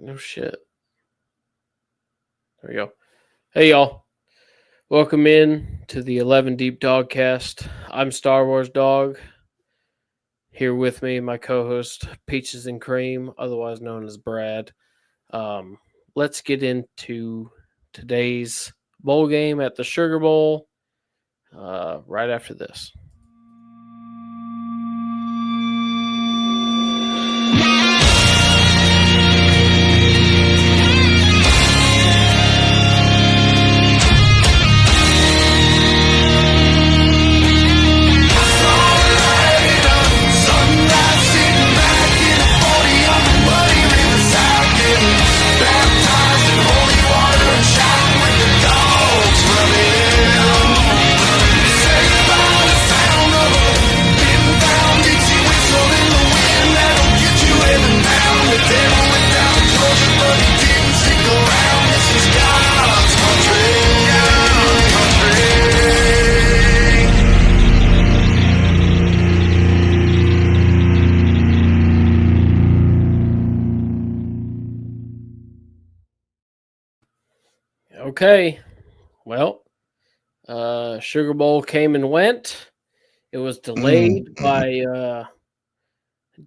No shit. There we go. Hey, y'all. Welcome in to the 11 Deep DAWGCAST. I'm Star Wars Dog. Here with me, my co-host Peaches and Cream, otherwise known as Brad. Let's get into today's bowl game at the Sugar Bowl right after this. Okay, well, Sugar Bowl came and went. It was delayed by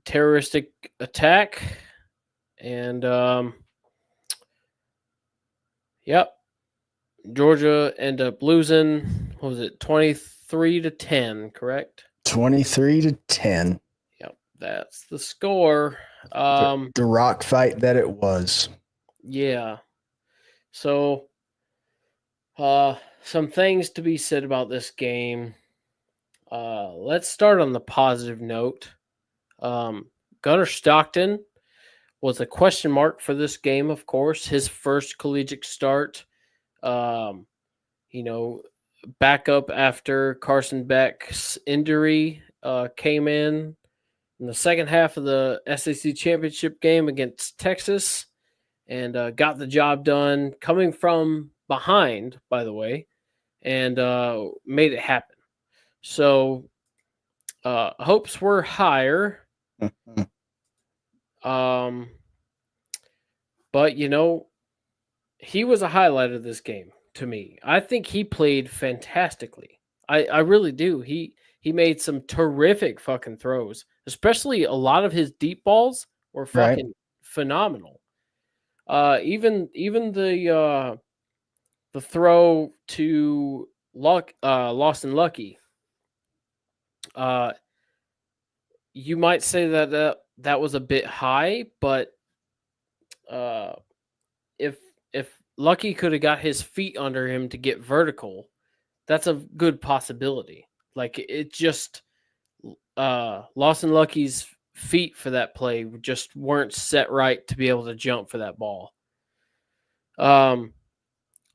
terroristic attack, and yep, Georgia ended up losing. What was it, 23-10? Correct. 23-10. Yep, that's the score. The rock fight that it was. Yeah. So, some things to be said about this game. Let's start on the positive note. Gunnar Stockton was a question mark for this game, of course. His first collegiate start. Back up after Carson Beck's injury came in the second half of the SEC championship game against Texas and got the job done, coming from behind, by the way, and made it happen. So hopes were higher. But, he was a highlight of this game to me. I think he played fantastically. I really do. He made some terrific fucking throws, especially a lot of his deep balls were fucking phenomenal. Even the throw to Lawson Lucky. You might say that was a bit high, but if Lucky could have got his feet under him to get vertical, that's a good possibility. Like, it just Lawson Lucky's feet for that play just weren't set right to be able to jump for that ball.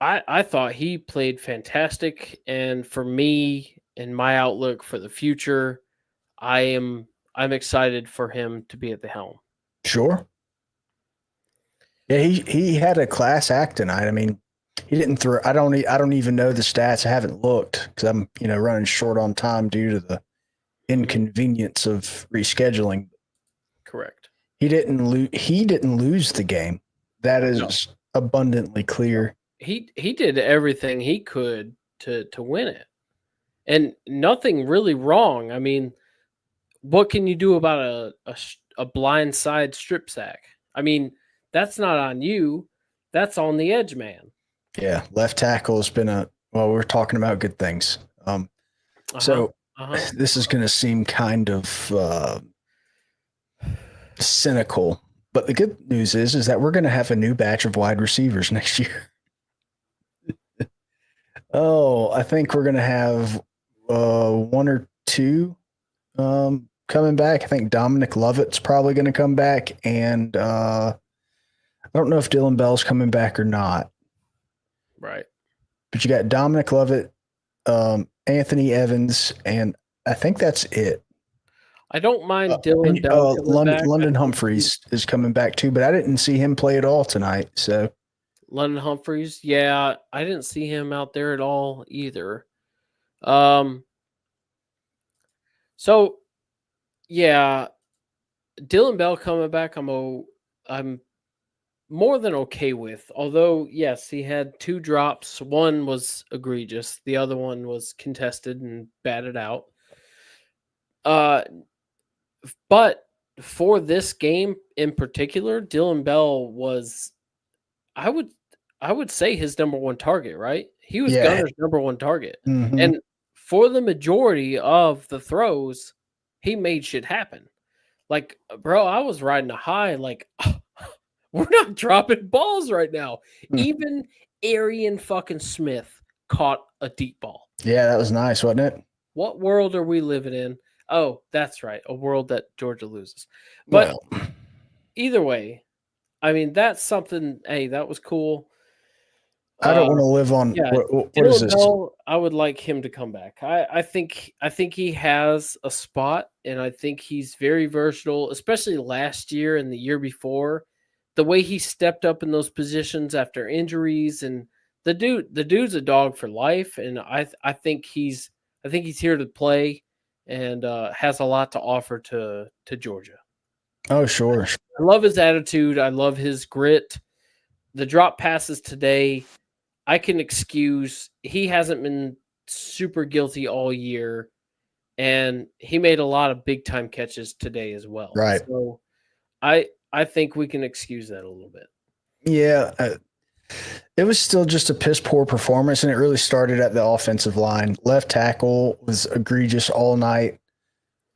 I thought he played fantastic, and for me and my outlook for the future, I'm excited for him to be at the helm. Sure. Yeah, he had a class act tonight. I mean, he didn't throw. I don't even know the stats. I haven't looked because I'm running short on time due to the inconvenience of rescheduling. Correct. He didn't lose the game. That is abundantly clear. He did everything he could to win it, and nothing really wrong. I mean, what can you do about a blind side strip sack? I mean, that's not on you. That's on the edge man. Yeah, left tackle has been we're talking about good things. So this is going to seem kind of cynical, but the good news is that we're going to have a new batch of wide receivers next year. I think we're going to have one or two coming back. I think Dominic Lovett's probably going to come back, and I don't know if Dylan Bell's coming back or not. Right. But you got Dominic Lovett, Anthony Evans, and I think that's it. I don't mind Dylan Bell. London Humphreys is coming back too, but I didn't see him play at all tonight. So London Humphreys, yeah, I didn't see him out there at all either. So yeah, Dylan Bell coming back, I'm more than okay with. Although, yes, he had 2 drops. One was egregious. The other one was contested and batted out. Uh, but for this game in particular, Dylan Bell was, I would I would say, his number 1 target, right? He was Yeah. Gunner's number 1 target. Mhm. And for the majority of the throws, he made shit happen. Like, bro, I was riding a high like we're not dropping balls right now. Mm. Even Arian fucking Smith caught a deep ball. Yeah, that was nice, wasn't it? What world are we living in? Oh, that's right. A world that Georgia loses. But Well, either way, I mean, that's something. Hey, that was cool. I don't want to live on Yeah, what is Dylan this? Bell, I would like him to come back. I think he has a spot, and I think he's very versatile, especially last year and the year before. The way he stepped up in those positions after injuries, and the dude's a dog for life, and I think he's here to play, and has a lot to offer to Georgia. Oh, sure. I love his attitude. I love his grit. The drop passes today, I can excuse. He hasn't been super guilty all year, and he made a lot of big time catches today as well. Right. So I think we can excuse that a little bit. Yeah. It was still just a piss poor performance, and it really started at the offensive line. Left tackle was egregious all night.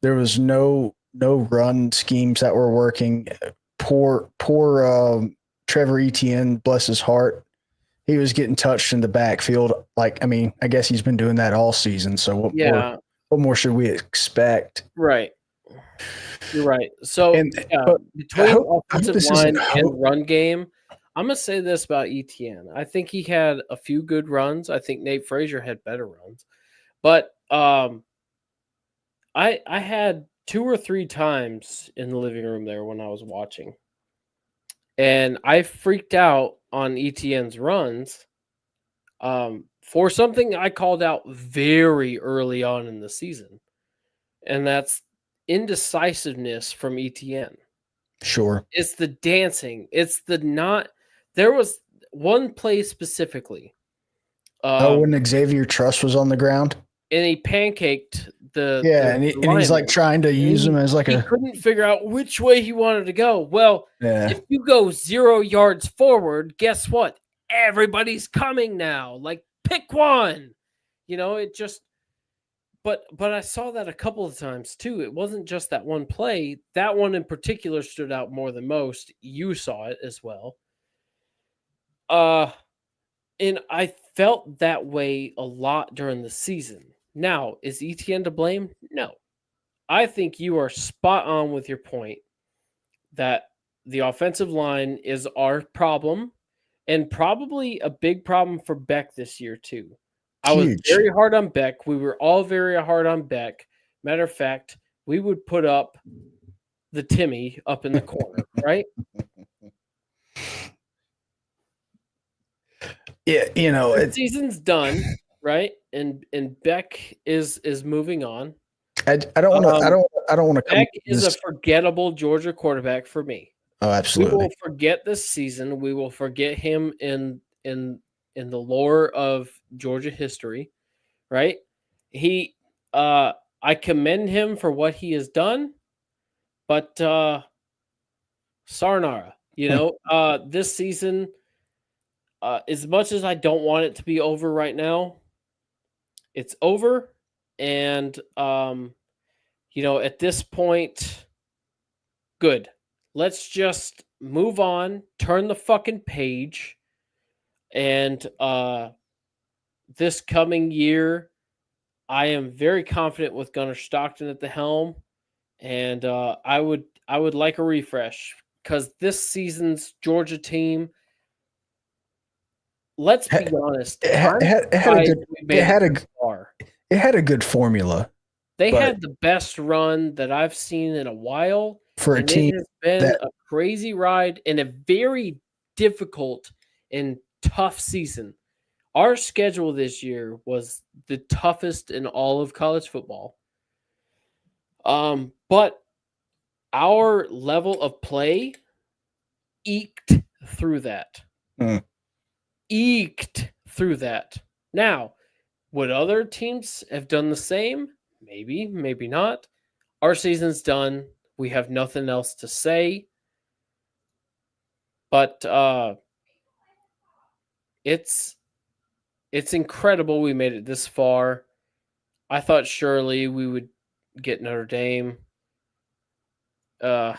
There was no run schemes that were working. Poor Trevor Etienne, bless his heart. He was getting touched in the backfield. Like, I mean, I guess he's been doing that all season. So what more should we expect? Right. You're right. So between offensive line and run game, I'm gonna say this about Etienne. I think he had a few good runs. I think Nate Frazier had better runs, but I had 2 or 3 times in the living room there when I was watching, and I freaked out on Etienne's runs for something I called out very early on in the season, and that's indecisiveness from Etienne. Sure. It's the dancing. It's the not. There was one play specifically. When Xavier Truss was on the ground, and he pancaked the and he's like trying to use him as like he couldn't figure out which way he wanted to go. Well, if you go 0 yards forward, guess what? Everybody's coming now. Like, pick one. It just. But I saw that a couple of times too. It wasn't just that one play. That one in particular stood out more than most. You saw it as well. And I felt that way a lot during the season. Now, is Etienne to blame? No. I think you are spot on with your point that the offensive line is our problem, and probably a big problem for Beck this year too. I was very hard on Beck. We were all very hard on Beck. Matter of fact, we would put up the Timmy up in the corner, right? Yeah, the season's done, right? And Beck is moving on. I don't want to. I don't want to. Beck is a forgettable Georgia quarterback for me. Oh, absolutely. We will forget this season. We will forget him in the lore of Georgia history, right? I commend him for what he has done, but Sarnara, this season, as much as I don't want it to be over right now, it's over, and at this point, good. Let's just move on, turn the fucking page, and this coming year, I am very confident with Gunnar Stockton at the helm, and I would like a refresh because this season's Georgia team. Let's be honest. It had a good formula. They had the best run that I've seen in a while. For a team, it has been a crazy ride and a very difficult and tough season. Our schedule this year was the toughest in all of college football. But our level of play eked through that. Mm. Eked through that. Now, would other teams have done the same? Maybe, maybe not. Our season's done. We have nothing else to say. But it's incredible we made it this far. I thought surely we would get Notre Dame. God,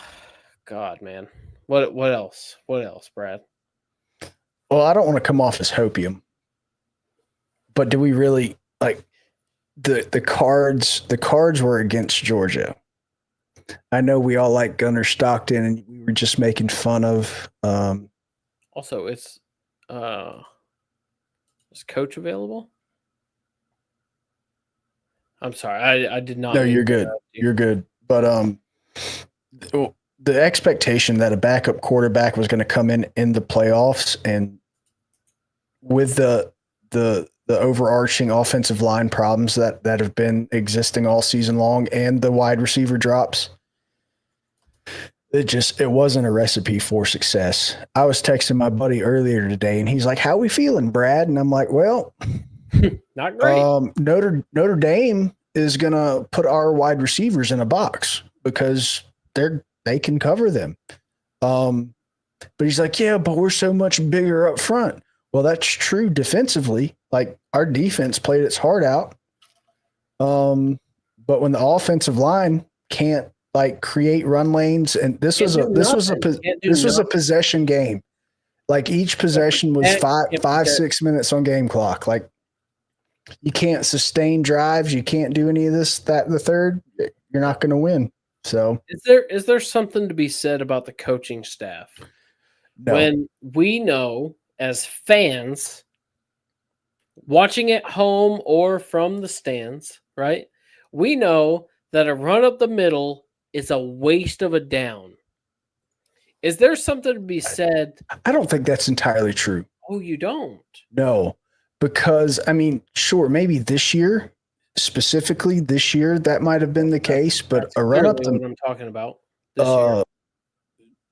man. What else? What else, Brad? Well, I don't want to come off as hopium, but do we really like the cards? The cards were against Georgia. I know we all like Gunnar Stockton, and we were just making fun of. Also, is Coach available? I'm sorry, I did not. No, you're good. You're good. But the expectation that a backup quarterback was going to come in the playoffs, and with the overarching offensive line problems that have been existing all season long, and the wide receiver drops, it wasn't a recipe for success. I was texting my buddy earlier today, and he's like, "How we feeling, Brad?" And I'm like, "Well, not great. Notre Dame is gonna put our wide receivers in a box because they can cover them." But he's like, "Yeah, but we're so much bigger up front." Well, that's true defensively. Like, our defense played its heart out. But when the offensive line can't like create run lanes, and this was a possession game. Like, each possession was 6 minutes on game clock. Like, you can't sustain drives. You can't do any of this, that, and the third. You're not going to win. So, is there something to be said about the coaching staff? No. When we know as fans, watching at home or from the stands, right? We know that a run up the middle is a waste of a down. Is there something to be said? I don't think that's entirely true. Oh, you don't? No, because, I mean, sure, maybe this year, specifically this year, that might have been the case, but that's a run up the what I'm talking about this year.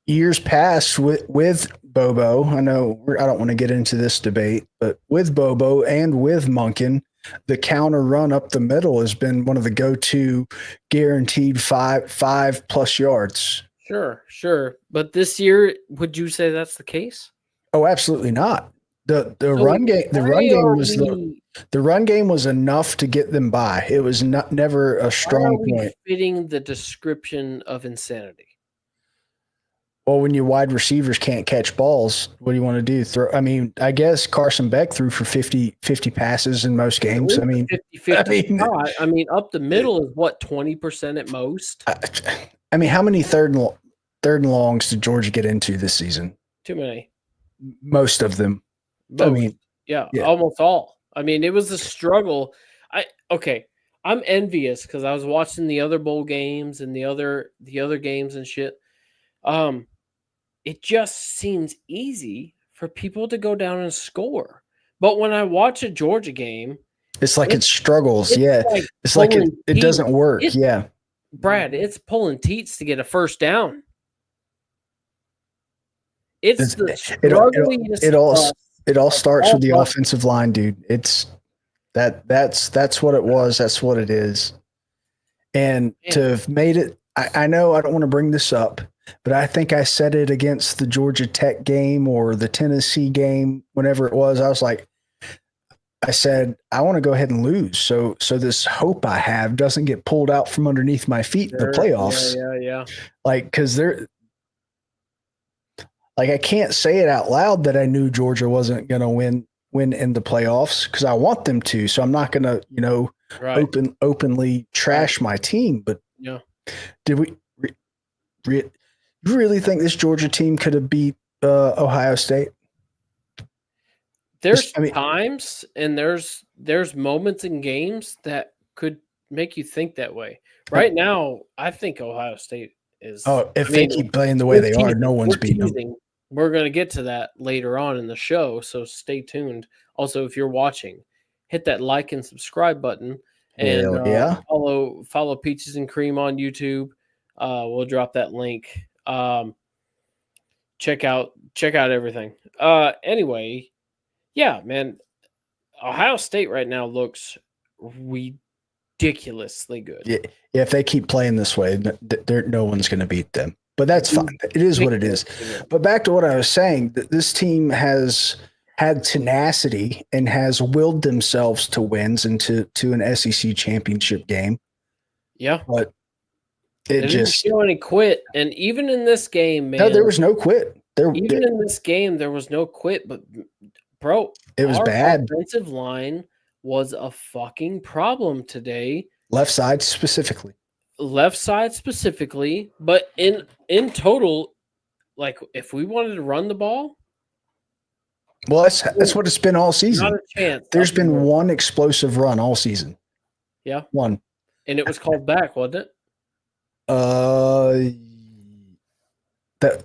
Years past with Bobo, I know I don't want to get into this debate, but with Bobo and with Monken, the counter run up the middle has been one of the go-to guaranteed 5+ yards. Sure. But this year, would you say that's the case? Oh, absolutely not. The run game was enough to get them by. It was never a strong point. Fitting the description of insanity. Well, when your wide receivers can't catch balls, what do you want to do? I guess Carson Beck threw for 50 passes in most games. 50. I mean, up the middle is what, 20% at most? I mean, how many third and longs did Georgia get into this season? Too many. Most of them. Most. I mean, yeah, almost all. I mean, it was a struggle. I'm envious because I was watching the other bowl games and the other games and shit. It just seems easy for people to go down and score. But when I watch a Georgia game, it's like it struggles. It's like it doesn't work. Brad, it's pulling teats to get a first down. It's the struggling. It all starts with the offensive line, dude. That's what it was. That's what it is. And to have made it, I know I don't want to bring this up, but I think I said it against the Georgia Tech game or the Tennessee game, whenever it was. I said, I want to go ahead and lose. So this hope I have doesn't get pulled out from underneath my feet in the playoffs. Yeah. Like, because I can't say it out loud that I knew Georgia wasn't going to win in the playoffs because I want them to. So I'm not going to, openly trash my team. But did we really think this Georgia team could have beat Ohio State? There's times and there's moments in games that could make you think that way. Right now, I think Ohio State is. Oh, if they keep playing the way they are, no one's beating them. We're going to get to that later on in the show, so stay tuned. Also, if you're watching, hit that like and subscribe button, and follow Peaches and Cream on YouTube. We'll drop that link. check out everything. Anyway, yeah, man. Ohio State right now looks ridiculously good. Yeah, if they keep playing this way, no one's going to beat them. But that's fine. It is what it is. But back to what I was saying, this team has had tenacity and has willed themselves to wins and to an SEC championship game. Yeah. But they didn't show any quit. And even in this game, man. No, there was no quit. In this game, there was no quit. But, bro, it was bad. Offensive line was a fucking problem today. Left side specifically. But in total, like if we wanted to run the ball, well, that's what it's been all season. Not a chance. There's been one explosive run all season. Yeah, one, and it was called back, wasn't it?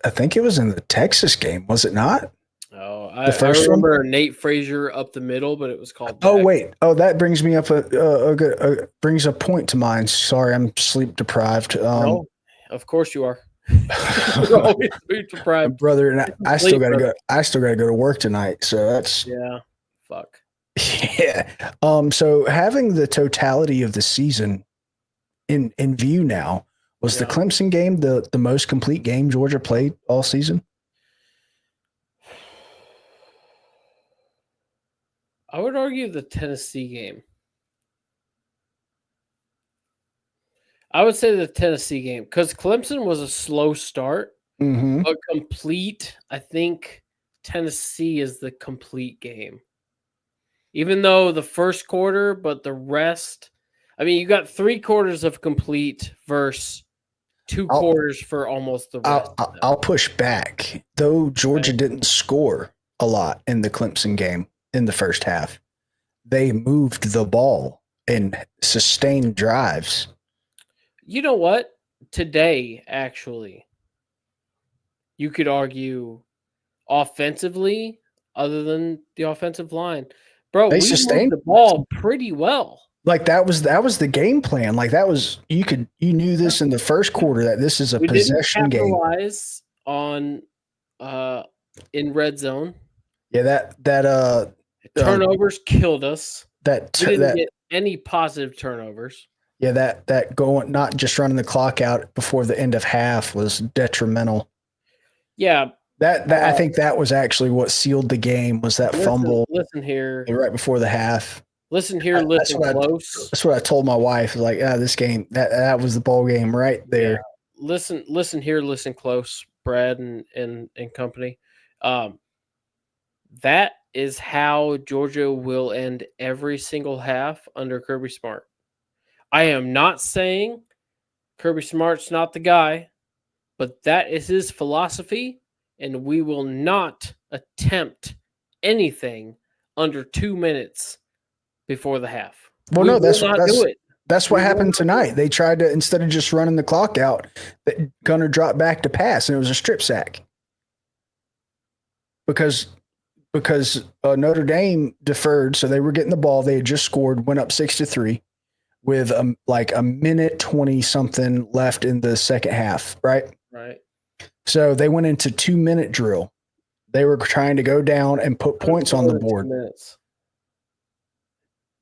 I think it was in the Texas game, was it not? Oh, I remember Nate Frazier up the middle, but it was called back. Oh, wait. Oh, that brings me up brings a point to mind. Sorry, I'm sleep deprived. No, of course you are. You're always sleep deprived, brother. And I still gotta go. I still gotta go to work tonight. So that's fuck. Yeah. So having the totality of the season in view now, was the Clemson game the most complete game Georgia played all season? I would argue the Tennessee game. I would say the Tennessee game because Clemson was a slow start, but complete. I think Tennessee is the complete game. Even though the first quarter, but the rest, I mean, you got 3 quarters of complete versus 2 quarters for almost the rest. I'll push back. Though Georgia didn't score a lot in the Clemson game in the first half, they moved the ball and sustained drives. You know what? Today, actually, you could argue offensively, other than the offensive line, bro, we sustained the ball pretty well. Like that was the game plan. Like that was you knew this in the first quarter that this is a possession game. We didn't capitalize on in red zone. Yeah, that turnovers killed us. We didn't get any positive turnovers. Yeah, that going not just running the clock out before the end of half was detrimental. Yeah. That I think that was actually what sealed the game was that fumble. Listen here. Right before the half. Listen here, listen close. That's what I told my wife. Like, this game, that was the ball game right there. Yeah. Listen here, listen close, Brad and company. That is how Georgia will end every single half under Kirby Smart. I am not saying Kirby Smart's not the guy, but that is his philosophy, and we will not attempt anything under 2 minutes before the half. Well, no, that's what happened tonight. They tried to, instead of just running the clock out, Gunner dropped back to pass, and it was a strip sack. Because Notre Dame deferred, so they were getting the ball. They had just scored, went up 6-3 with like a minute 20 something left in the second half, right? Right. So they went into 2-minute drill. They were trying to go down and put points on the board. 2 minutes.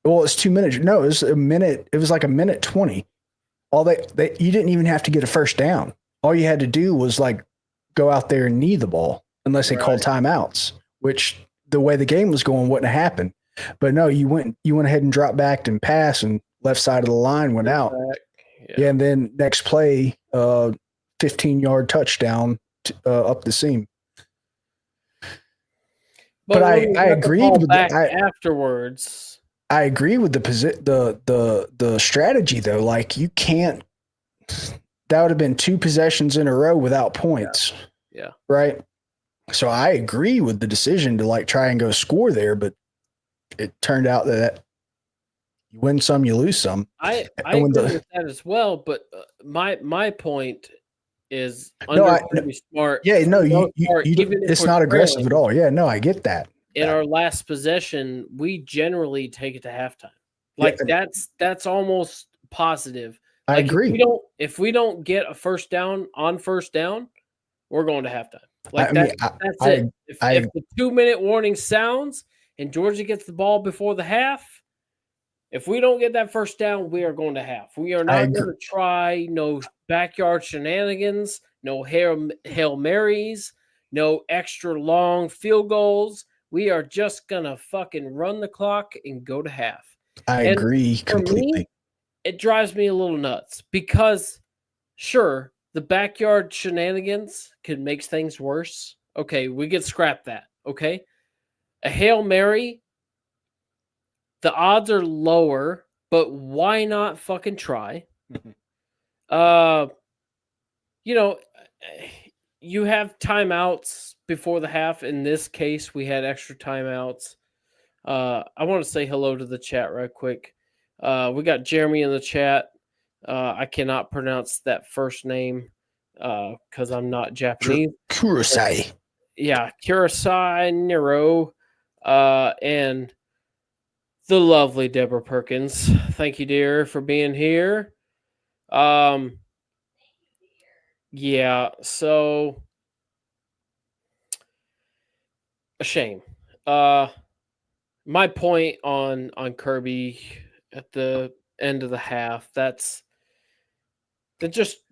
Well, it's 2 minutes. No, it was a minute. It was like a minute 20. You didn't even have to get a first down. All you had to do was like go out there and knee the ball, unless they called timeouts, which the way the game was going wouldn't have happened. But no, you went ahead and dropped back and passed, and left side of the line went out. Yeah, and then next play, 15-yard touchdown up the seam. But I agreed with afterwards. I agree with the strategy though. Like you can't. That would have been 2 possessions in a row without points. Yeah. Right. So I agree with the decision to like try and go score there, but it turned out that you win some, you lose some. I agree with that as well. But my point is Kirby Smart. Yeah, no, it's not aggressive at all. Yeah, no, I get that. In our last possession, we generally take it to halftime. Like that's almost positive. I agree. If we don't get a first down, we're going to halftime. Like that's it. If the 2-minute warning sounds and Georgia gets the ball before the half, if we don't get that first down, we are going to half. We are not going to try no backyard shenanigans, no Hail Marys, no extra long field goals. We are just going to fucking run the clock and go to half. I agree completely. For me, it drives me a little nuts because, sure, the backyard shenanigans could make things worse. Okay, we could scrap that. Okay, a Hail Mary, the odds are lower, but why not fucking try? You know, you have timeouts before the half. In this case, we had extra timeouts. I want to say hello to the chat right quick. We got Jeremy in the chat. I cannot pronounce that first name because I'm not Japanese. Kurosai. Yeah, Kurosai Nero. And the lovely Deborah Perkins. Thank you, dear, for being here. Yeah, so a shame. My point on Kirby at the end of the half, that just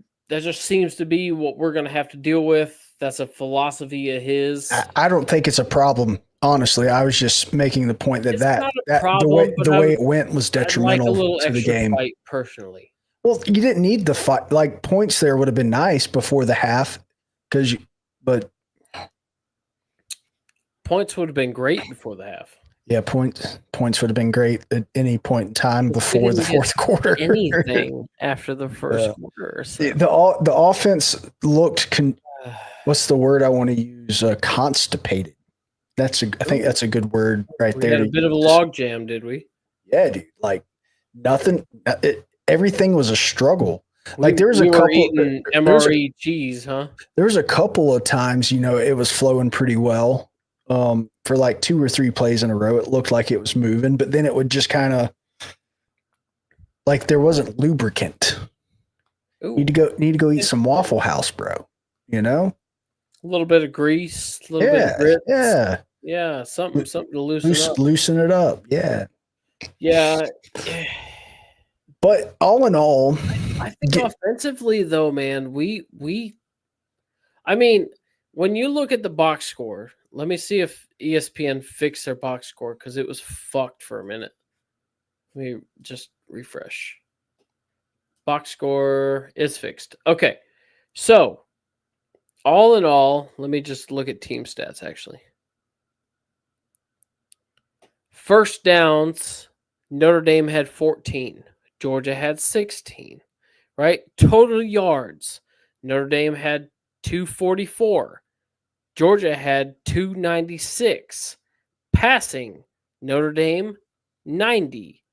seems to be what we're gonna have to deal with. That's a philosophy of his. I don't think it's a problem. Honestly, I was just making the point that the way it went was detrimental to the game. Fight, personally. Well, you didn't need the fight. Like, points there would have been nice before the half, but points would have been great before the half. Yeah, points would have been great at any point in time before the fourth quarter. Anything after the first quarter. So. The offense looked. What's the word I want to use? Constipated. I think that's a good word right there. We had a bit of a log jam, did we? Yeah, dude. Like nothing. Everything was a struggle. Like there was a couple eating MRE cheese, huh? There was a couple of times, it was flowing pretty well. For like 2 or 3 plays in a row, it looked like it was moving, but then it would just kind of like there wasn't lubricant. Ooh. Need to go eat some Waffle House, bro. A little bit of grease, a little bit of grits. Yeah, something to loosen it up. Yeah. Yeah. But all in all, I think offensively though, man, I mean, when you look at the box score, let me see if ESPN fixed their box score because it was fucked for a minute. Let me just refresh. Box score is fixed. Okay. So, all in all, let me just look at team stats actually. First downs, Notre Dame had 14. Georgia had 16. Right? Total yards, Notre Dame had 244. Georgia had 296. Passing, Notre Dame 90.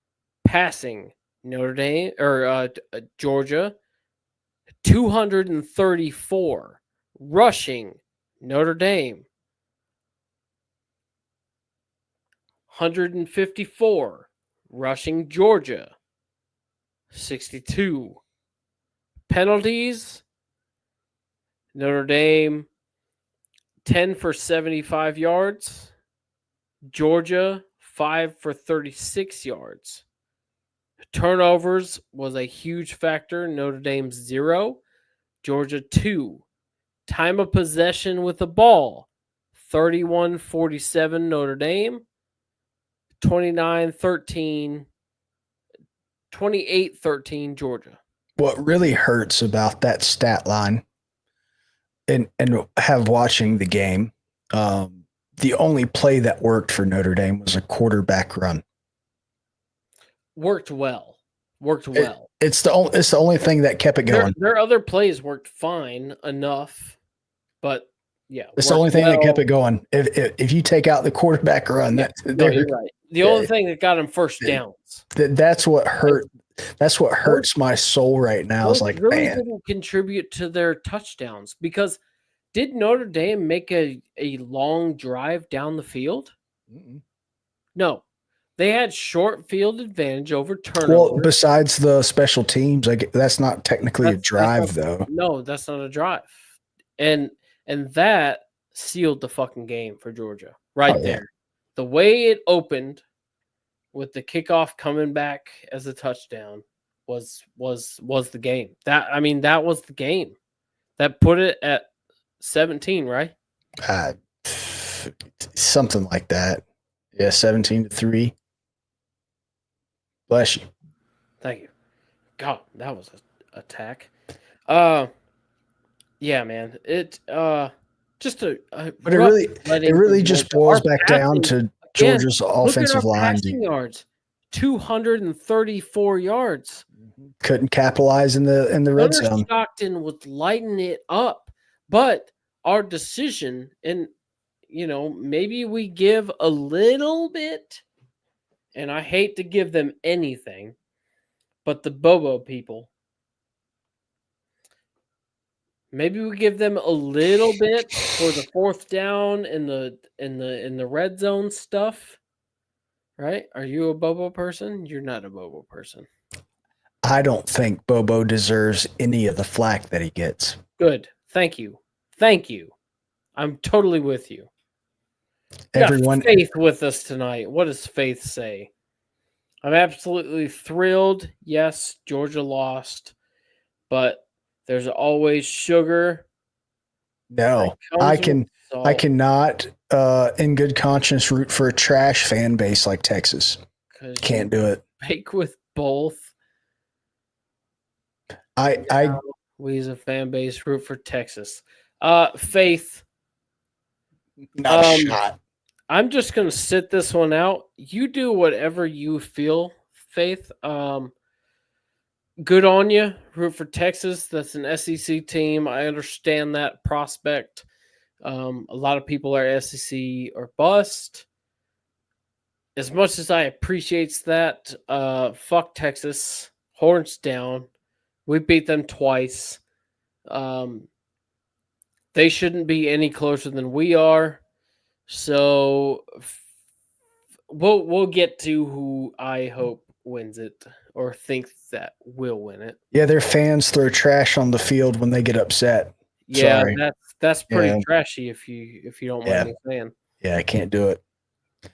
Passing, Notre Dame or Georgia 234. Rushing, Notre Dame 154. Rushing, Georgia 62. Penalties, Notre Dame 10 for 75 yards. Georgia 5 for 36 yards. Turnovers was a huge factor. Notre Dame 0. Georgia 2. Time of possession with the ball, 31-47 Notre Dame, 29-13, 28-13 Georgia. What really hurts about that stat line and have watching the game, the only play that worked for Notre Dame was a quarterback run. Worked well. It's the only thing that kept it going. Their other plays worked fine enough, but yeah, it's the only thing that kept it going. If you take out the quarterback run, you're right. The only thing that got them first downs. That's what hurt. That's what hurts my soul right now. Is like, really didn't contribute to their touchdowns because did Notre Dame make a long drive down the field? Mm-mm. No. They had short field advantage over turnovers. Well, besides the special teams, that's not technically a drive, though. No, that's not a drive. And that sealed the fucking game for Georgia right Oh, yeah. there. The way it opened with the kickoff coming back as a touchdown was the game. That was the game. That put it at 17, right? Something like that. Yeah, 17-3. Bless you. Thank you. God, that was an attack. Yeah, man. It just a But it really just boils back down to Georgia's look at our offensive line. passing yards. 234 yards. Couldn't capitalize in the red Gunnar zone. Stockton was lighting it up, but our decision, and maybe we give a little bit, and I hate to give them anything, but the Bobo people, maybe we give them a little bit for the fourth down in the red zone stuff. Right? Are you a Bobo person? You're not a Bobo person. I don't think Bobo deserves any of the flack that he gets. Good. Thank you. Thank you. I'm totally with you. Everyone, Faith with us tonight. What does Faith say? I'm absolutely thrilled. Yes, Georgia lost, but there's always sugar. No, I cannot in good conscience root for a trash fan base like Texas. Can't do it. Bake with both. We as a fan base root for Texas. Faith. Not a shot. I'm just gonna sit this one out. You do whatever you feel, Faith. Good on you. Root for Texas. That's an SEC team. I understand that prospect. A lot of people are SEC or bust. As much as I appreciate that, fuck Texas. Horns down. We beat them twice. They shouldn't be any closer than we are. So we'll get to who I hope wins it or think that will win it. Yeah, their fans throw trash on the field when they get upset. Yeah, Sorry. that's pretty trashy if you don't mind me saying. Yeah, I can't do it.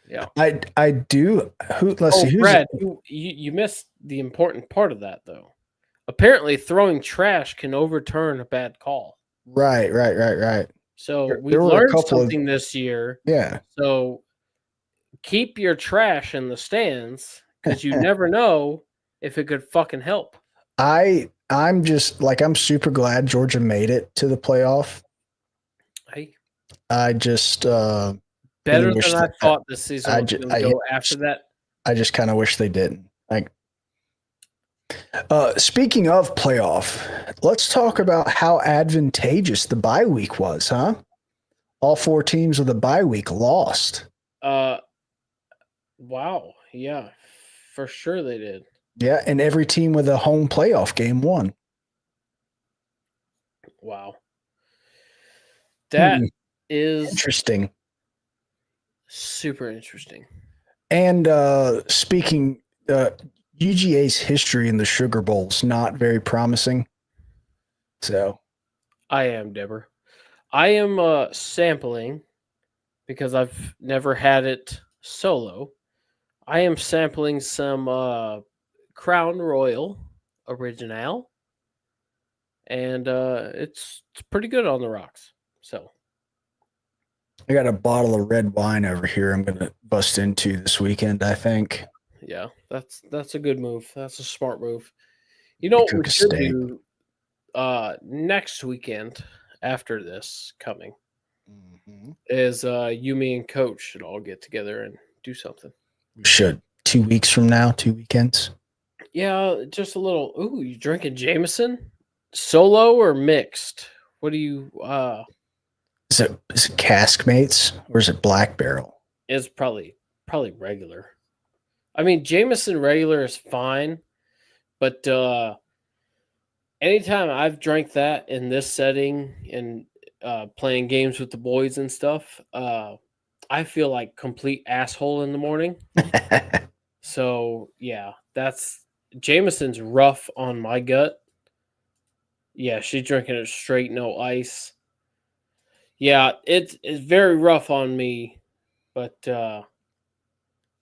Yeah, I do. Let's see. Brad, you missed the important part of that though. Apparently, throwing trash can overturn a bad call. Right. So we learned something this year. Yeah. So keep your trash in the stands because you never know if it could fucking help. I'm just I'm super glad Georgia made it to the playoff. I just better than I thought this season was going to go after that. I just kind of wish they didn't. Speaking of playoff, let's talk about how advantageous the bye week was, huh? All 4 teams with a bye week lost. Wow. Yeah, for sure they did. Yeah, and every team with a home playoff game won. Wow. That is interesting. Super interesting. And speaking, UGA's history in the Sugar Bowl is not very promising. So, I am, Deborah. I am sampling because I've never had it solo. I am sampling some Crown Royal Original, and it's pretty good on the rocks. So, I got a bottle of red wine over here I'm going to bust into this weekend, I think. Yeah, that's a good move. That's a smart move. You know what we should do next weekend after this coming is you, me, and Coach should all get together and do something. We should. 2 weeks from now, 2 weekends. Yeah, just a little. Ooh, you drinking Jameson? Solo or mixed? What do you Is it Cask Mates or is it Black Barrel? It's probably regular. I mean, Jameson regular is fine, but anytime I've drank that in this setting and playing games with the boys and stuff, I feel like complete asshole in the morning. So yeah, that's Jameson's rough on my gut. Yeah, she's drinking it straight, no ice. Yeah, it's very rough on me, but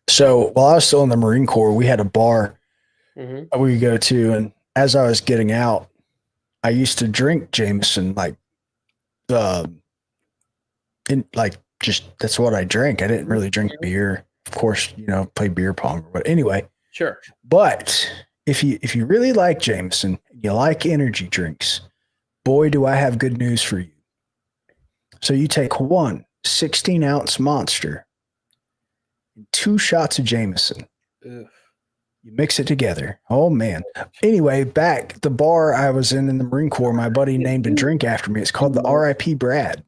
So while I was still in the Marine Corps, we had a bar mhm. we could go to, and as I was getting out, I used to drink Jameson uh, like just that's what I drank. I didn't really drink beer. Of course, play beer pong. But anyway, Sure. but if you really like Jameson, you like energy drinks, boy, do I have good news for you. So you take one 16-ounce monster, and 2 shots of Jameson. Ugh. You mix it together. Oh man. Anyway, back at the bar I was in the Marine Corps, my buddy named a drink after me. It's called the R.I.P. Brad.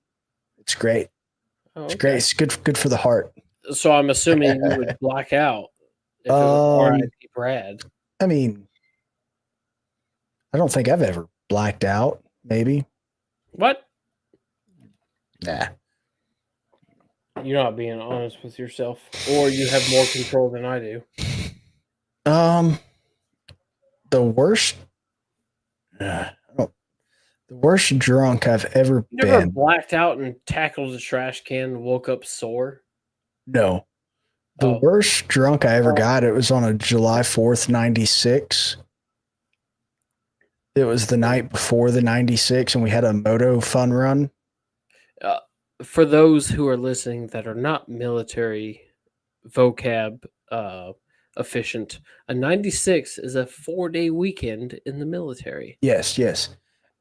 It's great. Oh, It's great. It's good for the heart. So I'm assuming you would black out if it was R.I.P. Brad. I mean, I don't think I've ever blacked out. Maybe. What? Nah. You're not being honest with yourself, or you have more control than I do. The worst. The worst drunk I've ever You never been. blacked out and tackled a trash can and woke up sore? No. The worst drunk I ever got, it was on a July 4th, 96. It was the night before the 96, and we had a moto fun run. For those who are listening that are not military vocab efficient, a 96 is a 4-day weekend in the military. Yes.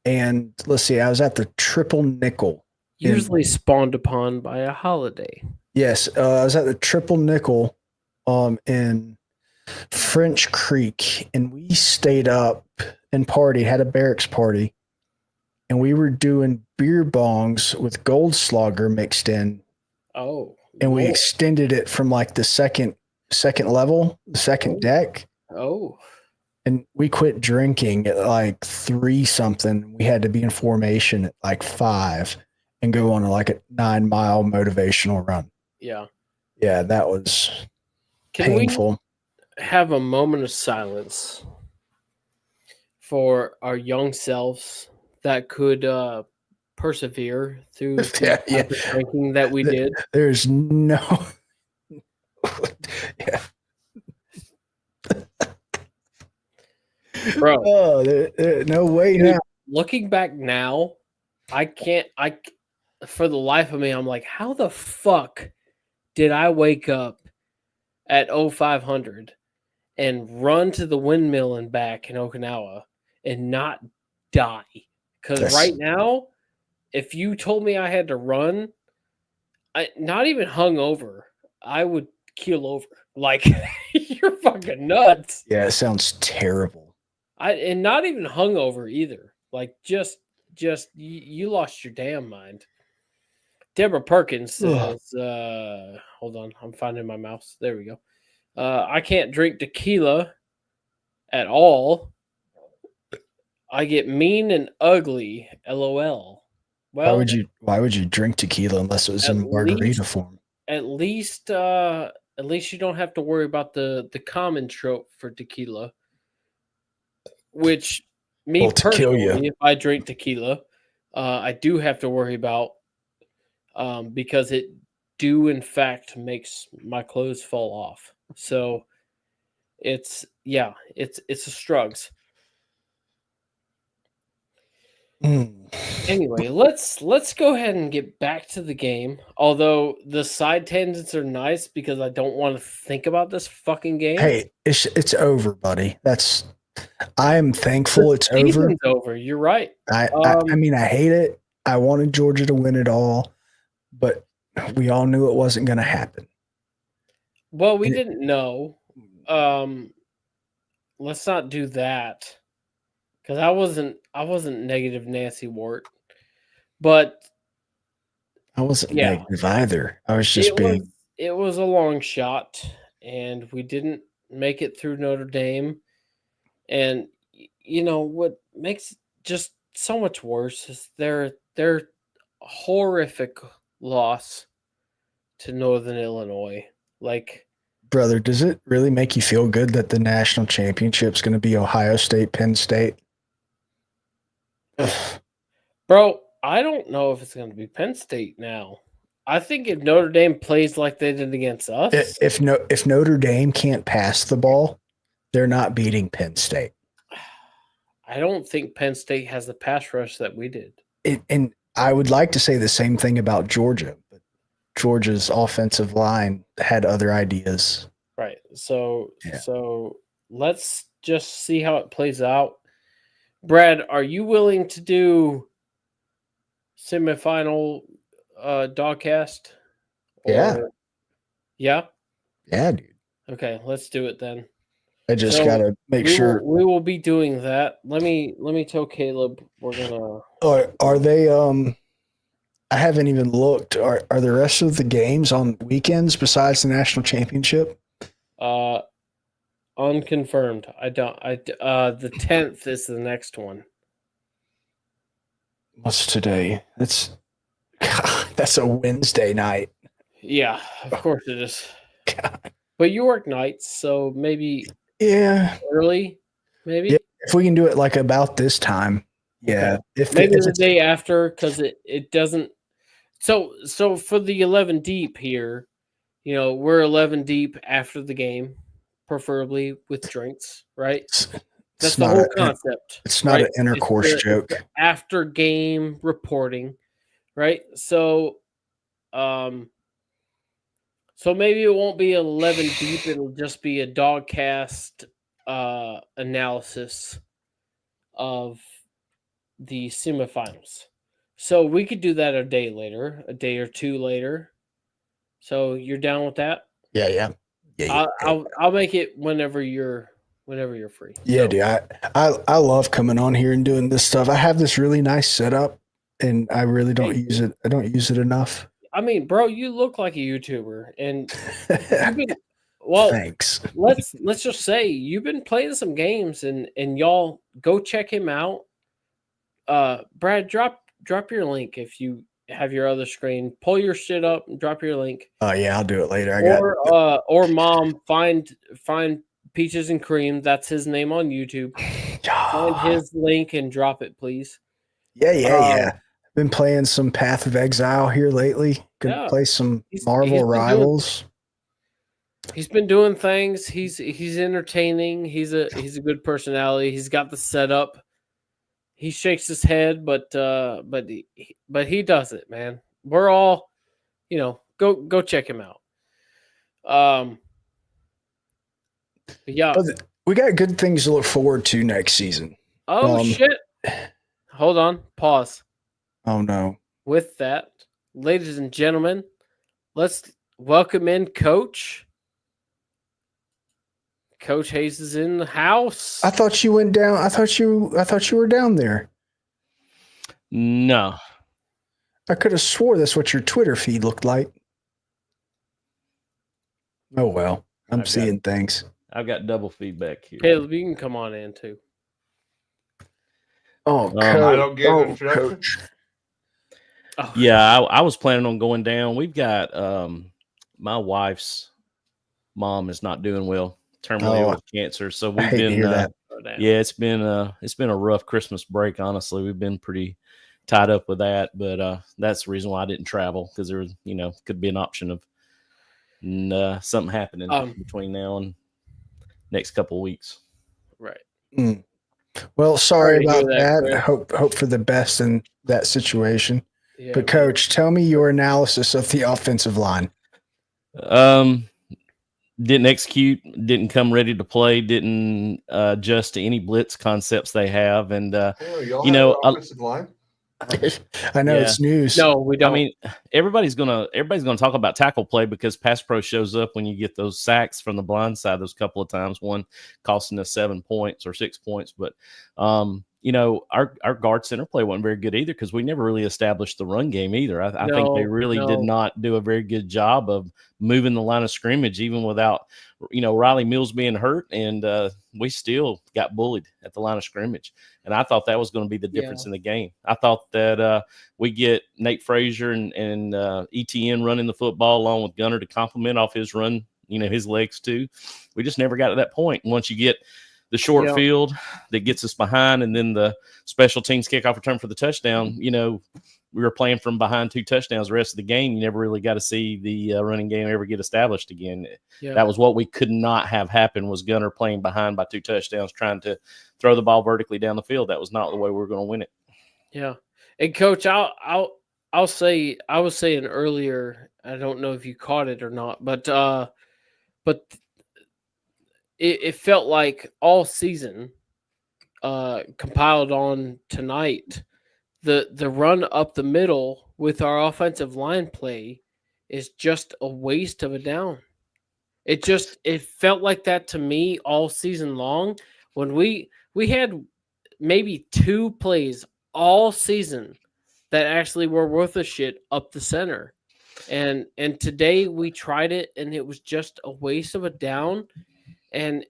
And let's see, I was at the Triple Nickel. Usually spawned upon by a holiday. Yes, I was at the Triple Nickel in French Creek, and we stayed up and partied, had a barracks party, and we were doing beer bongs with Goldschlager mixed in. Oh. And we extended it from like the second level, the second deck. Oh. And we quit drinking at like 3 something. We had to be in formation at like 5 and go on like a 9-mile motivational run. Yeah. Yeah, that was painful. We have a moment of silence for our young selves that could persevere through the drinking that we did? There's no... yeah. Bro. No way now. Looking back now, for the life of me, I'm like, how the fuck did I wake up at 0500 and run to the windmill and back in Okinawa and not die? Because right now, if you told me I had to run, not even hungover, I would keel over. Like, you're fucking nuts. Yeah, it sounds terrible. And not even hungover either. Like, just you lost your damn mind. Deborah Perkins says, hold on, I'm finding my mouse. There we go. I can't drink tequila at all. I get mean and ugly. LOL. Well, why would you drink tequila unless it was in margarita form? At least you don't have to worry about the common trope for tequila, which personally, if I drink tequila, I do have to worry about because it do in fact makes my clothes fall off. So it's a strugs. Anyway, let's go ahead and get back to the game. Although the side tangents are nice because I don't want to think about this fucking game. Hey, it's over, buddy. I am thankful it's over. Over. You're right. I mean, I hate it. I wanted Georgia to win it all, but we all knew it wasn't going to happen. Well, we didn't know. Let's not do that. Because I wasn't negative Nancy Wart, but I wasn't negative either. I was just it was a long shot, and we didn't make it through Notre Dame. And you know what makes it just so much worse is their horrific loss to Northern Illinois. Like, brother, does it really make you feel good that the national championship is going to be Ohio State, Penn State? Bro, I don't know if it's going to be Penn State now. I think if Notre Dame plays like they did against us, If Notre Dame can't pass the ball, they're not beating Penn State. I don't think Penn State has the pass rush that we did. And I would like to say the same thing about Georgia, but Georgia's offensive line had other ideas. Right. So let's just see how it plays out. Brad, are you willing to do semifinal DAWGCAST? Yeah. Yeah? Yeah, dude. Okay, let's do it then. I just gotta make sure we will be doing that. Let me tell Caleb we're gonna. Are they? I haven't even looked. Are the rest of the games on weekends besides the national championship? Unconfirmed. The 10th is the next one. What's today? That's a Wednesday night. Yeah, of course it is. God. But you work nights, so maybe early, maybe. Yeah, if we can do it like about this time. Yeah. Okay. Maybe the day after, because it doesn't. So for the 11 deep here, we're 11 deep after the game, preferably with drinks, right? That's the whole concept. It's not an intercourse joke. After game reporting, right? So maybe it won't be 11 deep. It'll just be a DAWGCAST analysis of the semifinals. So we could do that a day or two later. So you're down with that? Yeah. I'll make it whenever you're free. Yeah, dude. I love coming on here and doing this stuff. I have this really nice setup, and I really don't use it. I don't use it enough. I mean, bro, you look like a YouTuber, and thanks. Let's just say you've been playing some games, and y'all go check him out. Brad, drop your link if you have your other screen. Pull your shit up and drop your link. Oh yeah, I'll do it later. Or mom, find Peaches and Cream. That's his name on YouTube. Find his link and drop it, please. Yeah. Been playing some Path of Exile here lately. Gonna play some Marvel Rivals. He's been doing things. He's entertaining. He's a good personality. He's got the setup. He shakes his head, but he does it, man. We're all, go check him out. Yeah, we got good things to look forward to next season. Oh shit! Hold on, pause. Oh no! With that, ladies and gentlemen, let's welcome in Coach. Coach Hayes is in the house. I thought you went down. I thought you were down there. No. I could have swore that's what your Twitter feed looked like. Oh well, I'm seeing things. I've got double feedback here. Caleb, you can come on in too. Oh, I don't get an introduction. Coach. Oh. Yeah, I was planning on going down. We've got my wife's mom is not doing well, terminally ill with cancer. So we've been it's been a rough Christmas break. Honestly, we've been pretty tied up with that, but that's the reason why I didn't travel, because there was could be an option of something happening between now and next couple of weeks. Right. Well, sorry about that. I hope for the best in that situation. Yeah, but Coach, tell me your analysis of the offensive line. Didn't execute, didn't come ready to play, didn't adjust to any blitz concepts they have, and offensive line. I know it's news. No, we don't. I mean, everybody's gonna talk about tackle play because pass pro shows up when you get those sacks from the blind side those couple of times, one costing us 7 points or 6 points. But our guard center play wasn't very good either, because we never really established the run game either. I think they really did not do a very good job of moving the line of scrimmage, even without Riley Mills being hurt, and we still got bullied at the line of scrimmage. And I thought that was going to be the difference in the game. I thought that we get Nate Frazier and ETN running the football along with Gunner to complement off his run, his legs too. We just never got to that point. Once you get the short field that gets us behind, and then the special teams kickoff return for the touchdown. You know, we were playing from behind 2 touchdowns the rest of the game. You never really got to see the running game ever get established again. Yeah. That was what we could not have happen, was Gunner playing behind by 2 touchdowns, trying to throw the ball vertically down the field. That was not the way we were going to win it. Yeah. And Coach, I'll say, I was saying earlier, I don't know if you caught it or not, but it felt like all season, compiled on tonight, the run up the middle with our offensive line play is just a waste of a down. It felt like that to me all season long. When we had maybe 2 plays all season that actually were worth a shit up the center. And today we tried it and it was just a waste of a down. And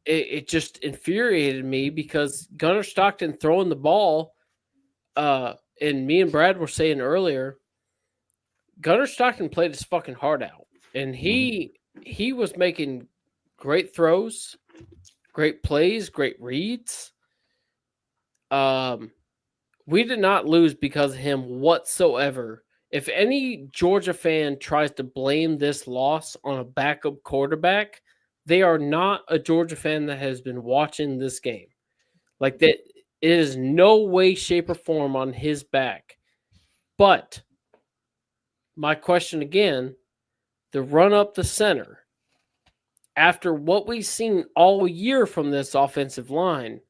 it just infuriated me because Gunnar Stockton throwing the ball, and me and Brad were saying earlier, Gunnar Stockton played his fucking heart out. And he was making great throws, great plays, great reads. We did not lose because of him whatsoever. If any Georgia fan tries to blame this loss on a backup quarterback, they are not a Georgia fan that has been watching this game. Like that, it is no way, shape, or form on his back. But my question again, the run up the center, after what we've seen all year from this offensive line,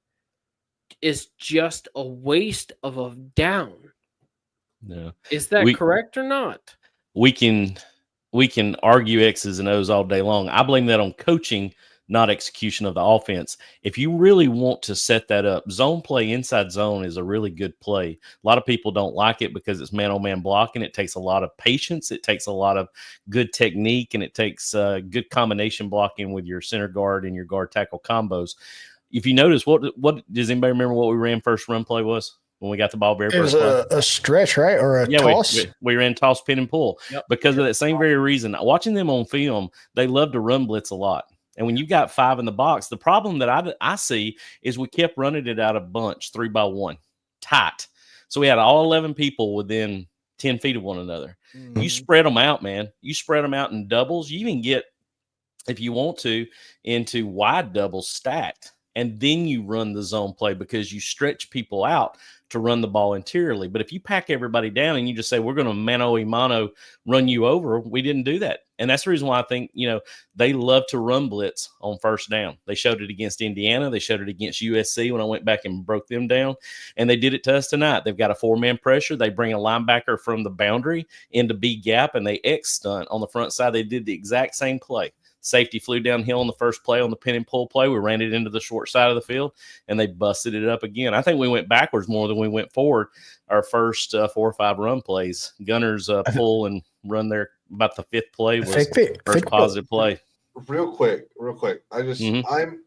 is just a waste of a down. No. Is that correct or not? We can argue X's and O's all day long. I blame that on coaching, not execution of the offense. If you really want to set that up, zone play inside zone is a really good play. A lot of people don't like it because it's man-on-man blocking. It takes a lot of patience. It takes a lot of good technique, and it takes good combination blocking with your center guard and your guard tackle combos. If you notice, what does anybody remember what we ran first run play was when we got the ball very first play? It was a stretch, right? Or a toss? We ran toss, pin, and pull. Yep. Because of that same very reason. Watching them on film, they love to run blitz a lot. And when you got 5 in the box, the problem that I see is we kept running it out of bunch, 3-by-1, tight. So we had all 11 people within 10 feet of one another. Mm-hmm. You spread them out, man. You spread them out in doubles. You even get, if you want to, into wide doubles stacked. And then you run the zone play because you stretch people out to run the ball interiorly. But if you pack everybody down and you just say, we're going to mano-a-mano run you over, we didn't do that. And that's the reason why I think, they love to run blitz on first down. They showed it against Indiana. They showed it against USC when I went back and broke them down. And they did it to us tonight. They've got a 4-man pressure. They bring a linebacker from the boundary into B gap, and they X stunt on the front side. They did the exact same play. Safety flew downhill on the first play on the pin and pull play. We ran it into the short side of the field, and they busted it up again. I think we went backwards more than we went forward our first 4 or 5 run plays. Gunners pull and run there about the 5th play was first positive play. Real quick. I just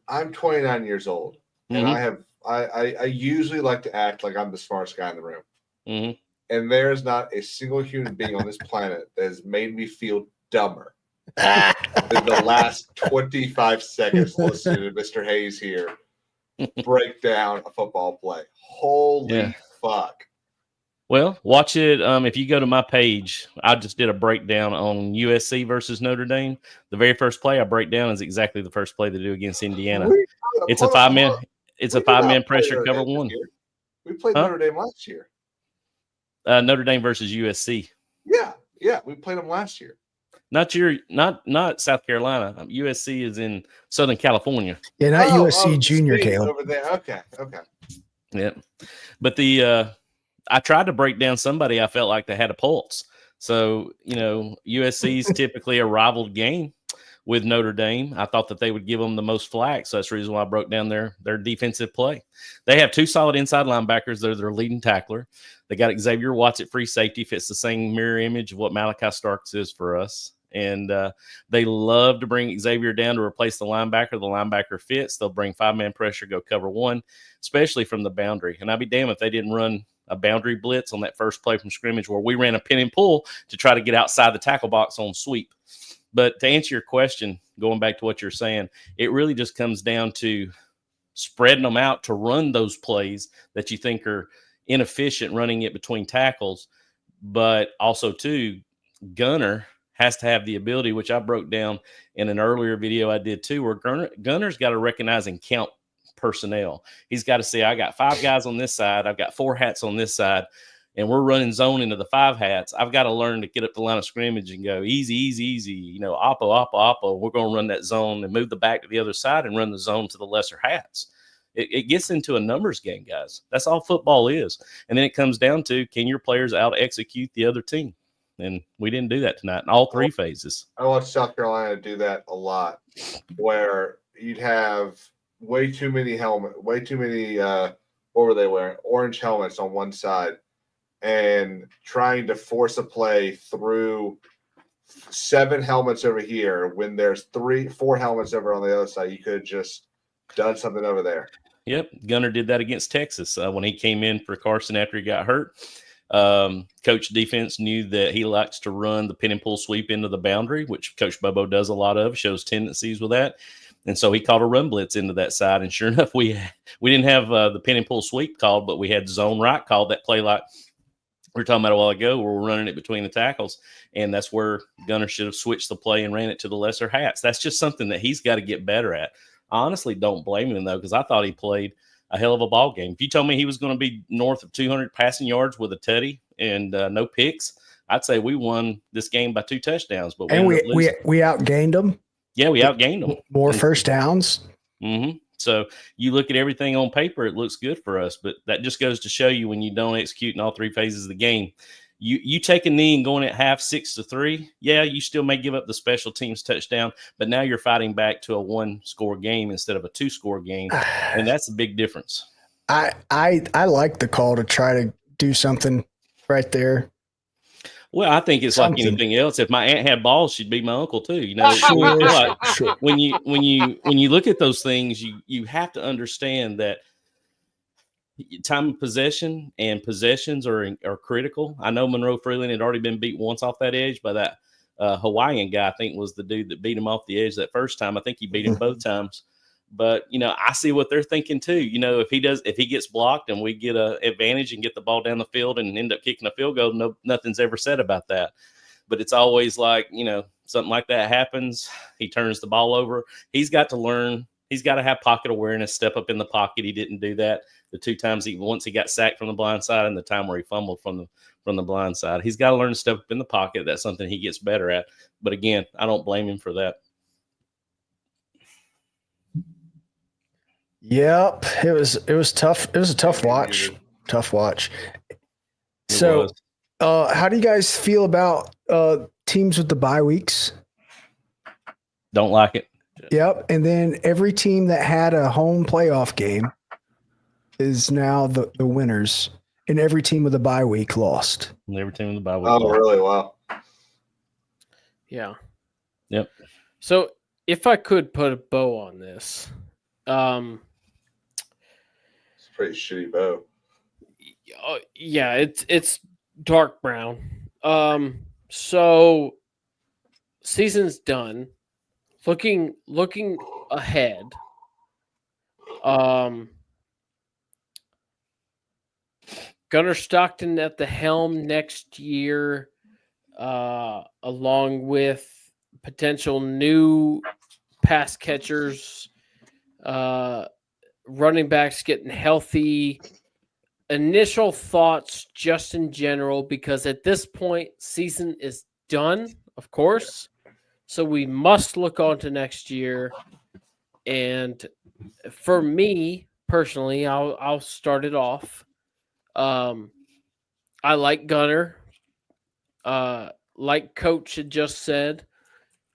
I'm 29 years old, and I usually like to act like I'm the smartest guy in the room. Mm-hmm. And there is not a single human being on this planet that has made me feel dumber in the last 25 seconds listening to Mr. Hayes here break down a football play. Holy fuck. Well, watch it. If you go to my page, I just did a breakdown on USC versus Notre Dame. The very first play I break down is exactly the first play they do against Indiana. It's a 5-man. It's a 5-man pressure cover one. We played Notre Dame last year. Notre Dame versus USC. Yeah, we played them last year. Not South Carolina. USC is in Southern California. Yeah, not USC Junior, Caleb. Over there. Okay. Yeah, but I tried to break down somebody I felt like they had a pulse. So USC is typically a rivaled game with Notre Dame. I thought that they would give them the most flack, so that's the reason why I broke down their defensive play. They have 2 solid inside linebackers. They're their leading tackler. They got Xavier Watts at free safety, fits the same mirror image of what Malachi Starks is for us. And they love to bring Xavier down to replace the linebacker. The linebacker fits. They'll bring 5-man pressure, go cover one, especially from the boundary. And I'd be damned if they didn't run a boundary blitz on that first play from scrimmage where we ran a pin and pull to try to get outside the tackle box on sweep. But to answer your question, going back to what you're saying, it really just comes down to spreading them out to run those plays that you think are inefficient, running it between tackles. But also, too, Gunner has to have the ability, which I broke down in an earlier video I did too, where Gunner's got to recognize and count personnel. He's got to say, I got 5 guys on this side, I've got 4 hats on this side, and we're running zone into the 5 hats. I've got to learn to get up the line of scrimmage and go easy, easy, easy. You know, oppo. We're going to run that zone and move the back to the other side and run the zone to the lesser hats. It gets into a numbers game, guys. That's all football is. And then it comes down to, can your players out execute the other team? And we didn't do that tonight in all 3 phases. I watched South Carolina do that a lot, where you'd have way too many what were they wearing? Orange helmets on one side, and trying to force a play through 7 helmets over here when there's 4 helmets over on the other side. You could have just done something over there. Yep. Gunner did that against Texas when he came in for Carson after he got hurt. Coach defense knew that he likes to run the pin and pull sweep into the boundary, which Coach Bobo does a lot of, shows tendencies with that. And so he called a run blitz into that side. And sure enough, we didn't have the pin and pull sweep called, but we had zone right called, that play like we were talking about a while ago, where we're running it between the tackles. And that's where Gunner should have switched the play and ran it to the lesser hats. That's just something that he's got to get better at. I honestly don't blame him, though, because I thought he played a hell of a ball game. If you told me he was going to be north of 200 passing yards with a tutty and no picks, I'd say we won this game by 2 touchdowns. But we outgained them. Yeah, we outgained them. More first downs. Mm-hmm. So you look at everything on paper, it looks good for us. But that just goes to show you, when you don't execute in all 3 phases of the game, you take a knee and going at half 6-3. Yeah, you still may give up the special teams touchdown, but now you're fighting back to a 1-score game instead of a 2-score game, and that's a big difference. I like the call to try to do something right there. Well, I think it's like anything else. If my aunt had balls, she'd be my uncle too. You know, Sure. When you look at those things, you have to understand that time of possession and possessions are critical. I know Monroe Freeland had already been beat once off that edge by that Hawaiian guy. I think was the dude that beat him off the edge that first time. I think he beat him both times. But, you know, I see what they're thinking too. You know, if he gets blocked and we get an advantage and get the ball down the field and end up kicking a field goal, nothing's ever said about that. But it's always like, you know, something like that happens. He turns the ball over. He's got to learn. He's got to have pocket awareness, step up in the pocket. He didn't do that the 2 times once he got sacked from the blind side and the time where he fumbled from the blind side. He's got to learn to step up in the pocket. That's something he gets better at. But again, I don't blame him for that. Yep, it was tough. It was a tough watch. Tough watch. So, how do you guys feel about teams with the bye weeks? Don't like it. Yep, and then every team that had a home playoff game is now the winners, and every team with a bye week lost. And every team with a bye week. Oh, lost. Really? Wow. Yeah. Yep. So, if I could put a bow on this, it's a pretty shitty bow. Yeah, it's dark brown. So season's done. Looking ahead. Gunnar Stockton at the helm next year, along with potential new pass catchers, running backs getting healthy. Initial thoughts just in general, because at this point, season is done, of course. So we must look on to next year. And for me personally, I'll start it off. I like Gunner. Like Coach had just said,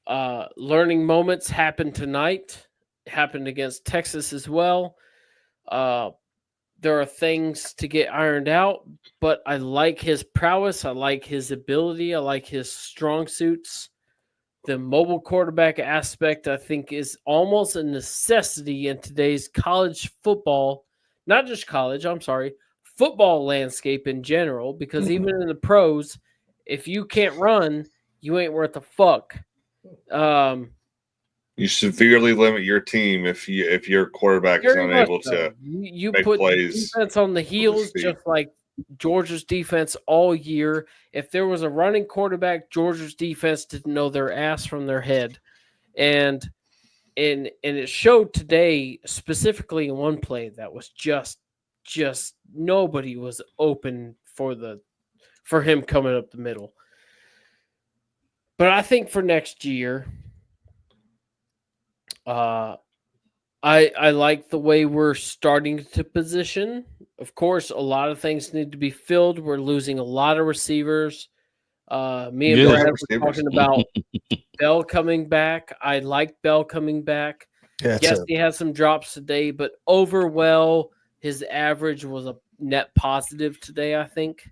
learning moments happened tonight. It happened against Texas as well. There are things to get ironed out, but I like his prowess. I like his ability. I like his strong suits. The mobile quarterback aspect, I think, is almost a necessity in today's college football, not just college, football landscape in general, because even in the pros, if you can't run, you ain't worth a fuck. You severely limit your team if your quarterback is unable to you make put plays defense on the heels, just like Georgia's defense all year. If there was a running quarterback, Georgia's defense didn't know their ass from their head, and it showed today, specifically in one play that was just nobody was open for him coming up the middle. But I think for next year, I like the way we're starting to position. Of course, a lot of things need to be filled. We're losing a lot of receivers. Me and Brad were talking about Bell coming back. I like Bell coming back. Yeah, yes, he had some drops today, but overall, his average was a net positive today, I think.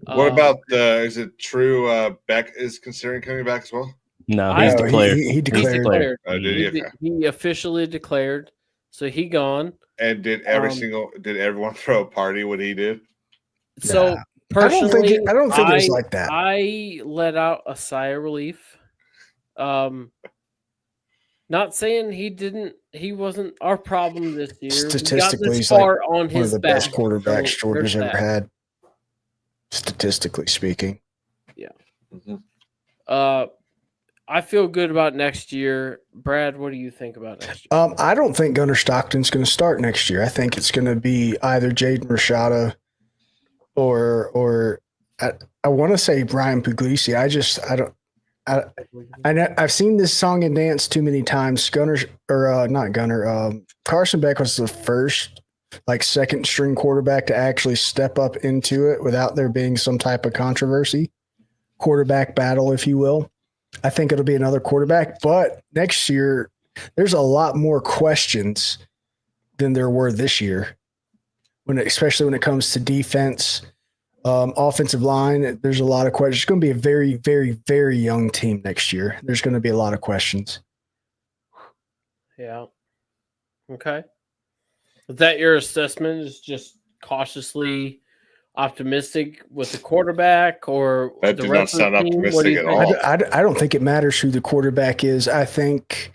What about is it true Beck is considering coming back as well? No, he's declared. He declared. Oh, did he? Okay. He officially declared, so he gone. And did everyone throw a party when he did? So personally, I don't think it was like that. I let out a sigh of relief. Not saying he wasn't our problem this year. Statistically, he's like one of the best quarterbacks Georgia's ever had. Statistically speaking. Yeah. Mm-hmm. I feel good about next year. Brad, what do you think about next year? I don't think Gunnar Stockton's going to start next year. I think it's going to be either Jaden Rashada or I want to say Brian Puglisi. I've seen this song and dance too many times. Carson Beck was the first second string quarterback to actually step up into it without there being some type of controversy, quarterback battle, if you will. I think it'll be another quarterback, but next year there's a lot more questions than there were this year. Especially when it comes to defense, offensive line, there's a lot of questions. It's going to be a very, very, very young team next year. There's going to be a lot of questions. Yeah. Okay. Is that your assessment? Is just cautiously optimistic with the quarterback, or that did not sound optimistic at all? I don't think it matters who the quarterback is. I think,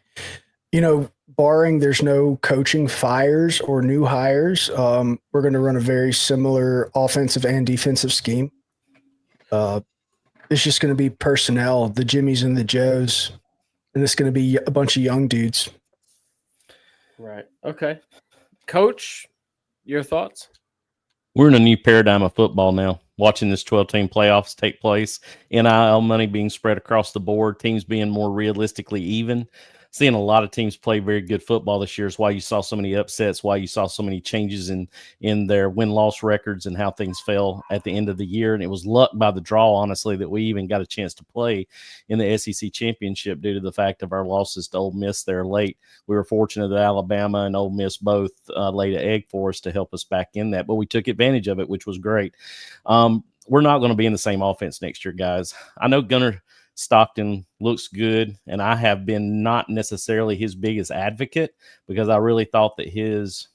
barring there's no coaching fires or new hires, we're going to run a very similar offensive and defensive scheme. It's just going to be personnel, the Jimmies and the Joes, and it's going to be a bunch of young dudes. Right. Okay. Coach, your thoughts? We're in a new paradigm of football now. Watching this 12-team playoffs take place, NIL money being spread across the board, teams being more realistically even. Seeing a lot of teams play very good football this year is why you saw so many upsets, why you saw so many changes in their win-loss records and how things fell at the end of the year. And it was luck by the draw, honestly, that we even got a chance to play in the SEC championship due to the fact of our losses to Ole Miss there late. We were fortunate that Alabama and Ole Miss both laid an egg for us to help us back in that, but we took advantage of it, which was great. We're not going to be in the same offense next year, guys. I know Gunnar Stockton looks good, and I have been not necessarily his biggest advocate because I really thought that his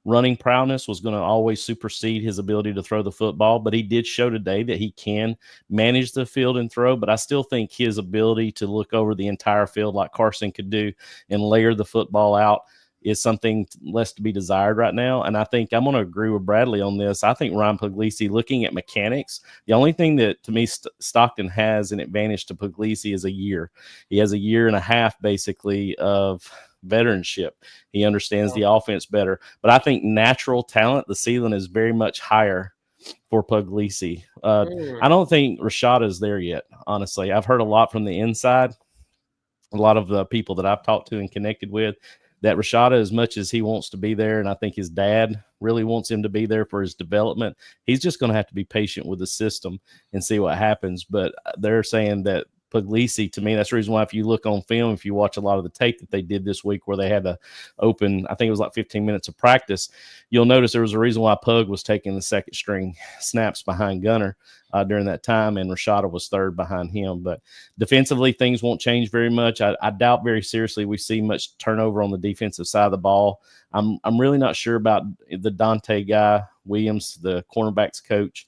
running prowess was going to always supersede his ability to throw the football, but he did show today that he can manage the field and throw, but I still think his ability to look over the entire field like Carson could do and layer the football out is something less to be desired right now. And I think I'm going to agree with Bradley on this. I think Ryan Puglisi, looking at mechanics, the only thing that to me Stockton has an advantage to Puglisi is a year. He has a year and a half basically of veteranship. He understands the offense better, but I think natural talent, the ceiling is very much higher for Puglisi. I don't think Rashada is there yet. Honestly, I've heard a lot from the inside, a lot of the people that I've talked to and connected with, that Rashada, as much as he wants to be there, and I think his dad really wants him to be there for his development, he's just going to have to be patient with the system and see what happens. But they're saying that Puglisi, to me, that's the reason why if you look on film, if you watch a lot of the tape that they did this week where they had to open, I think it was like 15 minutes of practice, you'll notice there was a reason why Pug was taking the second string snaps behind Gunnar during that time, and Rashada was third behind him. But defensively, things won't change very much. I doubt very seriously we see much turnover on the defensive side of the ball. I'm really not sure about the Dante guy, Williams, the cornerbacks coach.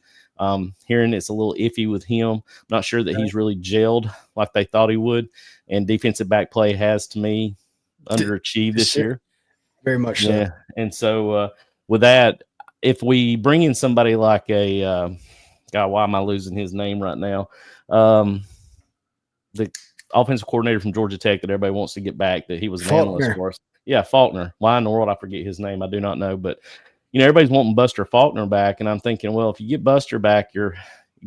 Hearing it's a little iffy with him. I'm not sure that he's really gelled like they thought he would. And defensive back play has, to me, underachieved this year. Very much so. Yeah. And so with that, if we bring in somebody like a God, why am I losing his name right now? The offensive coordinator from Georgia Tech that everybody wants to get back, that he was an analyst for us. Yeah, Faulkner. Why in the world I forget his name? I do not know. But, everybody's wanting Buster Faulkner back. And I'm thinking, well, if you get Buster back,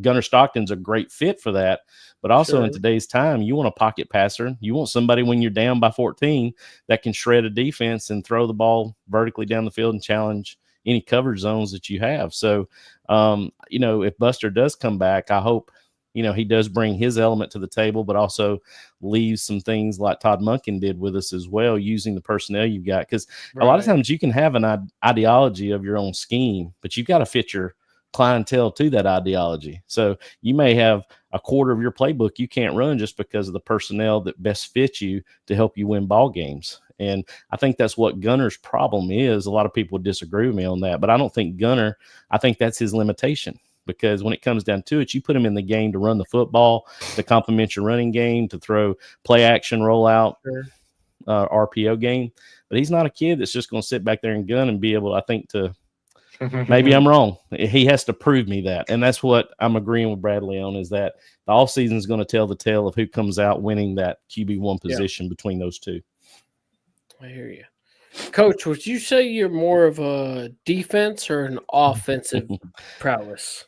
Gunnar Stockton's a great fit for that. But also in today's time, you want a pocket passer. You want somebody when you're down by 14 that can shred a defense and throw the ball vertically down the field and challenge any coverage zones that you have. So, if Buster does come back, I hope, he does bring his element to the table, but also leaves some things like Todd Monken did with us as well, using the personnel you've got. Because a lot of times you can have an ideology of your own scheme, but you've got to fit your clientele to that ideology. So you may have a quarter of your playbook you can't run just because of the personnel that best fits you to help you win ball games. And I think that's what Gunner's problem is. A lot of people disagree with me on that, but I don't think Gunner, I think that's his limitation. Because when it comes down to it, you put him in the game to run the football, to complement your running game, to throw play action, rollout, RPO game. But he's not a kid that's just going to sit back there and gun and be able, I think, to maybe I'm wrong. He has to prove me that. And that's what I'm agreeing with Bradley on, is that the offseason is going to tell the tale of who comes out winning that QB1 position between those two. I hear you. Coach, would you say you're more of a defense or an offensive prowess?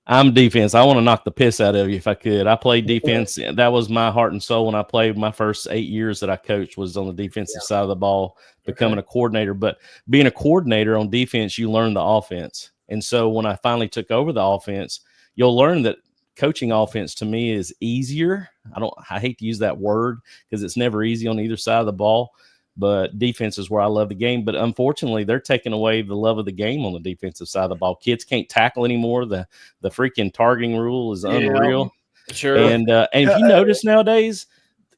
I'm defense. I want to knock the piss out of you if I could. I played defense. That was my heart and soul when I played. My first 8 years that I coached was on the defensive side of the ball, becoming a coordinator. But being a coordinator on defense, you learn the offense. And so when I finally took over the offense, you'll learn that coaching offense to me is easier. I hate to use that word because it's never easy on either side of the ball. But defense is where I love the game. But unfortunately, they're taking away the love of the game on the defensive side of the ball. Kids can't tackle anymore. The freaking targeting rule is unreal. Sure. And if you notice nowadays,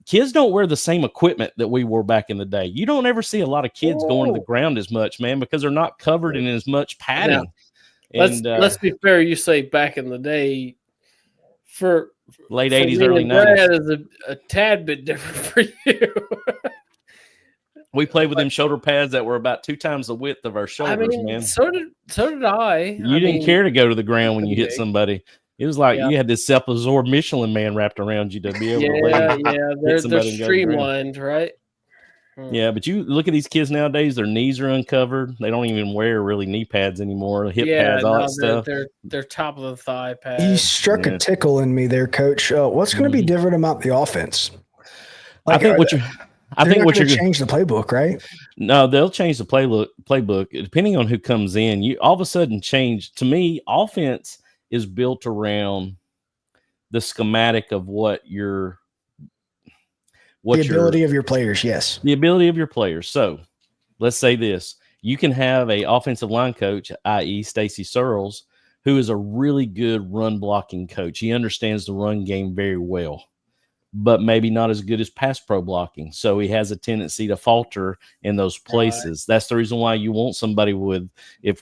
kids don't wear the same equipment that we wore back in the day. You don't ever see a lot of kids going to the ground as much, man, because they're not covered in as much padding. Yeah. Let's be fair. You say back in the day, for late 80s, early 90s. Is a tad bit different for you. We played with them shoulder pads that were about 2 times the width of our shoulders, man. So did I. You didn't care to go to the ground when you hit somebody. It was like you had this self-absorbed Michelin man wrapped around you to be able to they're streamlined, right? Yeah, but you look at these kids nowadays, their knees are uncovered. They don't even wear really knee pads anymore, hip pads, all that stuff. They're top of the thigh pads. You struck a tickle in me there, Coach. What's going to be different about the offense? I think what you're change the playbook, right? No, they'll change the playbook depending on who comes in. You all of a sudden change. To me, offense is built around the schematic of the ability of your players. Yes, the ability of your players. So let's say this: you can have a offensive line coach, i.e., Stacy Searles, who is a really good run blocking coach. He understands the run game very well, but maybe not as good as pass pro blocking. So he has a tendency to falter in those places. Right. That's the reason why you want somebody with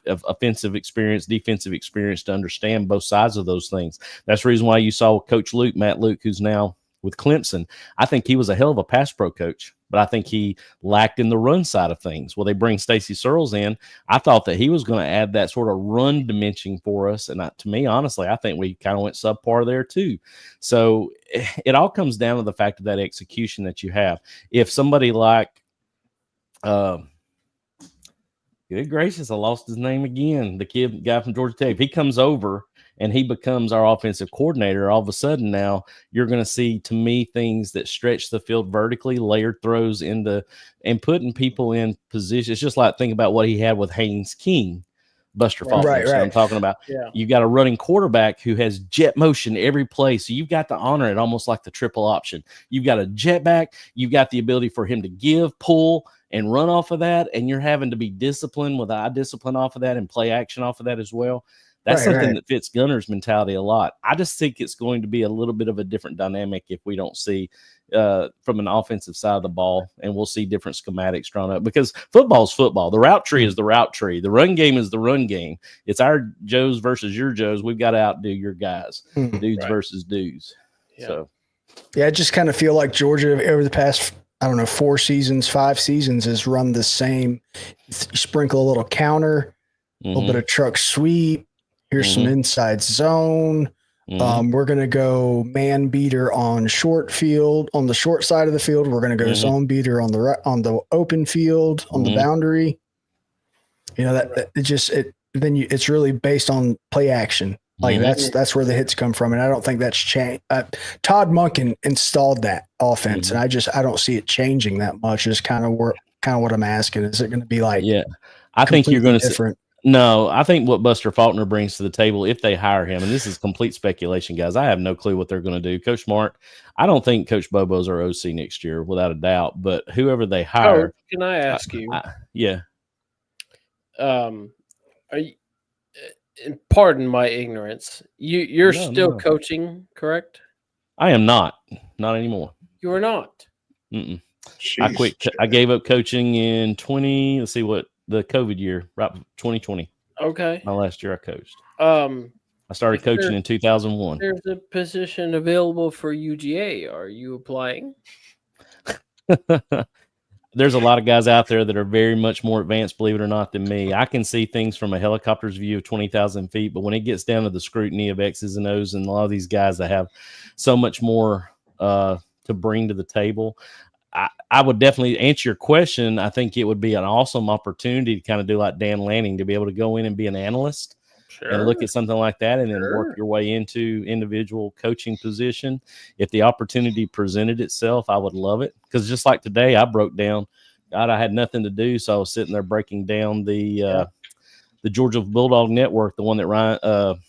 offensive experience, defensive experience to understand both sides of those things. That's the reason why you saw Coach Matt Luke, who's now with Clemson. I think he was a hell of a pass pro coach, but I think he lacked in the run side of things. Well, they bring Stacy Searles in. I thought that he was going to add that sort of run dimension for us. And to me, honestly, I think we kind of went subpar there too. So it all comes down to the fact of that execution that you have. If somebody like, good gracious, I lost his name again. The guy from Georgia Tech, if he comes over and he becomes our offensive coordinator, all of a sudden now you're going to see, to me, things that stretch the field vertically, layered throws and putting people in position. It's just like think about what he had with Haynes King, Buster Faulkner. Right. I'm talking about. Yeah. You've got a running quarterback who has jet motion every play, so you've got to honor it almost like the triple option. You've got a jet back. You've got the ability for him to give, pull, and run off of that, and you're having to be disciplined with eye discipline off of that and play action off of that as well. That's something that fits Gunner's mentality a lot. I just think it's going to be a little bit of a different dynamic if we don't see from an offensive side of the ball, and we'll see different schematics drawn up, because football's football. The route tree is the route tree. The run game is the run game. It's our Joes versus your Joes. We've got to outdo your guys, dudes versus dudes. Yeah. So, yeah, I just kind of feel like Georgia over the past, 4 seasons, 5 seasons has run the same. Sprinkle a little counter, a little bit of truck sweep. Here's some inside zone. We're going to go man beater on short field, on the short side of the field. We're going to go zone beater on the open field, on the boundary. It's really based on play action. Like that's where the hits come from. And I don't think that's changed. Todd Monken installed that offense, and I don't see it changing that much. Is kind of what I'm asking. Is it going to be like, I think you're going to different? No, I think what Buster Faulkner brings to the table, if they hire him, and this is complete speculation, guys, I have no clue what they're going to do. Coach Mark, I don't think Coach Bobo's our OC next year, without a doubt. But whoever they hire, can I ask you? Are you? Pardon my ignorance. You're still coaching, correct? I am not anymore. You are not. I quit. I gave up coaching in the COVID year, right? 2020. Okay. My last year I coached. I started coaching in 2001. There's a position available for UGA. Are you applying? There's a lot of guys out there that are very much more advanced, believe it or not, than me. I can see things from a helicopter's view of 20,000 feet, but when it gets down to the scrutiny of X's and O's and a lot of these guys that have so much more to bring to the table, I would definitely answer your question. I think it would be an awesome opportunity to kind of do like Dan Lanning, to be able to go in and be an analyst and look at something like that, and then work your way into individual coaching position. If the opportunity presented itself, I would love it. Because just like today, I broke down. God, I had nothing to do, so I was sitting there breaking down the Georgia Bulldog Network, the one that Ryan,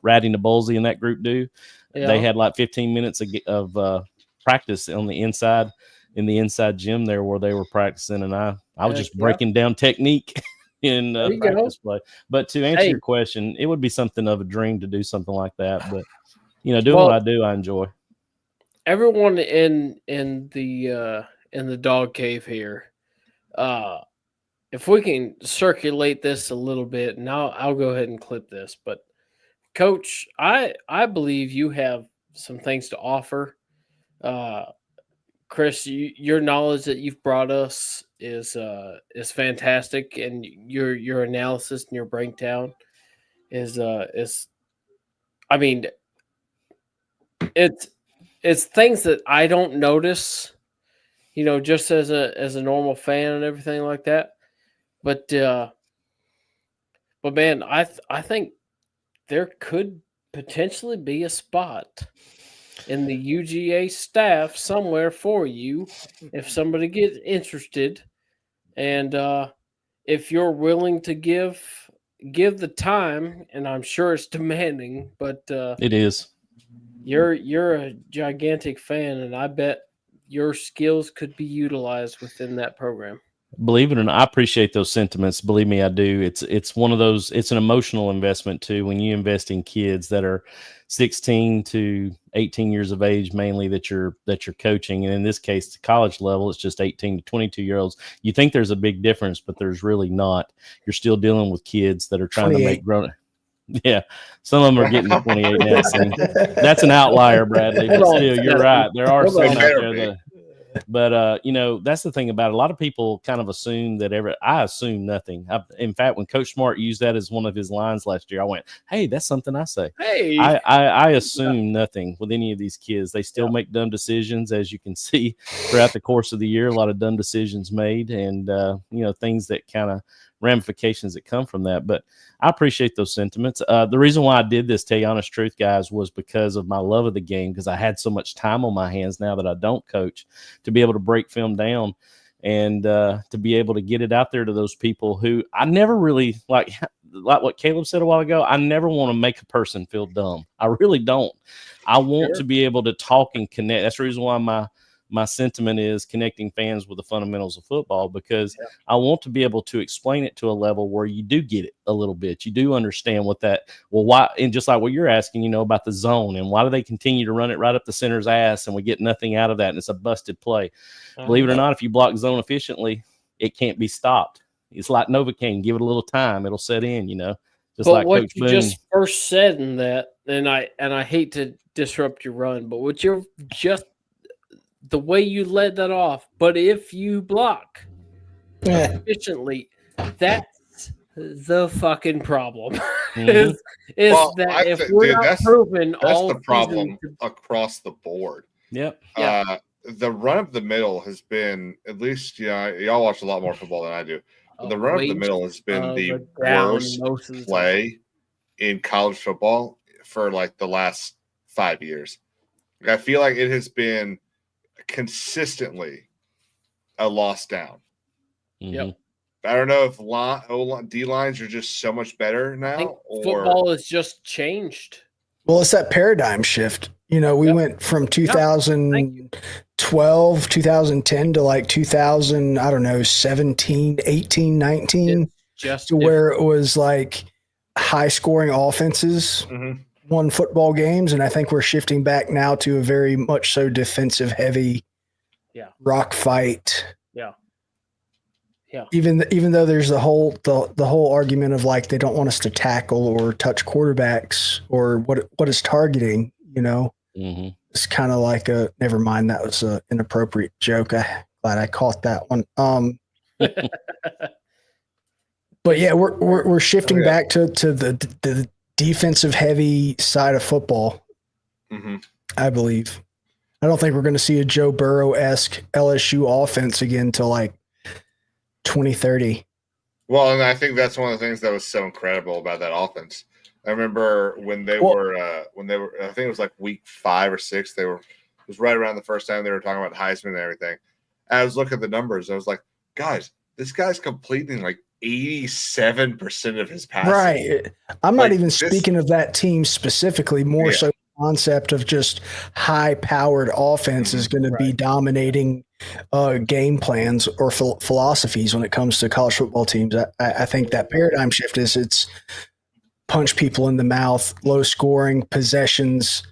Ratty Nabolzi and that group do. Yeah. They had like 15 minutes of practice on the inside. In the inside gym there where they were practicing, and I was just breaking down technique in practice play. But to answer your question, it would be something of a dream to do something like that. But doing what I do, I enjoy. Everyone in the dog cave here, if we can circulate this a little bit, and I'll go ahead and clip this. But Coach, I believe you have some things to offer. Chris, your knowledge that you've brought us is fantastic, and your analysis and your breakdown is I mean, it's things that I don't notice, just as a normal fan and everything like that. But man, I think there could potentially be a spot in the UGA staff somewhere for you if somebody gets interested, and if you're willing to give the time, and I'm sure it's demanding, but it is. You're a gigantic fan, and I bet your skills could be utilized within that program. Believe it or not, I appreciate those sentiments. Believe me, I do. It's one of those. It's an emotional investment too. When you invest in kids that are 16 to 18 years of age, mainly that you're coaching, and in this case, the college level, it's just 18 to 22-year-olds. You think there's a big difference, but there's really not. You're still dealing with kids that are trying 28. To make grown. Yeah, some of them are getting to 28 now. So that's an outlier, Bradley. But still, you're right. There are some out there that. But, that's the thing about it. A lot of people kind of assume that I assume nothing. In fact, when Coach Smart used that as one of his lines last year, I went, hey, that's something I say. Hey, I assume nothing with any of these kids. They still make dumb decisions, as you can see throughout the course of the year, a lot of dumb decisions made, and, things that kind of ramifications that come from that. But I appreciate those sentiments. The reason why I did this, tell you honest truth, guys, was because of my love of the game, because I had so much time on my hands now that I don't coach, to be able to break film down and to be able to get it out there to those people who I never really like what Caleb said a while ago. I never want to make a person feel dumb. I really don't. I want to be able to talk and connect. That's the reason why my sentiment is connecting fans with the fundamentals of football, because I want to be able to explain it to a level where you do get it a little bit. You do understand what that, why, and just like what you're asking, about the zone and why do they continue to run it right up the center's ass and we get nothing out of that and it's a busted play. Believe it or not, if you block zone efficiently, it can't be stopped. It's like Novocaine. Give it a little time. It'll set in, Just but like what Coach you Boone. just first said in that, and I hate to disrupt your run, but what you're just the way you led that off. But if you block efficiently, that's the fucking problem. Is that if we're not proven all the problem across the board. Yep. The run up the middle has been, at least, y'all watch a lot more football than I do. The run up the middle has been the worst play in college football for like the last 5 years. I feel like it has been consistently a loss down. Yep. I don't know if D lines are just so much better now, or football has just changed. Well, it's that paradigm shift. We went from 2012, 2010 to like 2000, I don't know, 17, 18, 19, just to where it was like high scoring offenses won football games. And I think we're shifting back now to a very much so defensive heavy rock fight. Yeah. Even though there's the whole argument of like they don't want us to tackle or touch quarterbacks or what is targeting, It's kind of like never mind, that was an inappropriate joke. I'm glad I caught that one. But yeah, we're shifting back to the defensive heavy side of football. I believe. I don't think we're going to see a Joe Burrow-esque LSU offense again till like 2030. Well, and I think that's one of the things that was so incredible about that offense. I remember when they were, I think it was like week 5 or 6. It was right around the first time they were talking about Heisman and everything. And I was looking at the numbers. I was like, guys, this guy's completing like 87% of his passes. Right. I'm not even speaking of that team specifically, more so the concept of just high-powered offense is going to be dominating game plans or philosophies when it comes to college football teams. I think that paradigm shift is it's punch people in the mouth, low scoring possessions,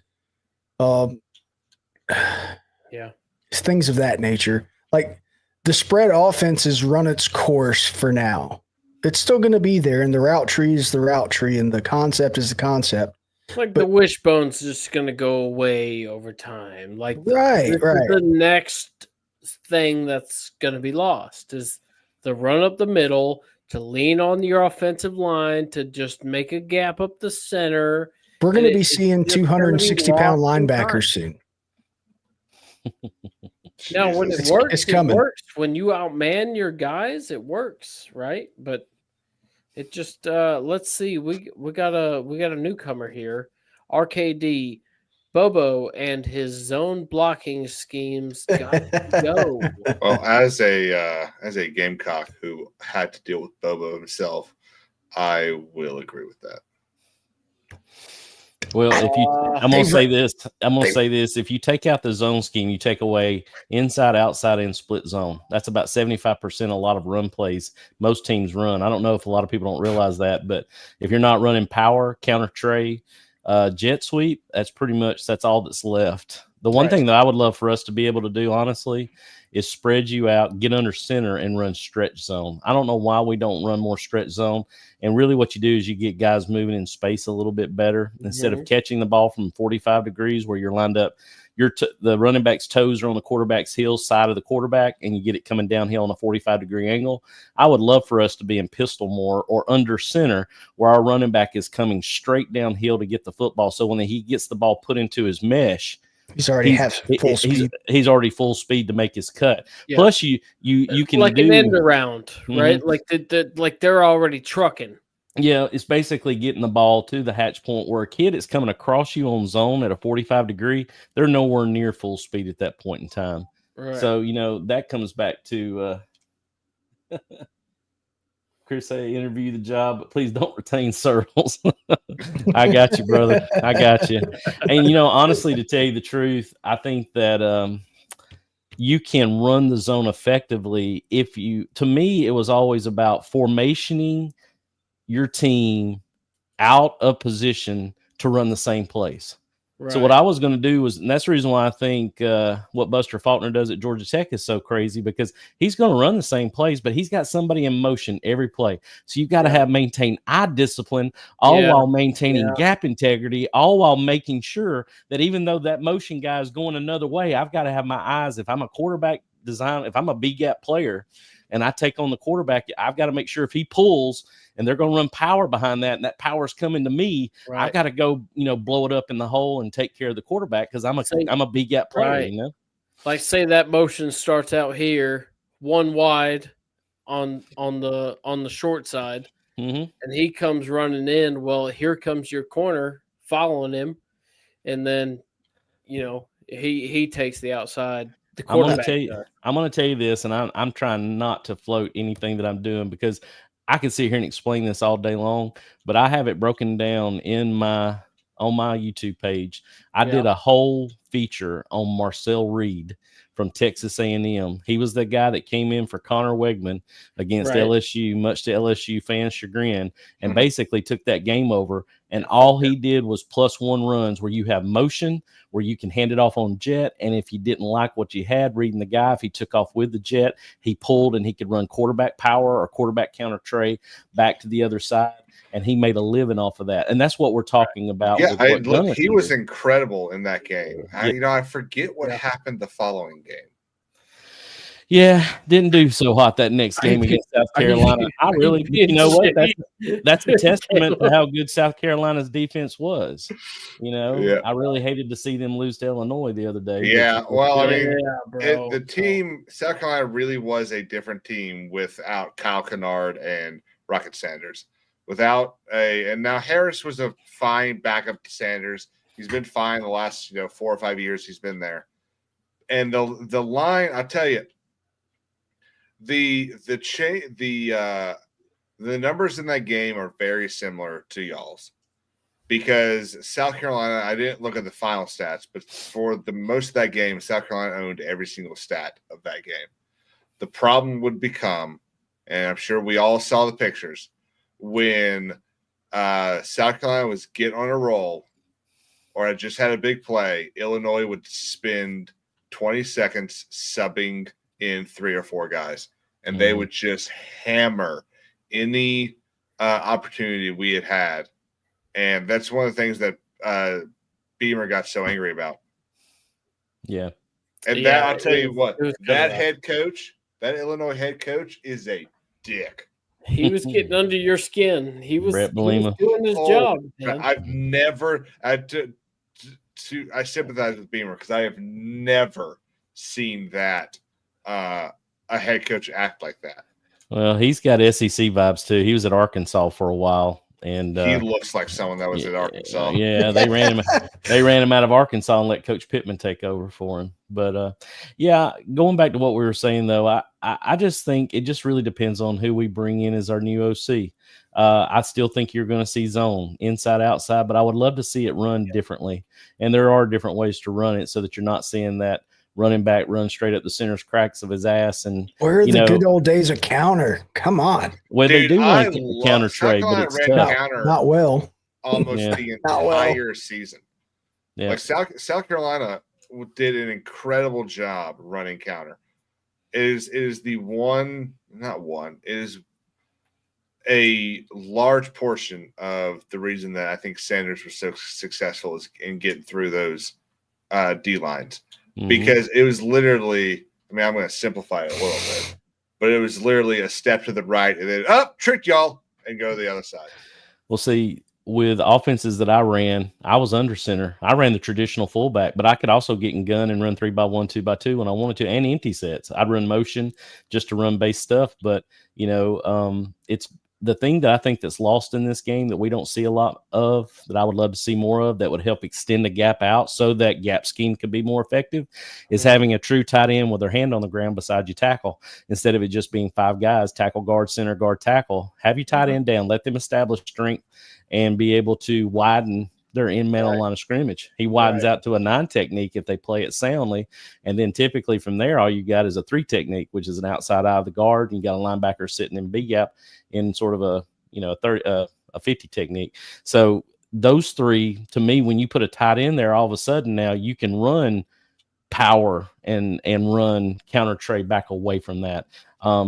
things of that nature. Like the spread offense has run its course for now. It's still going to be there, and the route tree is the route tree, and the concept is the concept. Like the wishbone's just going to go away over time. Like right. The next thing that's going to be lost is the run up the middle, to lean on your offensive line, to just make a gap up the center. We're going to be seeing 260-pound linebackers soon. Now, when it works, it works. When you outman your guys, it works, right? But it just let's see. We got a newcomer here, RKD. Bobo and his zone blocking schemes got to go. Well, as a Gamecock who had to deal with Bobo himself, I will agree with that. Well, I'm going to say this. If you take out the zone scheme, you take away inside, outside, and split zone. That's about 75% a lot of run plays most teams run. I don't know if a lot of people don't realize that, but if you're not running power, counter tray, jet sweep, that's all that's left. The one thing that I would love for us to be able to do, honestly, is spread you out, get under center, and run stretch zone. I don't know why we don't run more stretch zone. And really what you do is you get guys moving in space a little bit better. Instead of catching the ball from 45 degrees where you're lined up, the running back's toes are on the quarterback's heel side of the quarterback, and you get it coming downhill on a 45-degree angle. I would love for us to be in pistol more or under center where our running back is coming straight downhill to get the football. So when he gets the ball put into his mesh, he's already full speed. He's already full speed to make his cut. Yeah. Plus, you can like an end around, right? Like they're already trucking. Yeah, it's basically getting the ball to the hatch point where a kid is coming across you on zone at a 45-degree. They're nowhere near full speed at that point in time. Right. So, that comes back to Chris, I interview the job, but please don't retain Searles. I got you, brother. I got you. And, honestly, to tell you the truth, I think that you can run the zone effectively to me, it was always about formationing your team out of position to run the same place. Right. So what I was going to do was, and that's the reason why I think what Buster Faulkner does at Georgia Tech is so crazy, because he's going to run the same plays, but he's got somebody in motion every play. So you've got to maintain eye discipline, all while maintaining gap integrity, all while making sure that even though that motion guy is going another way, I've got to have my eyes. If I'm a quarterback design, if I'm a B gap player and I take on the quarterback, I've got to make sure if he pulls and they're going to run power behind that, and that power is coming to me, I've got to go, blow it up in the hole and take care of the quarterback, because I'm a big gap player, Like, say that motion starts out here, one wide on the short side, and he comes running in. Well, here comes your corner following him, and then he takes the outside. I'm going to tell you this, and I'm trying not to float anything that I'm doing, because I can sit here and explain this all day long, but I have it broken down on my YouTube page. I did a whole feature on Marcel Reed from Texas A&M. He was the guy that came in for Connor Wegman against LSU, much to LSU fans' chagrin, and basically took that game over. And all he did was +1 runs, where you have motion, where you can hand it off on jet. And if you didn't like what you had reading the guy, if he took off with the jet, he pulled and he could run quarterback power or quarterback counter tray back to the other side. And he made a living off of that. And that's what we're talking about. Yeah, he was incredible in that game. I forget what happened the following game. Yeah, didn't do so hot that next game against South Carolina. I really, what? That's a testament to how good South Carolina's defense was. I really hated to see them lose to Illinois the other day. Yeah, well, the team, South Carolina really was a different team without Kyle Kennard and Rocket Sanders. And now Harris was a fine backup to Sanders. He's been fine the last 4 or 5 years he's been there. And the line, I tell you, the numbers in that game are very similar to y'all's, because South Carolina, I didn't look at the final stats, but for the most of that game, South Carolina owned every single stat of that game. The problem would become, and I'm sure we all saw the pictures, when South Carolina was getting on a roll or had just had a big play, Illinois would spend 20 seconds subbing in 3 or 4 guys, and they would just hammer any opportunity we had. And that's one of the things that Beamer got so angry about. Yeah. And I'll tell you what, that head coach, that Illinois head coach, is a dick. He was getting under your skin. He was doing his job. Man. I've never I sympathize with Beamer, because I have never seen that a head coach act like that. Well, he's got SEC vibes too. He was at Arkansas for a while, and he looks like someone that was at Arkansas. Yeah, they ran him. They ran him out of Arkansas and let Coach Pittman take over for him. But going back to what we were saying though, I just think it just really depends on who we bring in as our new OC. I still think you're going to see zone inside, outside, but I would love to see it run differently. And there are different ways to run it so that you're not seeing that running back run straight up the center's cracks of his ass. And where are the good old days of counter? Come on. Well, they do run counter trade, but it's tough. Not well. Almost the entire season. Yeah. Like South Carolina did an incredible job running counter. It is a large portion of the reason that I think Sanders was so successful is in getting through those D lines. Because it was literally, I'm going to simplify it a little bit, but it was literally a step to the right and then trick y'all and go to the other side. Well, see, with offenses that I ran, I was under center. I ran the traditional fullback, but I could also get in gun and run 3x1, 2x2 when I wanted to, and empty sets. I'd run motion just to run base stuff. But, it's the thing that I think that's lost in this game that we don't see a lot of, that I would love to see more of, that would help extend the gap out so that gap scheme could be more effective, is having a true tight end with their hand on the ground beside you tackle, instead of it just being 5 guys, tackle, guard, center, guard, tackle. Have your tight end down, let them establish strength and be able to widen, they're in man on line of scrimmage. He widens out to a 9 technique if they play it soundly. And then typically from there, all you got is a 3 technique, which is an outside eye of the guard. And you got a linebacker sitting in B gap in sort of a 50 technique. So those 3, to me, when you put a tight end there, all of a sudden now you can run power and run counter trade back away from that,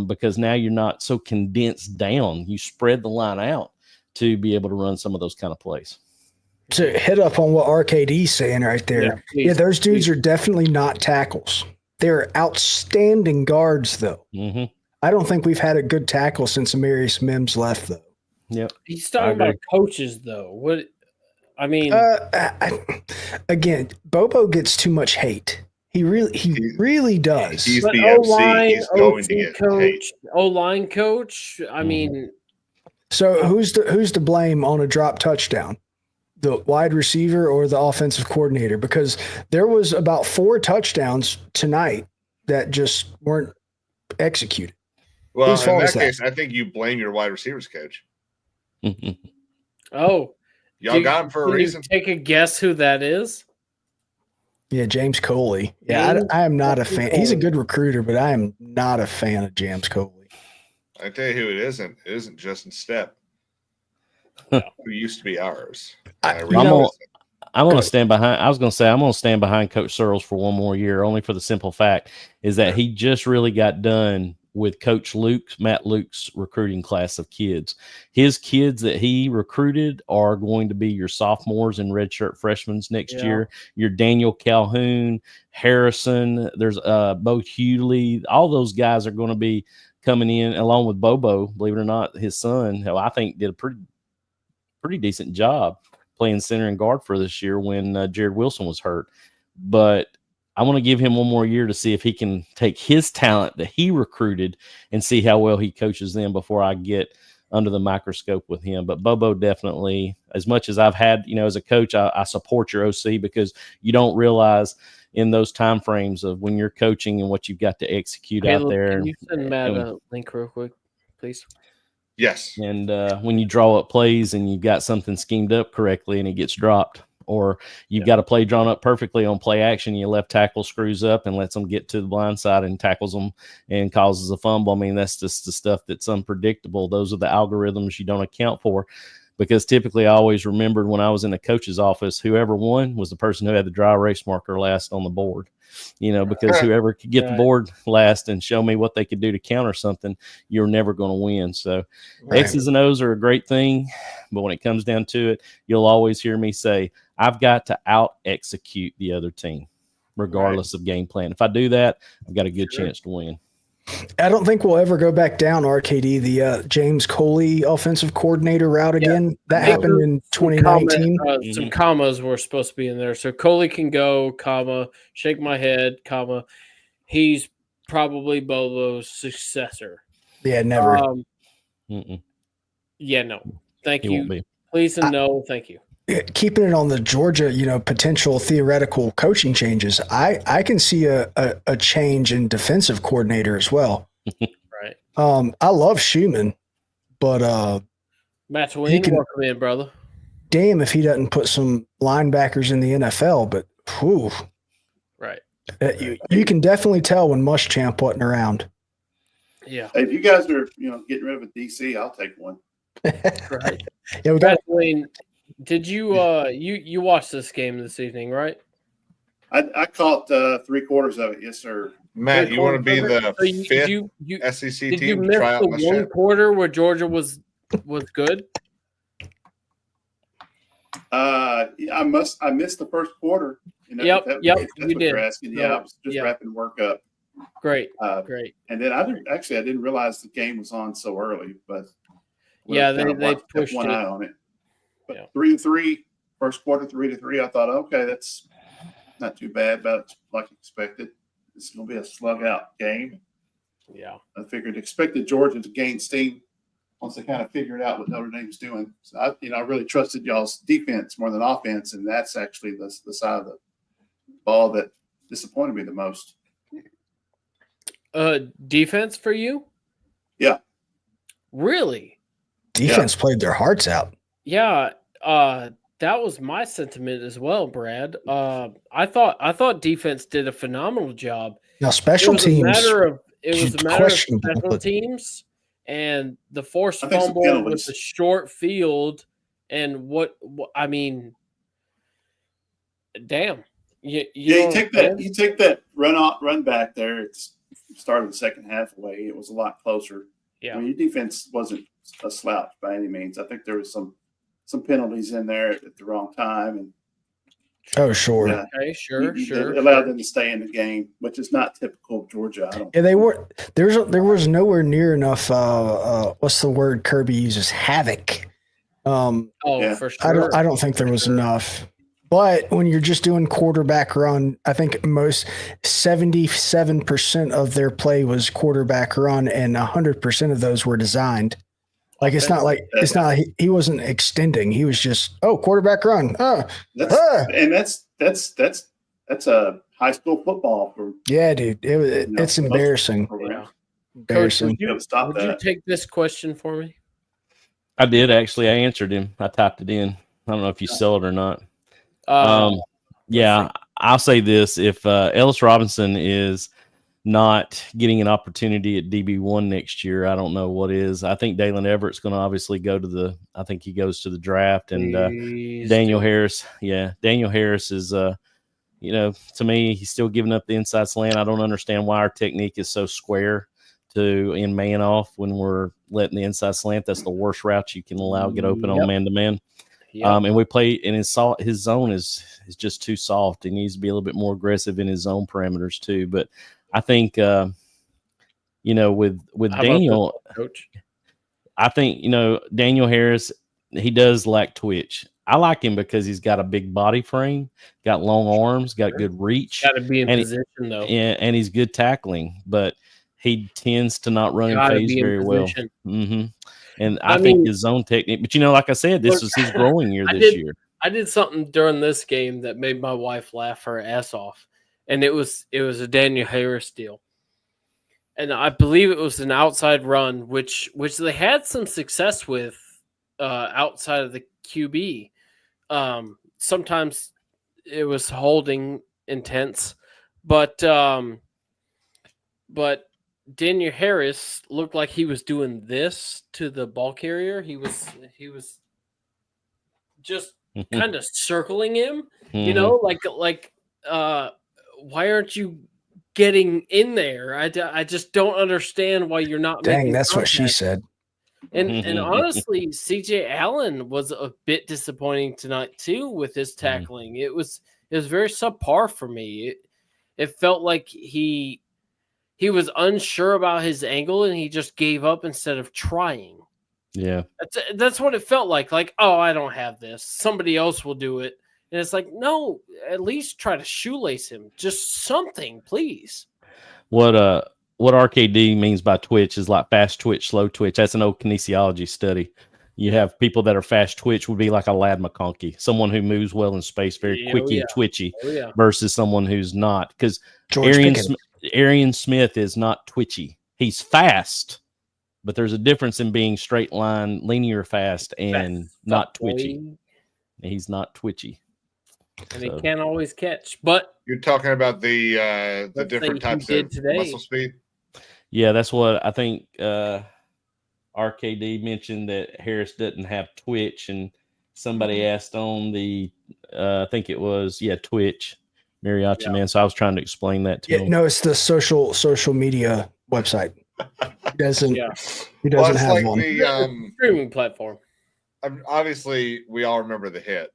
because now you're not so condensed down. You spread the line out to be able to run some of those kind of plays. To hit up on what RKD's saying right there, those dudes are definitely not tackles. They're outstanding guards, though. Mm-hmm. I don't think we've had a good tackle since Amarius Mims left, though. Yep. He's talking about coaches, though. What I mean, again, Bobo gets too much hate. He really does. He's but the MC. He's going to get coach, O-line coach. I mean, so who's to blame on a drop touchdown? The wide receiver or the offensive coordinator? Because there was about 4 touchdowns tonight that just weren't executed. Well, in that case, I think you blame your wide receivers coach. Oh, y'all got him for a reason. Take a guess who that is. Yeah, James Coley. Yeah, I am not a fan. He's a good recruiter, but I am not a fan of James Coley. I tell you who it isn't. It isn't Justin Stepp, who used to be ours. I'm going to stand behind. I was going to say I'm going to stand behind Coach Searles for one more year, only for the simple fact is that he just really got done with Coach Matt Luke's recruiting class of kids. His kids that he recruited are going to be your sophomores and redshirt freshmen next year. Your Daniel Calhoun, Harrison, there's Bo Hewley. All those guys are going to be coming in along with Bobo, believe it or not, his son, who I think did a pretty decent job playing center and guard for this year when Jared Wilson was hurt. But I want to give him one more year to see if he can take his talent that he recruited and see how well he coaches them before I get under the microscope with him. But Bobo definitely, as much as I've had, as a coach, I support your OC because you don't realize in those time frames of when you're coaching and what you've got to execute out there. Can you send Matt a link real quick, please? Yes. And when you draw up plays and you've got something schemed up correctly and it gets dropped, or you've got a play drawn up perfectly on play action, your left tackle screws up and lets them get to the blind side and tackles them and causes a fumble. I mean, that's just the stuff that's unpredictable. Those are the algorithms you don't account for, because typically I always remembered when I was in the coach's office, whoever won was the person who had the dry erase marker last on the board. Because whoever could get the board last and show me what they could do to counter something, you're never going to win. So X's and O's are a great thing, but when it comes down to it, you'll always hear me say, I've got to out-execute the other team, regardless of game plan. If I do that, I've got a good chance to win. I don't think we'll ever go back down, RKD, the James Coley offensive coordinator route again. That happened in 2019. Some commas were supposed to be in there. So Coley can go, comma, shake my head, comma. He's probably Bobo's successor. Yeah, never. Yeah, no. Thank you. Please and no, thank you. Keeping it on the Georgia, potential theoretical coaching changes, I can see a change in defensive coordinator as well. Right. I love Schumann, but Matt Sweeney, welcome in, brother. Damn if he doesn't put some linebackers in the NFL, but whew. Right. You can definitely tell when Muschamp wasn't around. Yeah. Hey, if you guys are getting rid of a DC, I'll take one. Right. Yeah, we got Matt Sweeney, did you you watched this game this evening, right? I caught 3/4 of it, yes, sir. Matt, you want to be the fifth SEC did you team to miss try out the my one ship? quarter where Georgia was good? I missed the first quarter. Yep, that's you what did. You're asking. Yeah, I was just wrapping work up. Great, great. And then I didn't realize the game was on so early, but they pushed one it. eye on it. But 3-3, first quarter, 3-3. I thought, okay, that's not too bad, but like expected. It's going to be a slug out game. Yeah, I expected Georgia to gain steam once they kind of figured out what Notre Dame's doing. So I really trusted y'all's defense more than offense, and that's actually the side of the ball that disappointed me the most. Defense for you? Yeah. Really? Defense played their hearts out. Yeah. that was my sentiment as well, Brad. I thought defense did a phenomenal job. Now special teams. It was a matter of special teams and the forced fumble with the short field and what I mean. Damn. You take that run back there at the start of the second half away. It was a lot closer. Yeah. I mean, your defense wasn't a slouch by any means. I think there was some penalties in there at the wrong time. And oh, sure. Okay, sure. It allowed them to stay in the game, which is not typical of Georgia. They were. There was nowhere near enough. What's the word Kirby uses? Havoc. For sure. I don't think there was enough. But when you're just doing quarterback run, I think most 77% of their play was quarterback run, and 100% of those were designed. Like it's not like he wasn't extending. He was just quarterback run. And that's a high school football. Yeah, dude. It's embarrassing. Yeah. Embarrassing. Coach, would you take this question for me? I did actually. I answered him. I typed it in. I don't know if you saw it or not. Yeah, I'll say this: if Ellis Robinson is not getting an opportunity at DB1 next year, I don't know what is. I think Dalen Everett's going to obviously go to I think he goes to the draft, and Daniel Harris. Yeah, Daniel Harris is, to me, he's still giving up the inside slant. I don't understand why our technique is so square in man off when we're letting the inside slant. That's the worst route you can allow get open on man to man. Yep. And we play, and his zone is just too soft. He needs to be a little bit more aggressive in his zone parameters too. But I think, with Daniel, Coach? I think, Daniel Harris, he does lack twitch. I like him because he's got a big body frame, got long arms, got good reach. Got to be in position though. And he's good tackling, but he tends to not run in phase very well. Mm-hmm. And I think his zone technique, but like I said, this was his growing year this year. I did something during this game that made my wife laugh her ass off, and it was a Daniel Harris deal, and I believe it was an outside run, which they had some success with outside of the QB. Sometimes it was holding intense, but Daniel Harris looked like he was doing this to the ball carrier. He was just kind of circling him, like why aren't you getting in there? I just don't understand why you're not. Dang, that's contact. What she said. And honestly, CJ Allen was a bit disappointing tonight too with his tackling. It was very subpar for me. It felt like he was unsure about his angle and he just gave up instead of trying. Yeah. That's what it felt like. Like, oh, I don't have this. Somebody else will do it. And it's like, no, at least try to shoelace him. Just something, please. What RKD means by twitch is like fast twitch, slow twitch. That's an old kinesiology study. You have people that are fast twitch would be like a Lad McConkey, someone who moves well in space, very quicky and twitchy, versus someone who's not. Because Arian Smith is not twitchy. He's fast, but there's a difference in being straight line, linear fast, and not twitchy. He's not twitchy. And he can't always catch. But you're talking about the different types of muscle speed? Yeah, that's what I think RKD mentioned, that Harris doesn't have twitch, and somebody asked on the I think it was twitch. Mariachi Man. So I was trying to explain that to him. No, it's the social media website. He doesn't have one. The streaming platform. Obviously, we all remember the hit.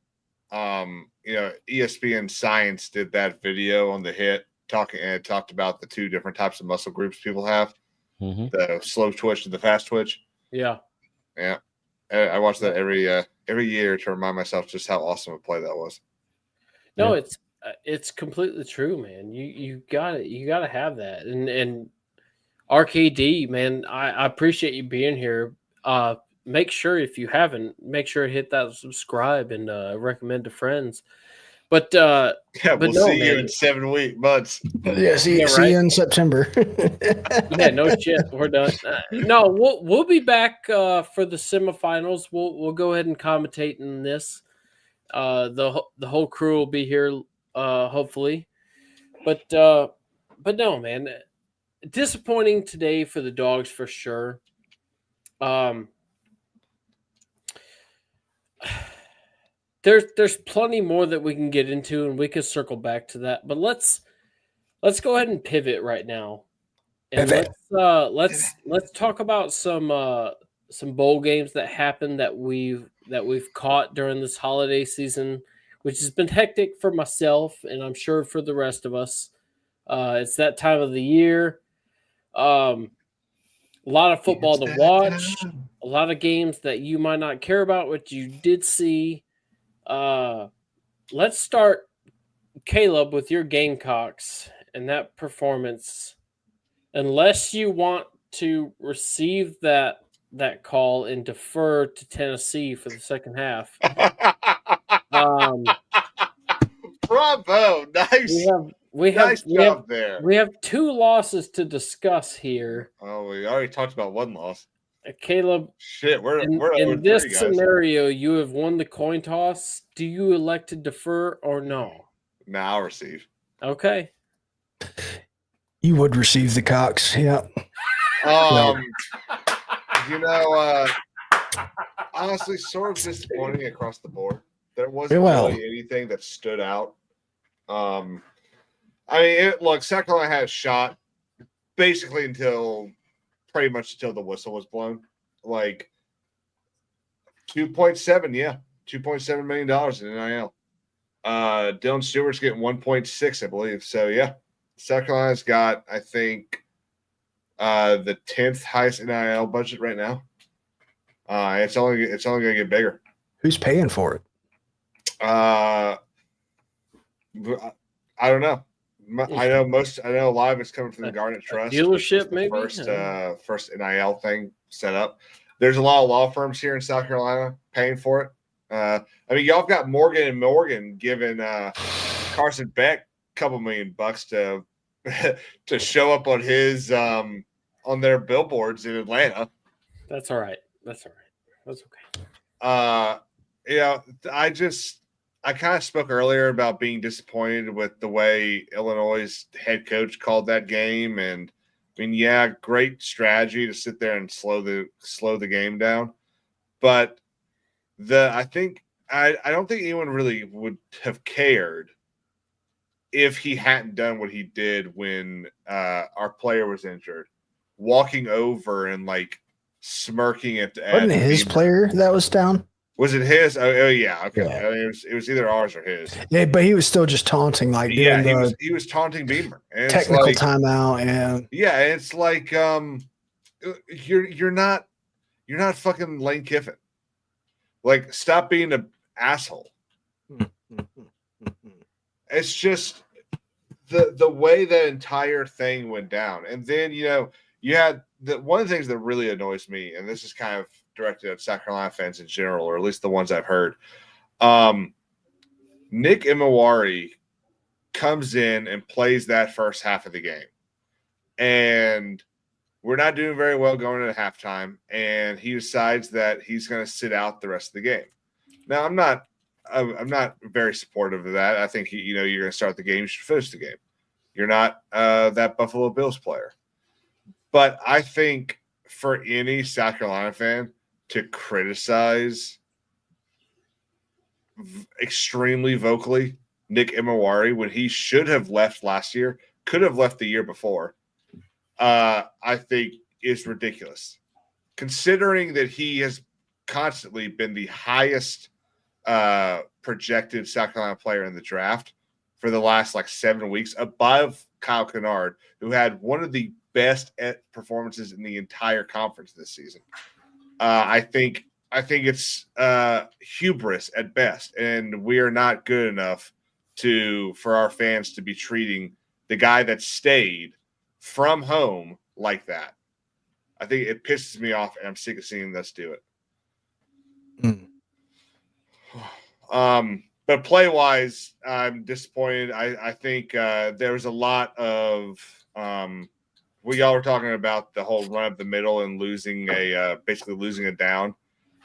ESPN Science did that video on the hit, talked about the two different types of muscle groups people have: the slow twitch and the fast twitch. Yeah. I watch that every year to remind myself just how awesome a play that was. No, it's completely true, man. You got it. You got to have that. And RKD, man, I appreciate you being here. Make sure, if you haven't, make sure to hit that subscribe and recommend to friends. But we'll see you in 7 months. Yeah, see you in September. Yeah, no shit, we're done. No, we'll be back for the semifinals. We'll go ahead and commentate in this. The whole crew will be here, hopefully. But no, man, disappointing today for the Dogs for sure. There's plenty more that we can get into, and we could circle back to that. But let's go ahead and pivot right now, and let's talk about some bowl games that happened that we've caught during this holiday season, which has been hectic for myself, and I'm sure for the rest of us. It's that time of the year. A lot of football to watch. A lot of games that you might not care about, which you did see. Let's start, Caleb, with your Gamecocks and that performance. Unless you want to receive that call and defer to Tennessee for the second half. Bravo! Nice. We have there. We have 2 losses to discuss here. Oh, we already talked about one loss. Caleb, shit, we're in this scenario, you have won the coin toss. Do you elect to defer or no? Now I'll receive. Okay. You would receive the Cox, yeah. Honestly, sort of disappointing across the board. There wasn't really anything that stood out. South Carolina had a shot basically pretty much until the whistle was blown. Like 2.7, yeah. $2.7 million in NIL. Dylan Stewart's getting 1.6, I believe. So yeah. South Carolina's got, I think, the 10th highest NIL budget right now. It's only going to get bigger. Who's paying for it? I don't know. I know a lot of it's coming from the Garnet Trust. Dealership, maybe? First NIL thing set up. There's a lot of law firms here in South Carolina paying for it. Y'all have got Morgan & Morgan giving Carson Beck a couple $1 million to show up on his on their billboards in Atlanta. That's all right. That's okay. I kind of spoke earlier about being disappointed with the way Illinois' head coach called that game, and great strategy to sit there and slow the game down, but I don't think anyone really would have cared if he hadn't done what he did when our player was injured, walking over and smirking at wasn't it his player that was down? Was it his? Oh yeah, okay. Yeah. It was either ours or his. Yeah, but he was still just taunting, he was taunting Beamer. And technical timeout, and it's like you're not fucking Lane Kiffin. Stop being an asshole. It's just the way the entire thing went down, and then you had one of the things that really annoys me, and this is kind of directed at South Carolina fans in general, or at least the ones I've heard. Nick Imawari comes in and plays that first half of the game, and we're not doing very well going into halftime, and he decides that he's going to sit out the rest of the game. Now, I'm not very supportive of that. I think you're going to start the game, you should finish the game. You're not that Buffalo Bills player, but I think for any South Carolina fan to criticize extremely vocally Nick Imawari when he should have left last year, could have left the year before, I think is ridiculous. Considering that he has constantly been the highest projected South Carolina player in the draft for the last 7 weeks, above Kyle Kennard, who had one of the best performances in the entire conference this season. I think it's hubris at best, and we are not good enough for our fans to be treating the guy that stayed from home like that. I think it pisses me off, and I'm sick of seeing us do it. But play wise, I'm disappointed. I think there was a lot of we all were talking about the whole run up the middle and basically losing a down.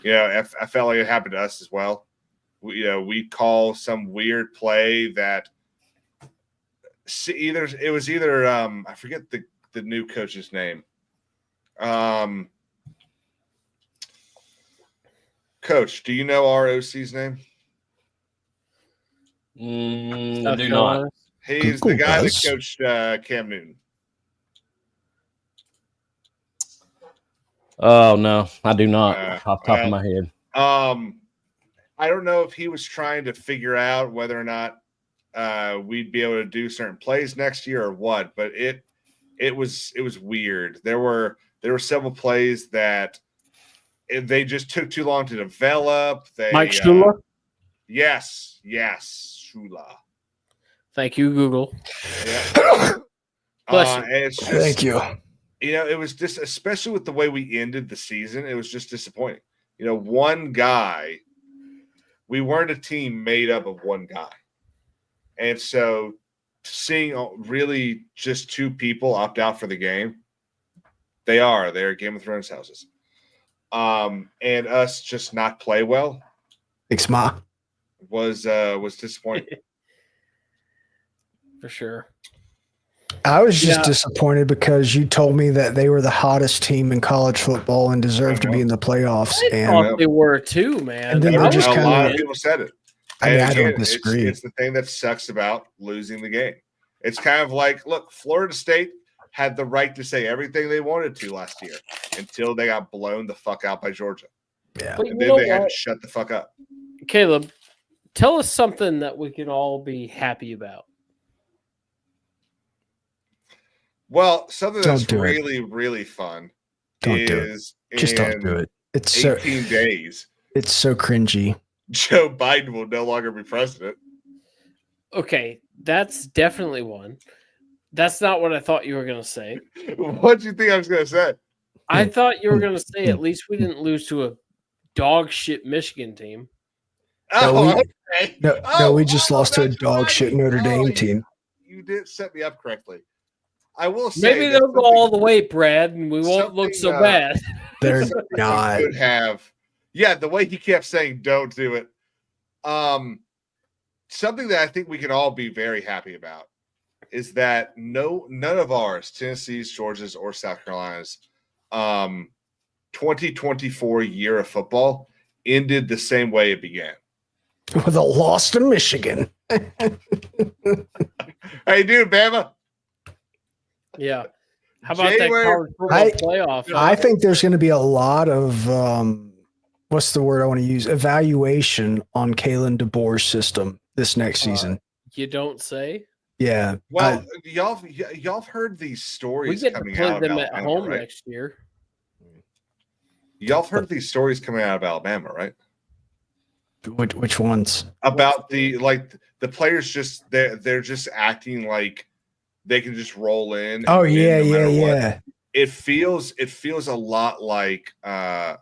I felt like it happened to us as well. we call some weird play that it was either I forget the new coach's name. Coach, do you know our OC's name? I do not. He's the guy that coached Cam Newton. Oh no, I do not. Off the top of my head. I don't know if he was trying to figure out whether or not we'd be able to do certain plays next year or what, but it was weird. There were several plays that they just took too long to develop. Mike Shula? Yes, Shula. Thank you, Google. Yeah. Bless you. Thank you. It was just, especially with the way we ended the season, it was just disappointing. One guy, we weren't a team made up of one guy. And so seeing really just two people opt out for the game, they're Game of Thrones houses. And us just not play well. Thanks, Ma. Was disappointing. For sure. I was just disappointed because you told me that they were the hottest team in college football and deserved to be in the playoffs. I thought they were too, man. And then a lot of people said it. I don't disagree. It's the thing that sucks about losing the game. It's kind of like, look, Florida State had the right to say everything they wanted to last year until they got blown the fuck out by Georgia. Yeah. And then they had to shut the fuck up. Caleb, tell us something that we can all be happy about. Well, something that's really, really fun is just don't do it. It's 18 days. It's so cringy. Joe Biden will no longer be president. Okay, that's definitely one. That's not what I thought you were going to say. What do you think I was going to say? I thought you were going to say at least we didn't lose to a dog shit Michigan team. Okay. No, we just lost to a dog shit Notre Dame team. You did set me up correctly. I will say maybe they'll go all the way, Brad, and we won't look so bad. They're not. Could have, the way he kept saying, "Don't do it." Something that I think we can all be very happy about is that none of ours, Tennessee's, Georgia's, or South Carolina's, 2024 year of football ended the same way it began, with a loss to Michigan. How you doing, Bama? Yeah. How about that college football playoff? I think there's going to be a lot of what's the word I want to use? Evaluation on Kalen DeBoer's system this next season. You don't say? Yeah. Well, y'all heard these stories coming out of Alabama, at home right? next year. Y'all heard these stories coming out of Alabama, right? Which ones? About the players just they're just acting like they can just roll in. Oh yeah. It feels a lot like the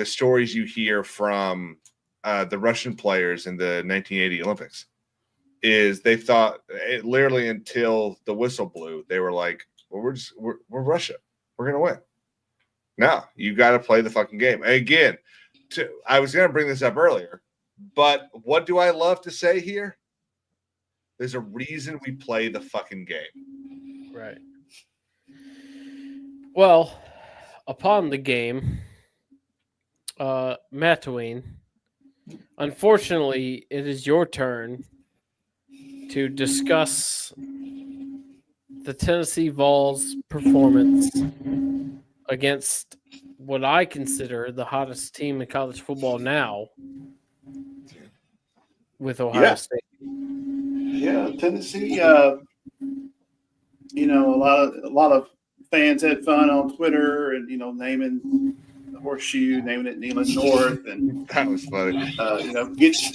stories you hear from the Russian players in the 1980 Olympics. Is they thought literally until the whistle blew, they were like, "Well, we're Russia, we're gonna win." No, you got to play the fucking game. And again, I was gonna bring this up earlier, but what do I love to say here? There's a reason we play the fucking game. Right. Well, upon the game, Mataween, unfortunately, it is your turn to discuss the Tennessee Vols' performance against what I consider the hottest team in college football now with Ohio State. Yeah, Tennessee. A lot of fans had fun on Twitter, and naming the horseshoe, naming it Neyland North, and that was funny.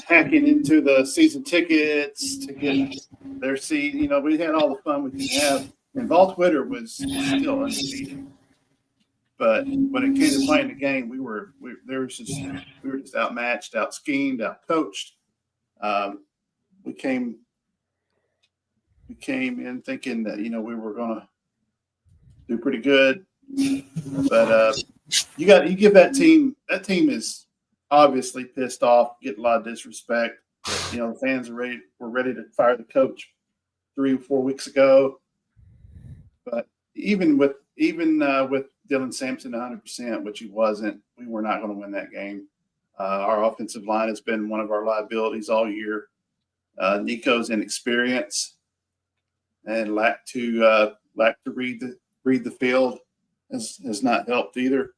Hacking into the season tickets to get their seat. We had all the fun we could have, and Vol Twitter was still undefeated. But when it came to playing the game, we were just outmatched, out schemed, out coached. We came in thinking that we were going to do pretty good, but you give that team. That team is obviously pissed off, getting a lot of disrespect. You know, the fans were ready to fire the coach 3 or 4 weeks ago. But even with Dylan Sampson 100%, which he wasn't, we were not going to win that game. Our offensive line has been one of our liabilities all year. Nico's inexperience and lack to read the field has not helped either.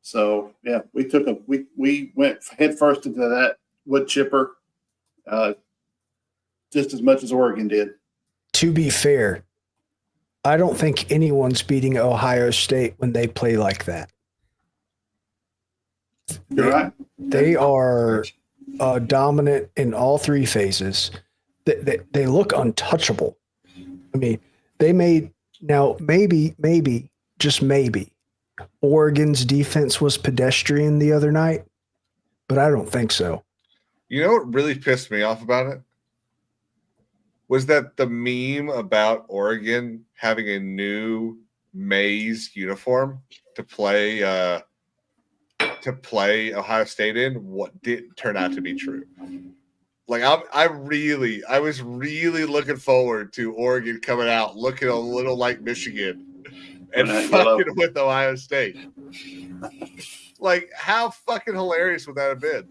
So yeah, we went head first into that wood chipper, just as much as Oregon did. To be fair, I don't think anyone's beating Ohio State when they play like that. You're right. They are dominant in all 3 phases. They look untouchable. I mean, they made now maybe just maybe Oregon's defense was pedestrian the other night, but I don't think so. You know what really pissed me off about it? Was that the meme about Oregon having a new maize uniform to play Ohio State in? What didn't turn out to be true. Like I was really looking forward to Oregon coming out looking a little like Michigan and fucking with Ohio State. Like, how fucking hilarious would that have been?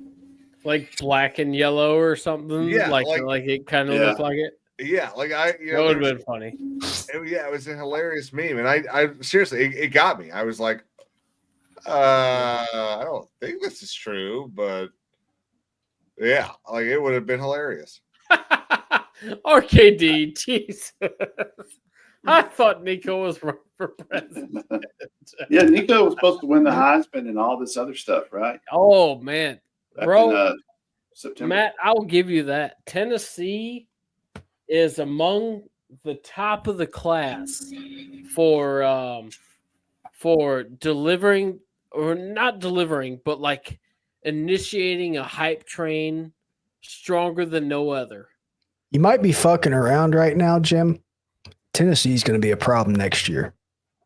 Like black and yellow or something. Yeah, like it kind of looked like it. Yeah, like that would have been funny. It was a hilarious meme, and I seriously, it got me. I was like, I don't think this is true, but yeah, like it would have been hilarious. RKD, Jesus. I thought Nico was running for president. Yeah, Nico was supposed to win the Heisman and all this other stuff, right? Oh man, bro, September. Matt, I'll give you that. Tennessee is among the top of the class for delivering, or not delivering, but like initiating a hype train stronger than no other. You might be fucking around right now, Jim. Tennessee's going to be a problem next year.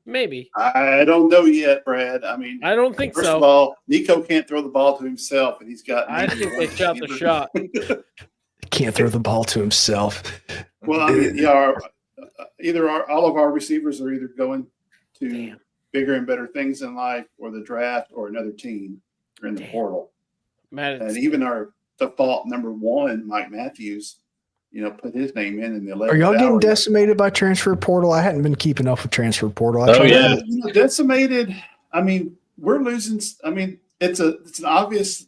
Maybe. I don't know yet, Brad. I mean, I don't think first so. First of all, Nico can't throw the ball to himself, and he's got. I think they shot the shot. Can't throw the ball to himself. Well, I mean, yeah, all of our receivers are either going to bigger and better things in life, or the draft, or another team, or in the portal. Matt, and even our default number 1, Mike Matthews, put his name in the 11th. Are y'all getting decimated by transfer portal? I hadn't been keeping up with transfer portal. Decimated. I mean, we're losing. I mean, it's an obvious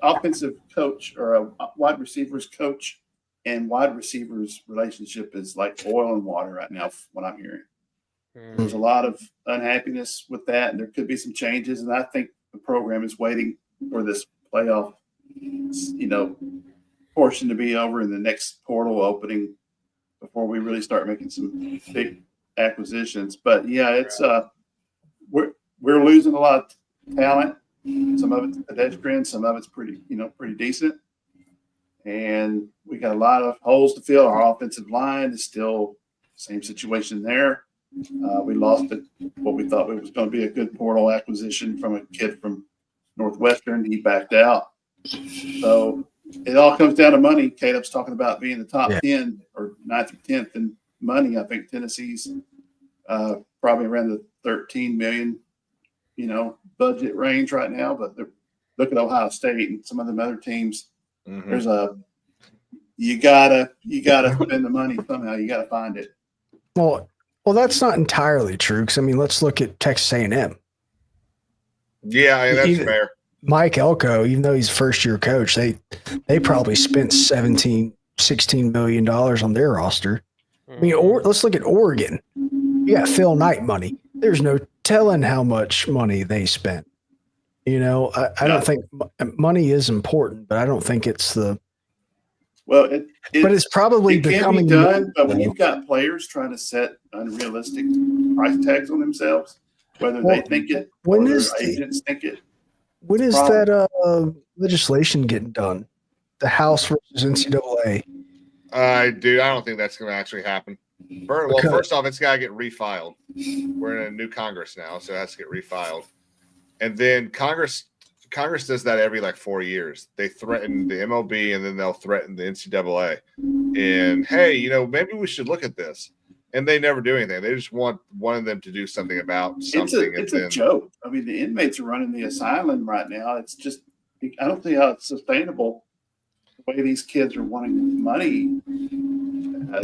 offensive coach, or a wide receivers coach and wide receivers relationship is like oil and water right now, what I'm hearing. There's a lot of unhappiness with that, and there could be some changes. And I think the program is waiting for this playoff, portion to be over in the next portal opening before we really start making some big acquisitions. But yeah, it's we're losing a lot of talent. Some of it's pedestrian, some of it's pretty decent. And we got a lot of holes to fill. Our offensive line is still same situation there. We lost what we thought was going to be a good portal acquisition from a kid from Northwestern. He backed out. So it all comes down to money. Caleb's talking about being the top 10 or 9th or 10th in money. I think Tennessee's probably around the 13 million, budget range right now. But look at Ohio State and some of them other teams. Mm-hmm. There's you gotta spend the money somehow. You gotta find it. Well, that's not entirely true. Because let's look at Texas A&M. Yeah, that's fair. Mike Elko, even though he's a first-year coach, they probably spent $16 million on their roster. I mean, let's look at Oregon. You got Phil Knight money. There's no telling how much money they spent. I don't think money is important, but I don't think it's the. Well, but it's probably becoming done. But when you've got players trying to set unrealistic price tags on themselves, whether they think it or their agents think it. When is that legislation getting done? The House versus NCAA. Dude, I don't think that's going to actually happen. Well, first off, it's got to get refiled. We're in a new Congress now, so it has to get refiled. And then Congress Congress does that every like 4 years. They threaten the MLB and then they'll threaten the NCAA. And hey, maybe we should look at this. And they never do anything. They just want one of them to do something about something. It's a joke. I mean, the inmates are running the asylum right now. It's just, I don't see how it's sustainable the way these kids are wanting money.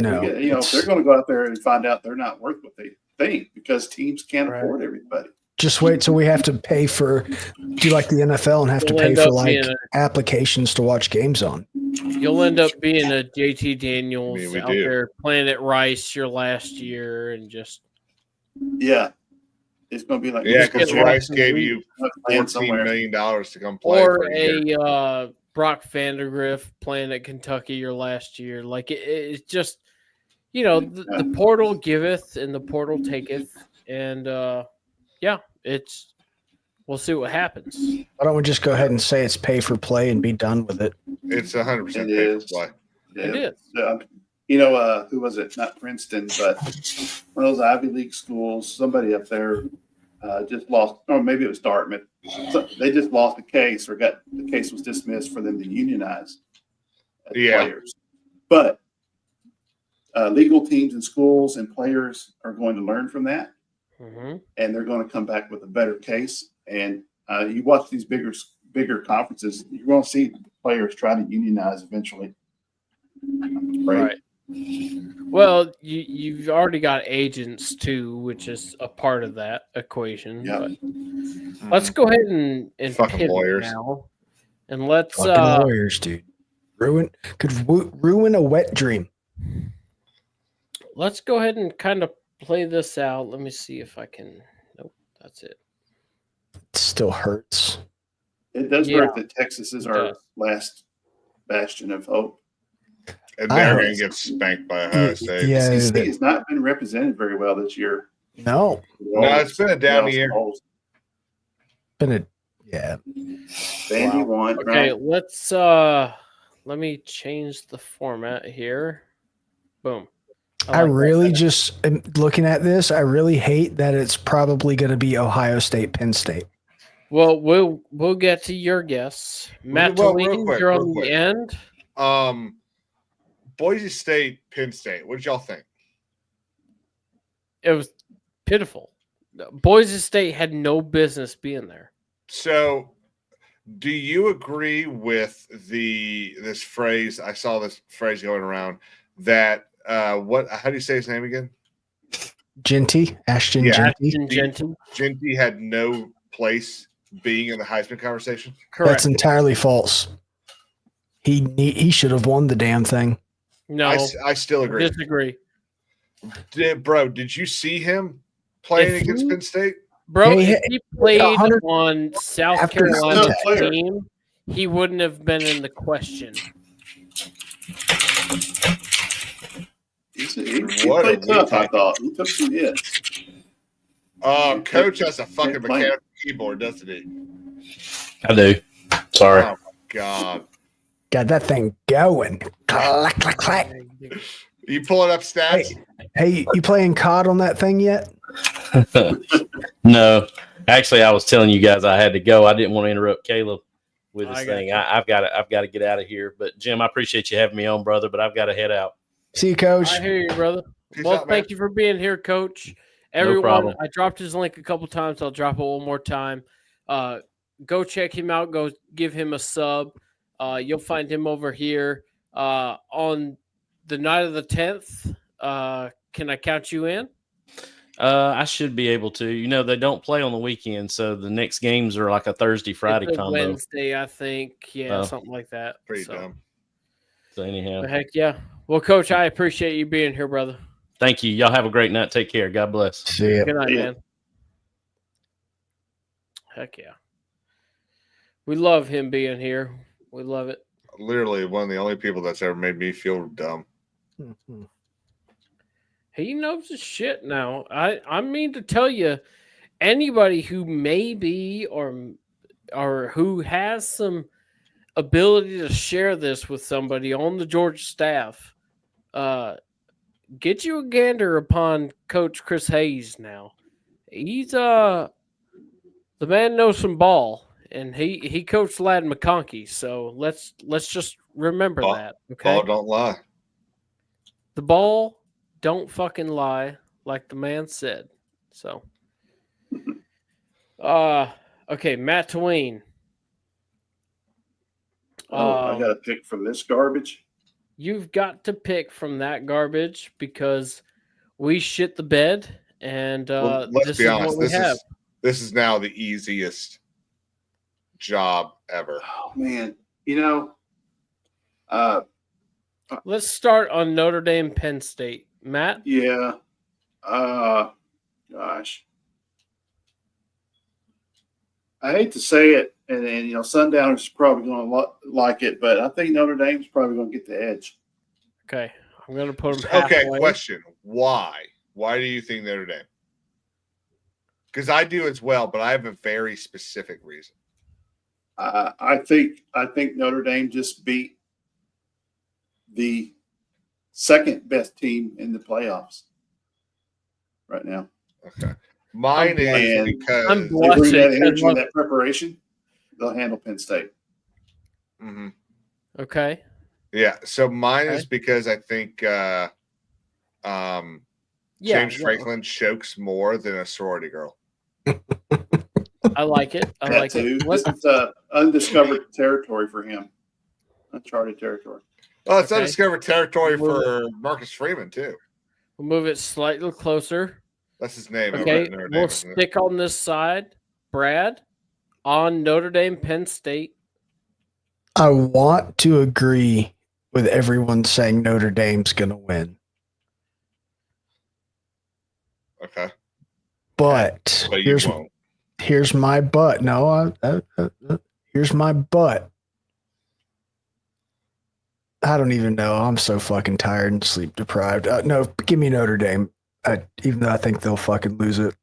No, if they're going to go out there and find out they're not worth what they think because teams can't afford everybody. Just wait till we have to pay for, do like the NFL and have to pay for like applications to watch games on. You'll end up being a JT Daniels out there playing at Rice your last year and just. Yeah. It's going to be like. Yeah, because Rice gave you $14 million to come play. Or a Brock Vandegrift playing at Kentucky your last year. Like it's just, the portal giveth and the portal taketh. And, we'll see what happens. Why don't we just go ahead and say it's pay for play and be done with it? It's 100% pay for play. It is. Who was it? Not Princeton, but one of those Ivy League schools. Somebody up there just lost, or maybe it was Dartmouth. So they just lost a case, or the case was dismissed for them to unionize players. But legal teams and schools and players are going to learn from that. Mm-hmm. And they're going to come back with a better case. And you watch these bigger conferences, you're going to see players try to unionize eventually. Right. Well, you've already got agents too, which is a part of that equation. Yeah. But let's go ahead and fucking lawyers now, and let's lawyers, dude. Could ruin a wet dream. Let's go ahead and kind of play this out. Let me see if I can. Nope, that's it. It still hurts. It does hurt that Texas is our last bastion of hope. And they're going to get spanked by Ohio State. Yeah, SEC has not been represented very well this year. No, it's been a down year. Vandy won. Okay, let's let me change the format here. Boom. I really just am looking at this. I really hate that it's probably going to be Ohio State, Penn State. Well, we'll get to your guess. Matt, you're on the end. Boise State, Penn State. What did y'all think? It was pitiful. Boise State had no business being there. So, do you agree with this phrase? I saw this phrase going around that. How do you say his name again? Genty, Ashton Genty. Genty had no place being in the Heisman conversation. Correct. That's entirely false. He should have won the damn thing. No, I still agree. Disagree. Did you see him playing against Penn State? Bro, if he played on South Carolina's team, he wouldn't have been in the question. He played tough, I thought. He took some hits. Coach has a fucking mechanical keyboard, doesn't he? I do. Sorry. Oh, my God. Got that thing going. Clack, clack, clack. You pulling up stats? Hey, you playing COD on that thing yet? No. Actually, I was telling you guys I had to go. I didn't want to interrupt Caleb with his thing. I've got to get out of here. But, Jim, I appreciate you having me on, brother, but I've got to head out. See you, Coach. I hear you, brother. Thank you for being here, Coach. Everyone, no problem. I dropped his link a couple times. I'll drop it one more time. Go check him out. Go give him a sub. You'll find him over here on the night of the 10th. Can I count you in? I should be able to. They don't play on the weekend, so the next games are like a Thursday, Friday combo. Wednesday, I think. Yeah, something like that. Pretty dumb. So anyhow. But heck yeah. Well, Coach, I appreciate you being here, brother. Thank you. Y'all have a great night. Take care. God bless. See ya. Good night, man. Heck yeah. We love him being here. We love it. Literally one of the only people that's ever made me feel dumb. Mm-hmm. He knows his shit now. I mean to tell you, anybody who may be or who has some ability to share this with somebody on the Georgia staff, get you a gander upon Coach Chris Hayes now. He's the man knows some ball, and he coached Lad McConkey. So let's just remember that. Okay, Ball don't lie. the ball don't fucking lie, like the man said. So, okay, Matt Twain. I got to pick from this garbage. You've got to pick from that garbage because we shit the bed, and Let's this be is honest. what we have. This is now the easiest job ever. Oh man, Let's start on Notre Dame, Penn State. Matt? yeah. Gosh. I hate to say it, and Sundowners probably going to like it, but I think Notre Dame's probably going to get the edge. Okay, I'm going to put them halfway. Okay, question. Why? Why do you think Notre Dame? Because I do as well, but I have a very specific reason. I think Notre Dame just beat the second best team in the playoffs right now. Okay. Mine is because I'm they bring that blushing. energy and that preparation, they'll handle Penn State. Mhm. Okay. Yeah. So mine is because I think James Franklin chokes more than a sorority girl. I like it. I like too. it. This is undiscovered territory for him. Uncharted territory. Well, it's Okay. undiscovered territory for Marcus Freeman too. We'll move it slightly closer. That's his name. Okay, Notre Dame, we'll isn't it? stick on this side. Brad, on Notre Dame, Penn State. I want to agree with everyone saying Notre Dame's going to win. Okay. But But you won't. here's my but. No, here's my but. I don't even know. I'm so fucking tired and sleep deprived. No, give me Notre Dame. Even though I think they'll fucking lose it.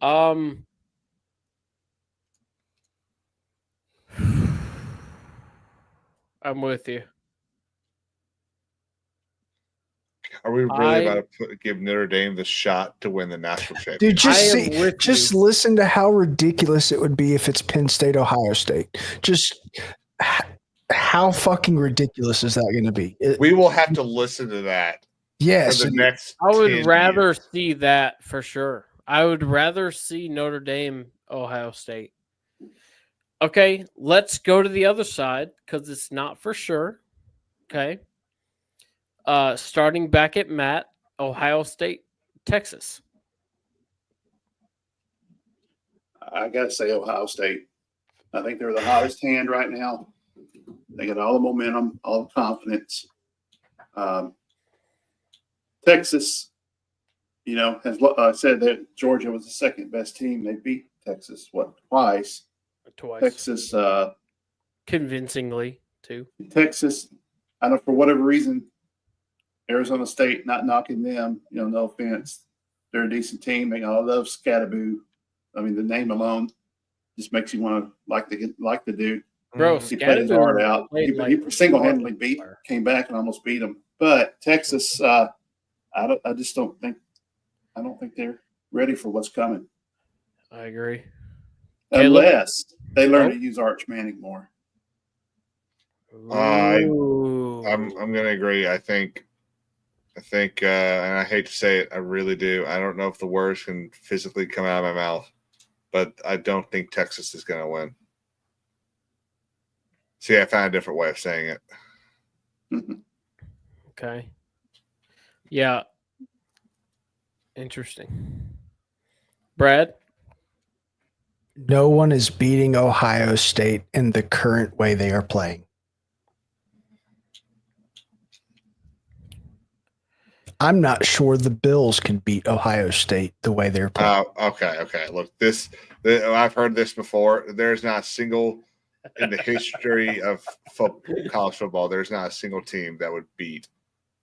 I'm with you. Are we really about to give Notre Dame the shot to win the national championship? Dude, I just listen to how ridiculous it would be if it's Penn State, Ohio State. Just how fucking ridiculous is that going to be? We will have to listen to that. Yes. For the next I would 10 rather years. see that for sure. I would rather see Notre Dame, Ohio State. Okay, let's go to the other side because it's not for sure. Okay. Starting back at Matt, Ohio State, Texas. I got to say Ohio State. I think they're the hottest hand right now. They got all the momentum, all the confidence. Texas, as I said, that Georgia was the second best team. They beat Texas, twice? Twice. Texas. Convincingly, too. Texas, I don't know, for whatever reason, Arizona State, not knocking them, no offense. They're a decent team. I love Scattaboo. I mean, the name alone just makes you want to like the dude. Bro, He played his heart out. He single-handedly came back and almost beat him. But Texas, I don't think they're ready for what's coming. I agree. Unless they learn to use Arch Manning more. I'm going to agree. I think, and I hate to say it, I really do. I don't know if the words can physically come out of my mouth, but I don't think Texas is going to win. See, I found a different way of saying it. Okay. Yeah. Interesting. Brad? No one is beating Ohio State in the current way they are playing. I'm not sure the Bills can beat Ohio State the way they're playing. Okay. Look, I've heard this before. There's not a single in the history of college football. There's not a single team that would beat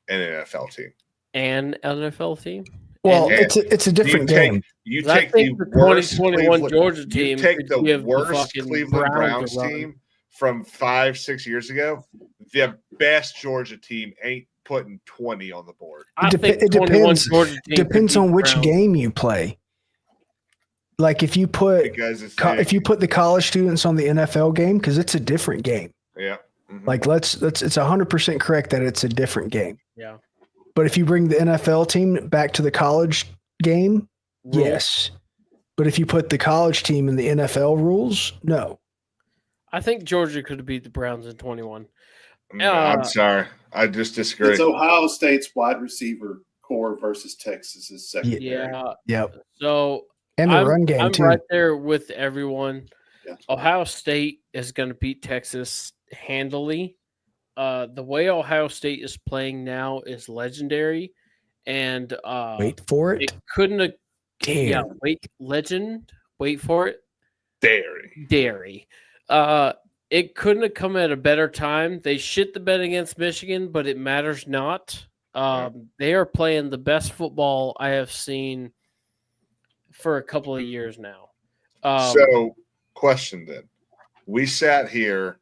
an NFL team. An NFL team? Well, it's a different game. You take the worst 2021 Georgia team. You take the give worst the Cleveland Browns team from 5-6 years ago. The best Georgia team ain't putting 20 on the board. It depends on which game you play. like if you put because if you put the college students on the NFL game, because it's a different game. Yeah. Mm-hmm. Like it's 100% correct that it's a different game. Yeah. But if you bring the NFL team back to the college game, Rules. yes. But if you put the college team in the NFL rules, no. I think Georgia could have beat the Browns in 21. No, I'm sorry. I just disagree. It's Ohio State's wide receiver core versus Texas's secondary. Yeah. Yep. So And the run game I'm too. right there with everyone. Yeah. Ohio State is going to beat Texas handily. The way Ohio State is playing now is legendary, and Wait for it. it couldn't have. Damn. Yeah, wait for it. Dairy. It couldn't have come at a better time. They shit the bed against Michigan, but it matters not. They are playing the best football I have seen for a couple of years now. So, question then. We sat here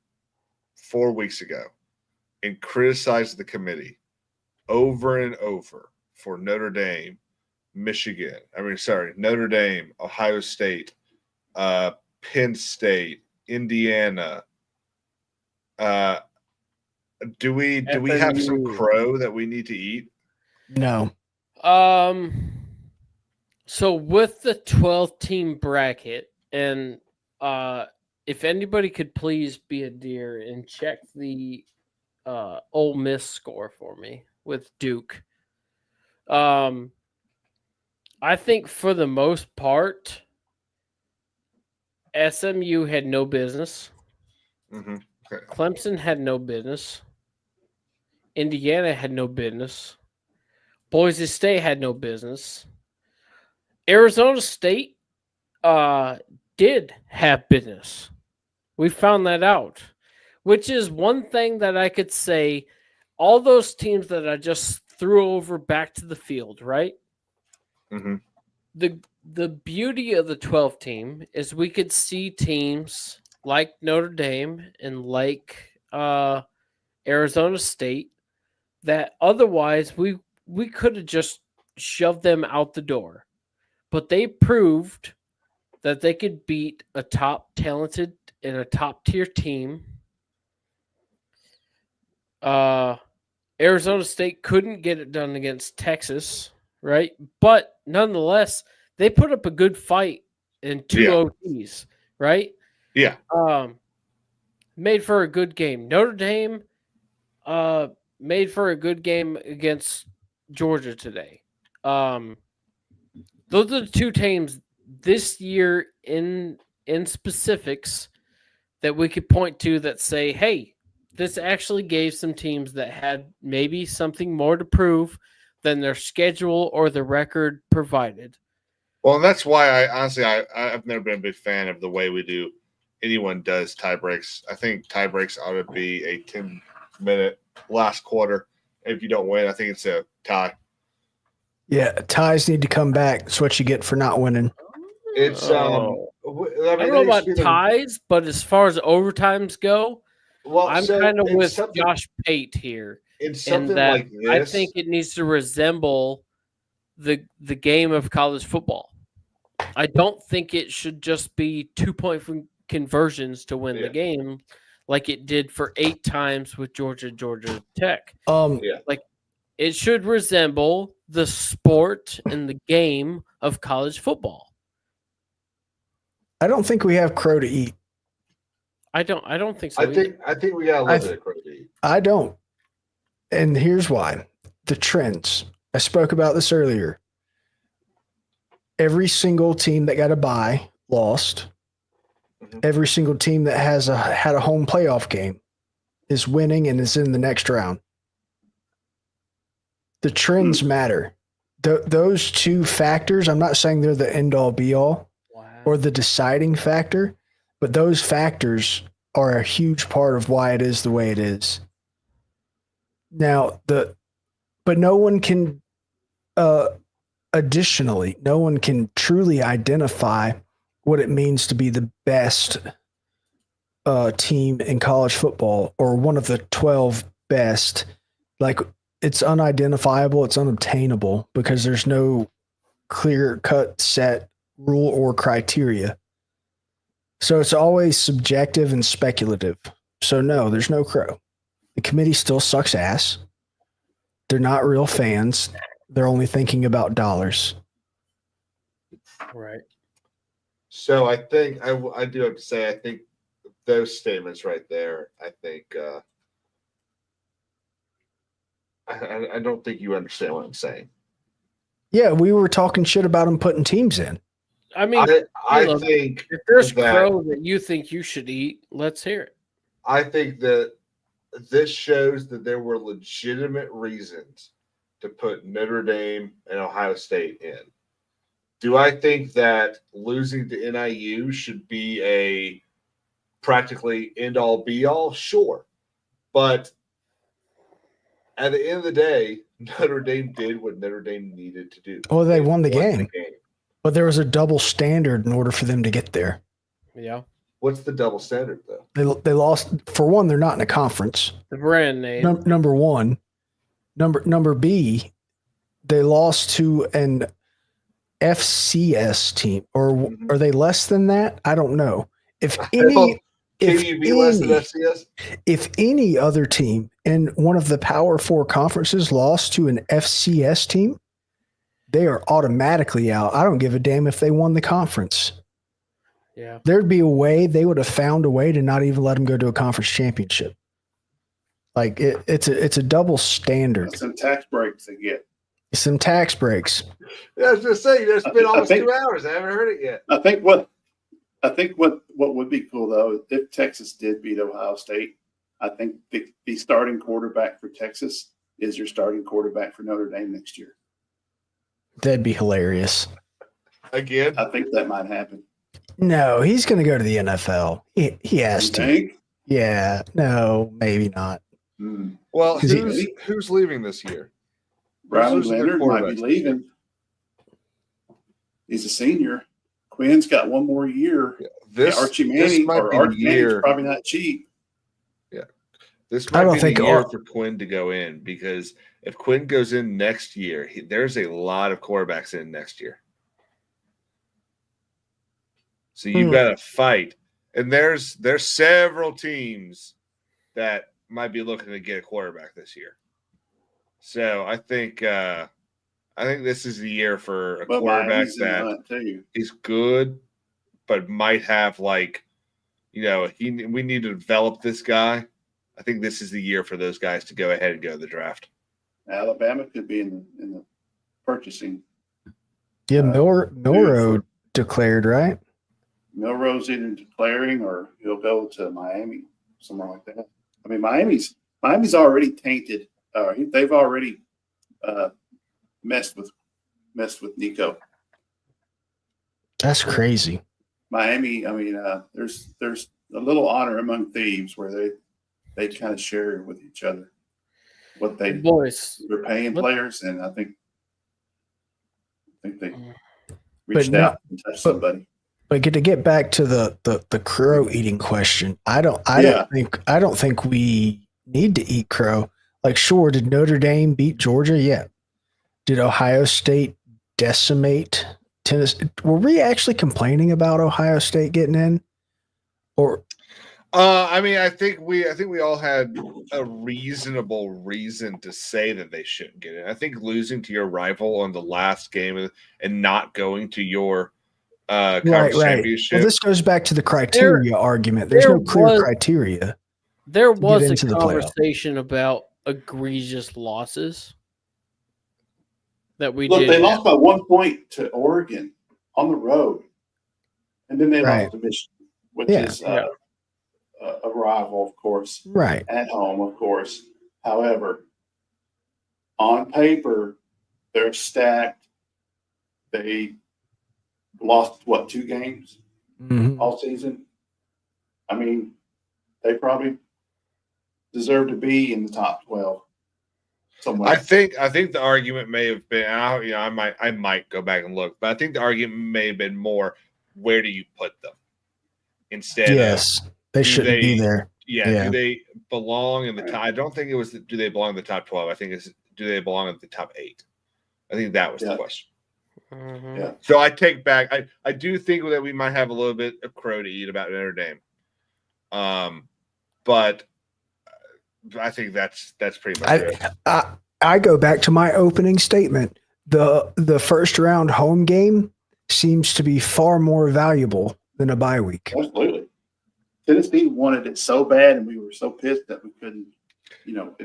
4 weeks ago and criticized the committee over and over for Notre Dame, Notre Dame, Ohio State, Penn State, Indiana. Do we have some crow that we need to eat? No. So with the 12-team bracket, and if anybody could please be a dear and check the Ole Miss score for me with Duke. I think for the most part, SMU had no business. Mm-hmm. Okay. Clemson had no business. Indiana had no business. Boise State had no business. Arizona State did have business. We found that out, which is one thing that I could say. All those teams that I just threw over back to the field, right? Mm-hmm. The beauty of the 12 team is we could see teams like Notre Dame and like Arizona State that otherwise we could have just shoved them out the door. But they proved that they could beat a top talented and a top tier team. Arizona State couldn't get it done against Texas, right? But nonetheless, they put up a good fight in two OTs, right? Yeah. Made for a good game. Notre Dame made for a good game against Georgia today. Those are the two teams this year in specifics that we could point to that say, hey, this actually gave some teams that had maybe something more to prove than their schedule or the record provided. Well, and that's why I've never been a big fan of the way anyone does tie breaks. I think tie breaks ought to be a 10-minute last quarter. If you don't win, I think it's a tie. Yeah, ties need to come back. That's what you get for not winning. It's I don't know about ties, but as far as overtimes go, I'm kind of with Josh Pate here. It's something like this. I think it needs to resemble the game of college football. I don't think it should just be 2-point conversions to win the game like it did for 8 times with Georgia Tech. Like it should resemble the sport and the game of college football. I don't think we have crow to eat. I don't think so. I think we got a little bit of crow to eat. I don't. And here's why. The trends. I spoke about this earlier. Every single team that got a bye lost. Mm-hmm. Every single team that had a home playoff game is winning and is in the next round. The trends matter. Those two factors, I'm not saying they're the end-all be-all or the deciding factor, but those factors are a huge part of why it is the way it is. Now, but no one can, additionally, no one can truly identify what it means to be the best team in college football or one of the 12 best. Like, it's unidentifiable, it's unobtainable because there's no clear-cut set rule or criteria. So it's always subjective and speculative. So no, there's no Crow. The committee still sucks ass. They're not real fans. They're only thinking about dollars. Right. So I think I do have to say, I think those statements right there, I think I don't think you understand what I'm saying. Yeah, we were talking shit about them putting teams in. I mean, I think if there's that, crow that you think you should eat, let's hear it. I think that this shows that there were legitimate reasons to put Notre Dame and Ohio State in. Do I think that losing to NIU should be a practically end-all, be-all? Sure. But at the end of the day, Notre Dame did what Notre Dame needed to do. Well, they won the game. But there was a double standard in order for them to get there. Yeah. What's the double standard, though? They lost. For one, they're not in a conference. The brand name. Number one. Number B, they lost to an FCS team. Or are they less than that? I don't know. If any other team in one of the Power 4 conferences lost to an FCS team, they are automatically out. I don't give a damn if they won the conference. Yeah. There'd be a way, they would have found a way to not even let them go to a conference championship. Like it's a double standard. That's some tax breaks they get. Some tax breaks. Yeah, I was just saying, it's been almost 2 hours. I haven't heard it yet. I think what would be cool though, if Texas did beat Ohio State, I think the starting quarterback for Texas is your starting quarterback for Notre Dame next year. That'd be hilarious. Again, I think that might happen. No, he's going to go to the NFL. He has to. Think? Yeah. No, maybe not. Well, who's leaving this year? Riley Leonard might be leaving. He's a senior. Quinn's got one more year. Yeah, Archie Manning Manning's probably not cheap. Yeah, this might be the year for Quinn to go in, because if Quinn goes in next year, there's a lot of quarterbacks in next year. So you've got to fight, and there's several teams that might be looking to get a quarterback this year. So I think this is the year for a quarterback that is good, but might have we need to develop this guy. I think this is the year for those guys to go ahead and go to the draft. Alabama could be in the purchasing. Yeah, Milroe declared, right? Milroe's either declaring or he'll go to Miami, somewhere like that. I mean, Miami's already tainted. They've already messed with Nico. That's crazy. Miami. I mean, there's a little honor among thieves where they kind of share with each other what they're paying players, and I think they reached out and touched somebody. But to get back to the crow eating question, I don't think we need to eat crow. Like, sure, did Notre Dame beat Georgia? Yeah. Did Ohio State decimate Tennessee? Were we actually complaining about Ohio State getting in? Or I think we all had a reasonable reason to say that they shouldn't get in. I think losing to your rival on the last game and not going to your conference championship. Well, this goes back to the criteria argument. There's no clear criteria. There was a conversation about egregious losses that we did. They lost by 1 point to Oregon on the road, and then they lost to Michigan, which is a rival, of course. Right. At home, of course. However, on paper, they're stacked. They lost, 2 games all season? I mean, they probably deserve to be in the top 12 somewhere. I think the argument may have been, I might go back and look, but I think the argument may have been more, where do you put them? Instead they shouldn't be there. Yeah, do they belong in the top? I don't think it was do they belong in the top 12? I think it's do they belong in the top 8? I think that was the question. Mm-hmm. Yeah. So I take back. I do think that we might have a little bit of crow to eat about Notre Dame. But I think that's pretty much it. I go back to my opening statement. The first round home game seems to be far more valuable than a bye week. Absolutely. Tennessee wanted it so bad, and we were so pissed that we couldn't.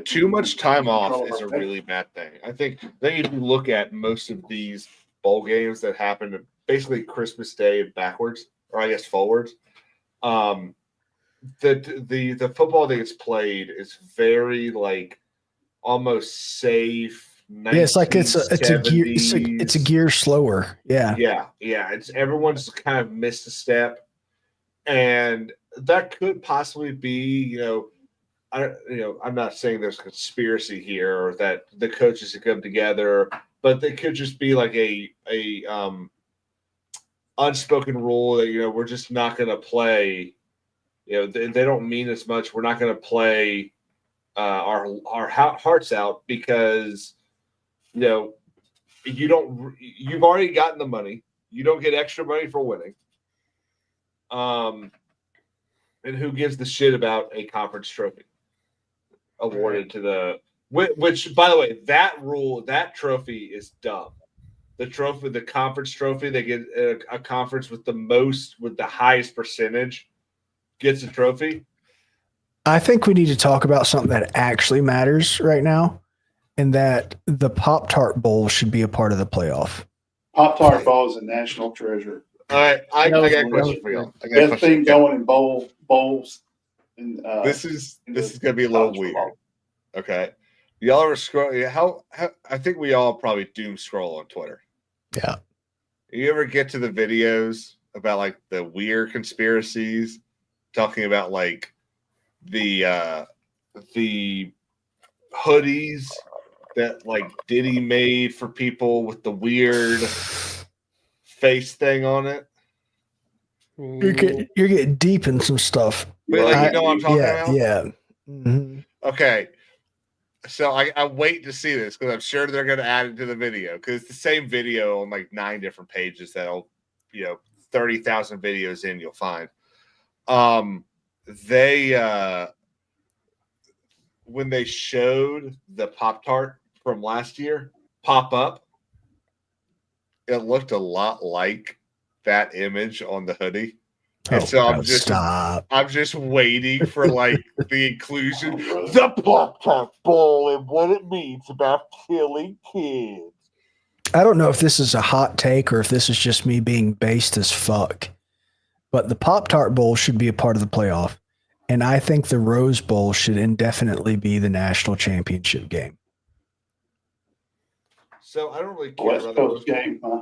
Too much time off is a really bad thing. I think then you look at most of these bowl games that happen basically Christmas Day and backwards, or I guess forwards. The football that gets played is very like almost safe. Yeah, it's like it's a gear slower. Yeah. It's everyone's kind of missed a step, and that could possibly be I'm not saying there's a conspiracy here or that the coaches have come together, but they could just be like a unspoken rule that we're just not going to play. They don't mean as much. We're not going to play our hearts out because you've already gotten the money. You don't get extra money for winning. And who gives the shit about a conference trophy awarded to the which by the way, that trophy is dumb. The conference trophy, they get a conference with the highest percentage gets a trophy. I think we need to talk about something that actually matters right now, and that the Pop-Tart Bowl should be a part of the playoff. Pop-Tart Bowl is a national treasure. All right, I got a question for you. Best thing going in bowls. And, this is going to be a little weird. Okay, y'all ever scroll? How I think we all probably doom scroll on Twitter. Yeah. You ever get to the videos about like the weird conspiracies, talking about like the hoodies that like Diddy made for people with the weird face thing on it? You're getting deep in some stuff. But like, you know what I'm talking about? Yeah. Mm-hmm. Okay. So I wait to see this because I'm sure they're going to add it to the video because it's the same video on like 9 different pages that'll, 30,000 videos in you'll find. They when they showed the Pop-Tart from last year pop up, it looked a lot like that image on the hoodie. And so I'm just waiting for like the inclusion, the Pop-Tart Bowl and what it means about killing kids. I don't know if this is a hot take or if this is just me being based as fuck, but the Pop-Tart Bowl should be a part of the playoff. And I think the Rose Bowl should indefinitely be the national championship game. So I don't really care West about the Coast game, huh?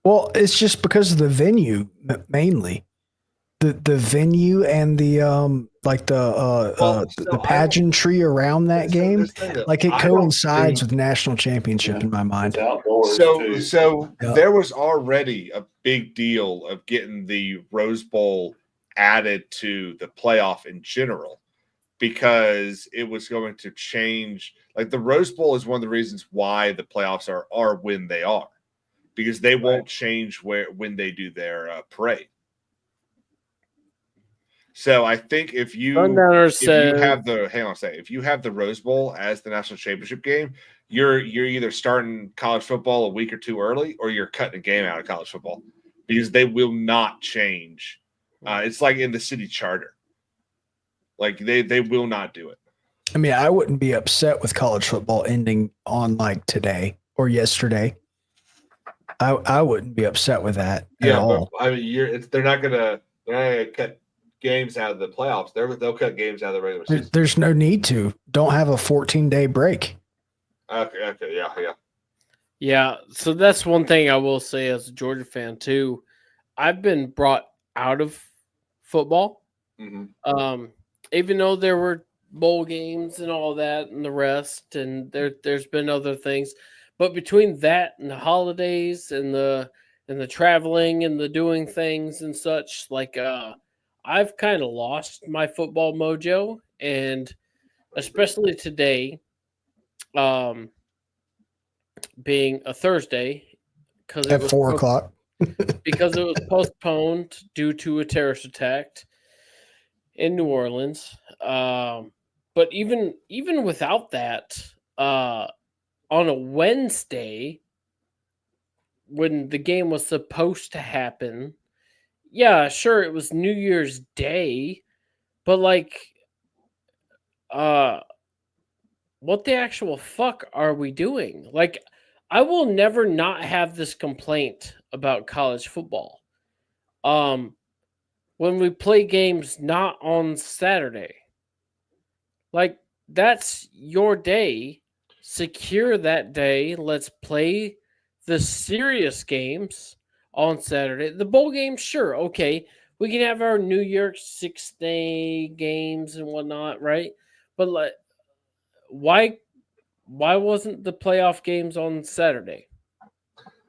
Well, it's just because of the venue mainly. The venue and the the pageantry around that game, like it coincides with national championship in my mind. So there was already a big deal of getting the Rose Bowl added to the playoff in general because it was going to change. Like the Rose Bowl is one of the reasons why the playoffs are when they are, because they won't change when they do their parade. So I think if you have the Rose Bowl as the national championship game, you're either starting college football a week or two early, or you're cutting a game out of college football because they will not change. It's like in the city charter, like they will not do it. I mean, I wouldn't be upset with college football ending on like today or yesterday. I wouldn't be upset with that at all. But, I mean, they're not gonna cut games out of the playoffs. They'll cut games out of the regular season. There's no need to. Don't have a 14-day break. Okay, yeah. So that's one thing I will say as a Georgia fan too. I've been brought out of football, even though there were bowl games and all that and the rest, and there's been other things, but between that and the holidays and the traveling and the doing things and such, like I've kind of lost my football mojo, and especially today, being a Thursday, because At 4 o'clock. because it was postponed due to a terrorist attack in New Orleans. But even without that, on a Wednesday, when the game was supposed to happen, yeah, sure, it was New Year's Day, but like, what the actual fuck are we doing? Like, I will never not have this complaint about college football. When we play games not on Saturday, like, that's your day. Secure that day. Let's play the serious games on Saturday. The bowl games, sure, okay. We can have our New York 6-day games and whatnot, right? But like, why wasn't the playoff games on Saturday?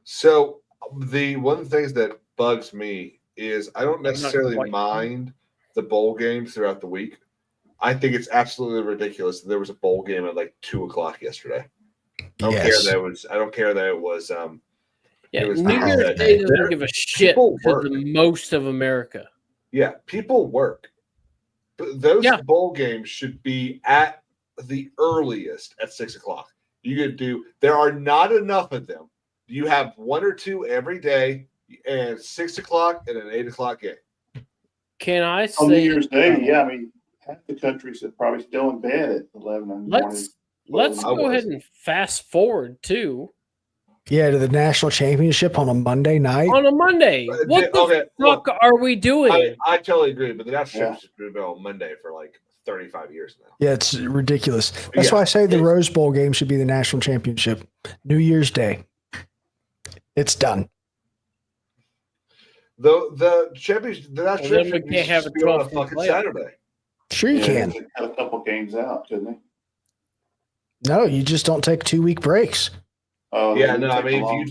So the one of the things that bugs me is I don't necessarily mind the bowl games throughout the week. I think it's absolutely ridiculous that there was a bowl game at like 2 o'clock yesterday. I don't care that it was. Yeah, it was New Year's Day doesn't give a shit to the most of America. Yeah, people work. But those bowl games should be at the earliest at 6 o'clock. You could do. There are not enough of them. You have 1 or 2 every day, and 6 o'clock and an 8 o'clock game. Can I say on New Year's Day? Yeah, I mean, half the country's probably still in bed at 11 in the morning. Let's go ahead and fast forward too. Yeah, to the national championship on a Monday night. On a Monday, what the fuck are we doing? I totally agree, but the national championship has been on Monday for like 35 years now. Yeah, it's ridiculous. That's why I say the Rose Bowl game should be the national championship. New Year's Day. It's done. The championship, the national championship we can't have a 12 on a fucking Saturday. Sure, you can. Cut a couple games out, couldn't they? No, you just don't take 2-week breaks. Oh, yeah, no, I mean, if you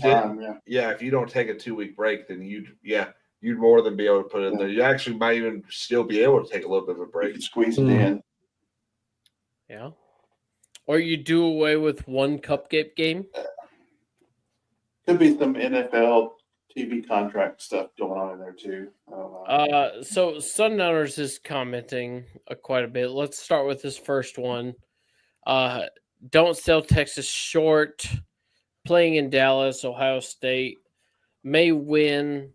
if you don't take a 2-week break, then you'd more than be able to put it in there. You actually might even still be able to take a little bit of a break. You squeeze it in. Yeah. Or you do away with one cupcake game. Could be some NFL TV contract stuff going on in there too. So Sundowners is commenting quite a bit. Let's start with this first one. Don't sell Texas short. Playing in Dallas, Ohio State may win,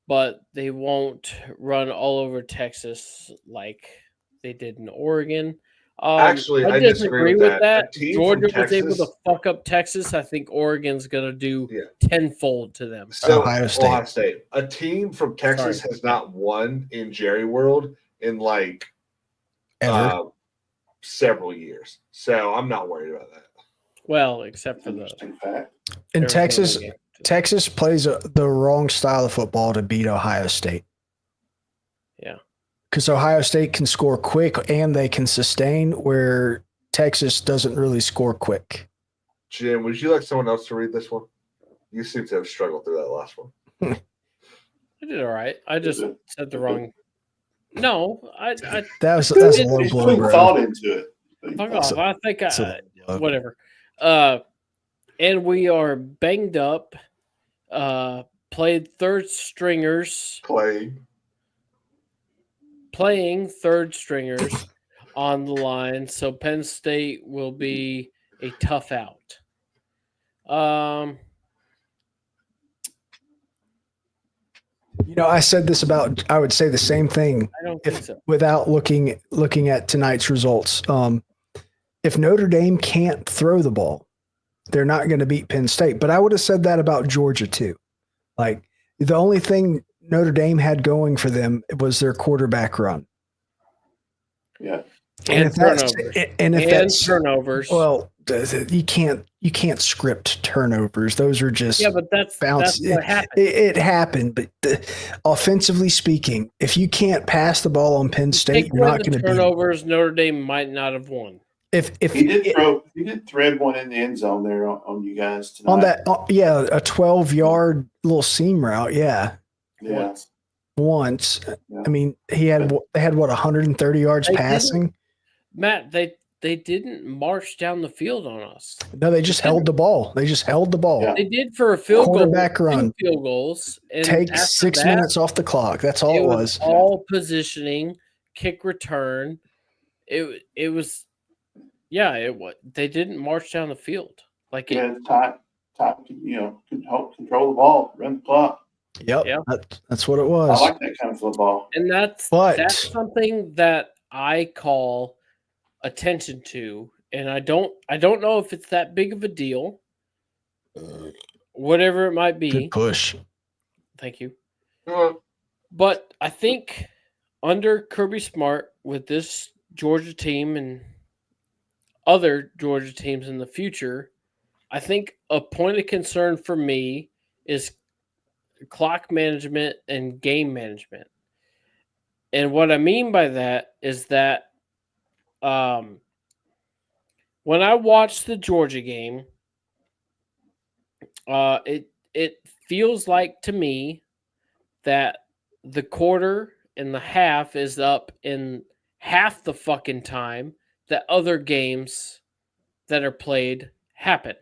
but they won't run all over Texas like they did in Oregon. Actually, I disagree with that. Georgia was able to fuck up Texas. I think Oregon's going to do tenfold to them. So, Ohio State. A team from Texas has not won in Jerry World in like several years. So I'm not worried about that. Well, except for the fact. In Texas plays the wrong style of football to beat Ohio State. Yeah. Because Ohio State can score quick and they can sustain, where Texas doesn't really score quick. Jim, would you like someone else to read this one? You seem to have struggled through that last one. I did all right. I just said the wrong. No, that's a low blow, bro. Thought into it. Fuck off. I think whatever. And we are banged up. Played third stringers. Playing third stringers on the line, so Penn State will be a tough out. I said this about. I would say the same thing. I don't think so. Without looking at tonight's results. If Notre Dame can't throw the ball, they're not going to beat Penn State. But I would have said that about Georgia too. Like, the only thing Notre Dame had going for them was their quarterback run. Yeah. And if turnovers. Well, you can't script turnovers. Those are just but that's what happened. It happened, but offensively speaking, if you can't pass the ball on Penn State, you're not going to turnovers. Notre Dame might not have won. If he did thread one in the end zone there on you guys tonight. On that, a 12-yard little seam route, Once. Yeah. I mean, they had 130 yards passing. Matt, they they didn't march down the field on us. No, they just held the ball. They just held the ball. Yeah. They did for a field goal, Quarterback 2 run. field goals, and Take after 6 that, minutes off the clock. That's all it was. all positioning, kick return. It was, yeah. It was. They didn't march down the field like it. Yeah, time, can help control the ball, run the clock. Yep. Yeah. That's what it was. I like that kind of football. And that's something that I call attention to, and I don't know if it's that big of a deal. Whatever it might be. Good push. Thank you. Well, But I think under Kirby Smart with this Georgia team and other Georgia teams in the future, I think a point of concern for me is clock management and game management. And what I mean by that is that when I watched the Georgia game, it feels like to me that the quarter and the half is up in half the fucking time that other games that are played happen,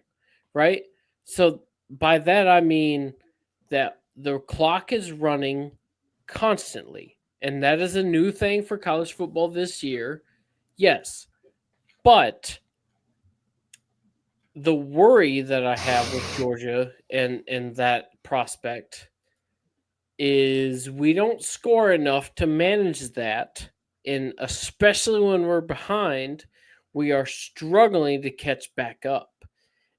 right? So by that I mean that the clock is running constantly, and that is a new thing for college football this year. Yes, but the worry that I have with Georgia and that prospect is we don't score enough to manage that, and especially when we're behind, we are struggling to catch back up.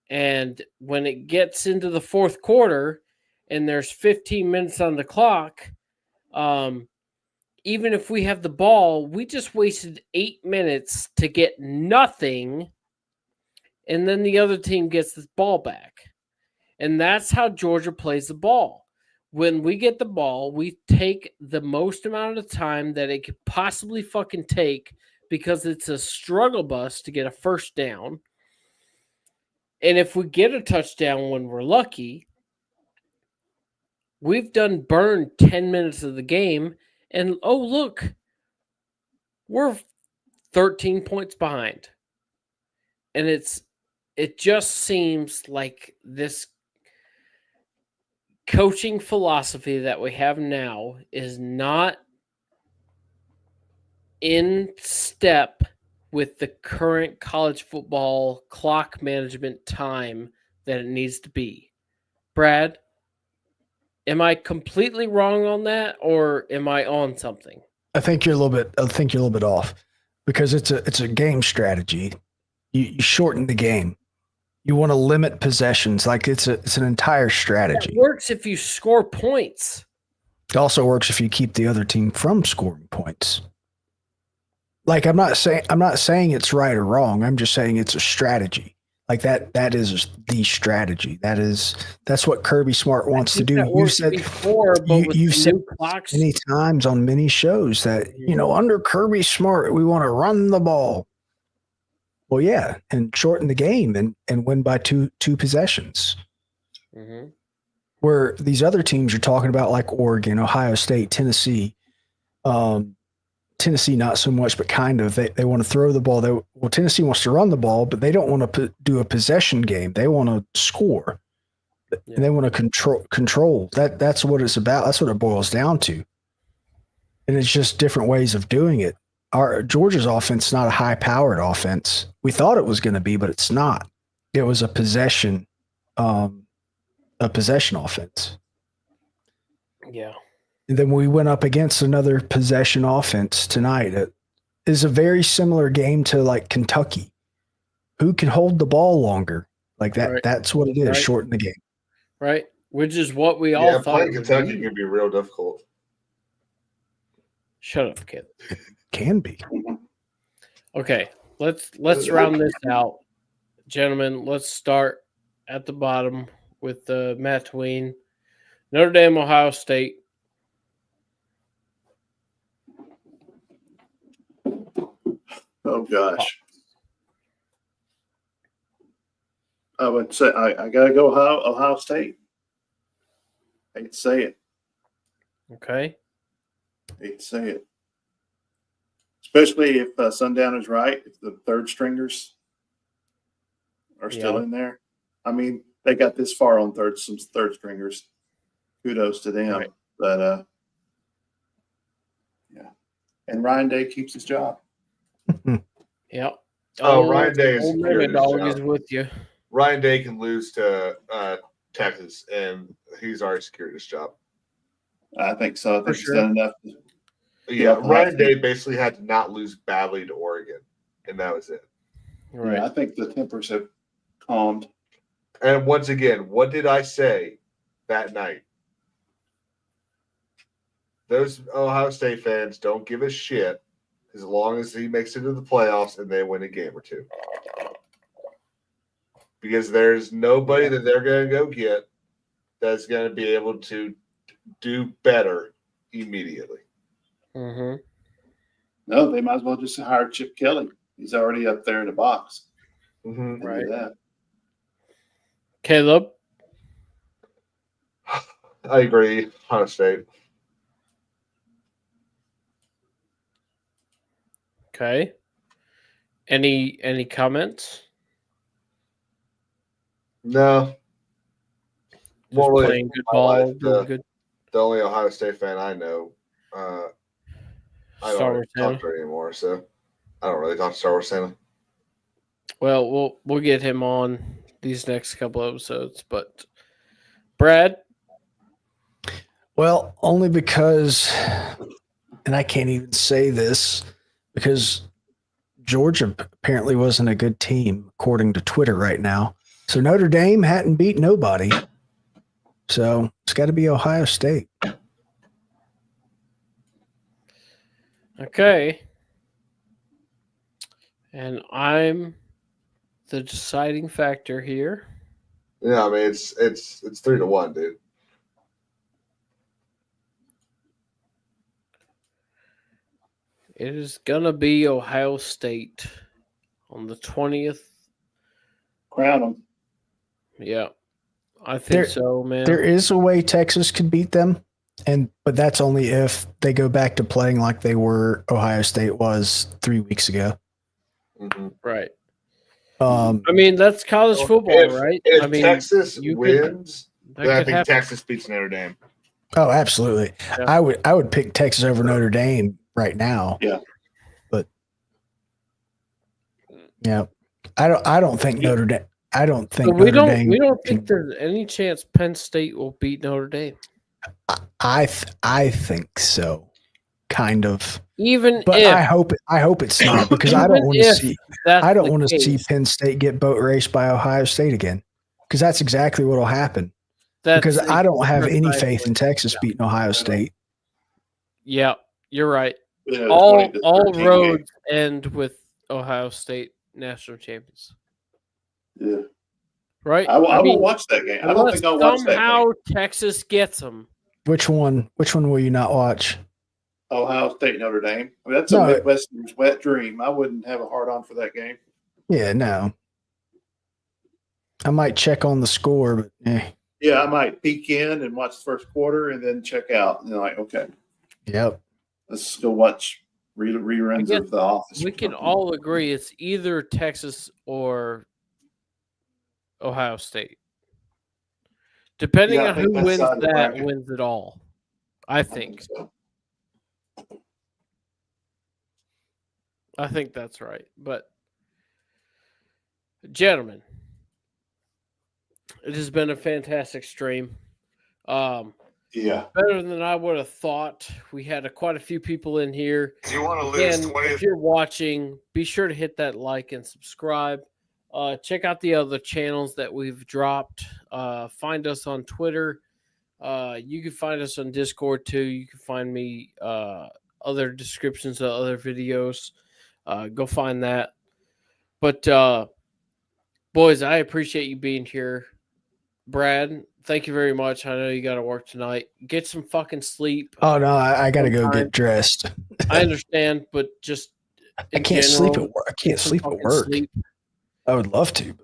And when it gets into the fourth quarter and there's 15 minutes on the clock, even if we have the ball, we just wasted 8 minutes to get nothing, and then the other team gets the ball back. And that's how Georgia plays the ball. When we get the ball, we take the most amount of time that it could possibly fucking take because it's a struggle bus to get a first down. And if we get a touchdown when we're lucky, we've done burned 10 minutes of the game. And oh, look, we're 13 points behind. And it just seems like this coaching philosophy that we have now is not in step with the current college football clock management time that it needs to be. Brad, am I completely wrong on that, or am I on something? I think you're a little bit off, because it's a game strategy. You shorten the game. You want to limit possessions. Like it's an entire strategy. It works if you score points. It also works if you keep the other team from scoring points. Like I'm not saying it's right or wrong. I'm just saying it's a strategy. Like that is the strategy. That's what Kirby Smart wants to do. You've said before, but you've said many times on many shows that under Kirby Smart we want to run the ball. Well, yeah, and shorten the game and win by two possessions. Mm-hmm. Where these other teams you're talking about, like Oregon, Ohio State, Tennessee, Tennessee not so much, but kind of. They want to throw the ball. Tennessee wants to run the ball, but they don't want to do a possession game. They want to score, and they want to control. That's what it's about. That's what it boils down to. And it's just different ways of doing it. Georgia's offense is not a high-powered offense. We thought it was going to be, but it's not. It was a possession offense. Yeah. And then we went up against another possession offense tonight. It is a very similar game to like Kentucky. Who can hold the ball longer? Like that. Right. That's what it is. Right. Shorten the game. Right. Which is what we all thought. Playing Kentucky can be real difficult. Shut up, kid. Can be. Okay, let's round this out, gentlemen. Let's start at the bottom with Matt Tween. Notre Dame, Ohio State. Oh gosh, I would say I gotta go Ohio State. I hate to say it. Okay. Hate to say it. Especially if Sundown is right, if the third stringers are still in there. I mean, they got this far on some third stringers. Kudos to them. Right. But yeah. And Ryan Day keeps his job. Yep. Oh, Ryan Day is old secure Mega his Dog job. is with you. Ryan Day can lose to Texas, and he's already secured his job. I think so. I think he's sure. done enough. Yeah, Ryan Day basically had to not lose badly to Oregon, and that was it. Right. Yeah, I think the tempers have calmed. And once again, what did I say that night? Those Ohio State fans don't give a shit as long as he makes it to the playoffs and they win a game or two. Because there's nobody that they're going to go get that's going to be able to do better immediately. Mm-hmm. No, they might as well just hire Chip Kelly. He's already up there in the box. Mm-hmm. Right. That. Caleb? I agree. Ohio State. Okay. Any comments? No. Just More really playing good my ball, life, doing good. The only Ohio State fan I know. I Star don't Wars talk Santa. to her anymore, so I don't really talk to Star Wars Santa. Well, we'll get him on these next couple episodes, but Brad? Well, only because, and I can't even say this because Georgia apparently wasn't a good team according to Twitter right now. So Notre Dame hadn't beat nobody. So it's got to be Ohio State. Okay. And I'm the deciding factor here. Yeah, I mean it's 3-1, dude. It is gonna be Ohio State on the 20th. Crown them. Yeah, I think so, man. There is a way Texas could beat them, but that's only if they go back to playing like they were Ohio State was 3 weeks ago. Mm-hmm. Right. I mean, that's college football, right? If I mean, Texas wins, then I think happen. Texas beats Notre Dame. Oh, absolutely. Yeah. I would pick Texas over Notre Dame right now. Yeah. But yeah, I don't think Notre Dame. I don't think we Notre Dame. We don't think there's any chance Penn State will beat Notre Dame. I think so, kind of. Even But if I hope it's not because I don't want to see. I don't want to see Penn State get boat raced by Ohio State again because that's exactly what will happen. Because I don't have any faith in Texas beating Ohio State. Yeah, you're right. Yeah, All roads end with Ohio State national champions. Yeah. Right? I will watch that game. I don't think I'll watch that game. Somehow Texas gets them. Which one will you not watch? Ohio State, Notre Dame. I mean, that's a Midwesterner's wet dream. I wouldn't have a hard on for that game. Yeah, no. I might check on the score, but yeah, I might peek in and watch the first quarter and then check out. And like, okay. Yep. Let's go watch reruns of The Office. We can all agree it's either Texas or Ohio State. Depending on who wins that, wins it all. I think. I think that's right. But, gentlemen, it has been a fantastic stream. Yeah. Better than I would have thought. We had quite a few people in here. Do you want to lose 20? If you're watching, be sure to hit that like and subscribe. Check out the other channels that we've dropped. Find us on Twitter. You can find us on Discord too. You can find me other descriptions of other videos. Go find that. But boys, I appreciate you being here. Brad, thank you very much. I know you got to work tonight. Get some fucking sleep. Oh no, I got to go get dressed. I understand, but just I can't sleep at work. I can't sleep at work. I would love to.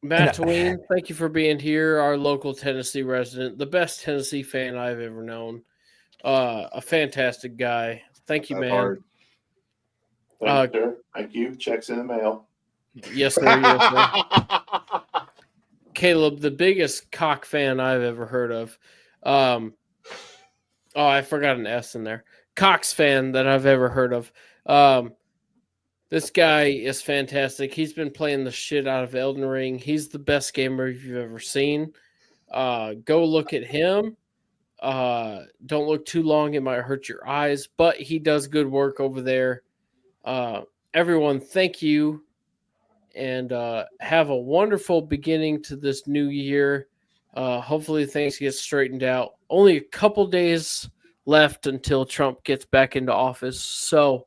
Matt Tween, thank you for being here. Our local Tennessee resident, the best Tennessee fan I've ever known. A fantastic guy. Thank you, man. Thank you, sir. Thank you. Checks in the mail. Yes, sir. Yes, sir. Caleb, the biggest cock fan I've ever heard of. Oh, I forgot an S in there. Cox fan that I've ever heard of. This guy is fantastic. He's been playing the shit out of Elden Ring. He's the best gamer you've ever seen. Go look at him. Don't look too long. It might hurt your eyes, but he does good work over there. Everyone, thank you. And have a wonderful beginning to this new year. Hopefully things get straightened out. Only a couple days left until Trump gets back into office. So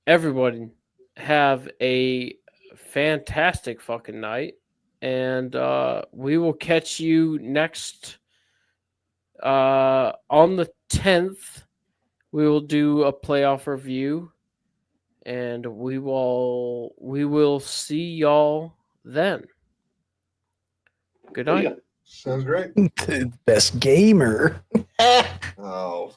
everyone have a fantastic fucking night. And we will catch you next on the 10th. We will do a playoff review. And we will see y'all then. Good night. Sounds great. The best gamer. Oh.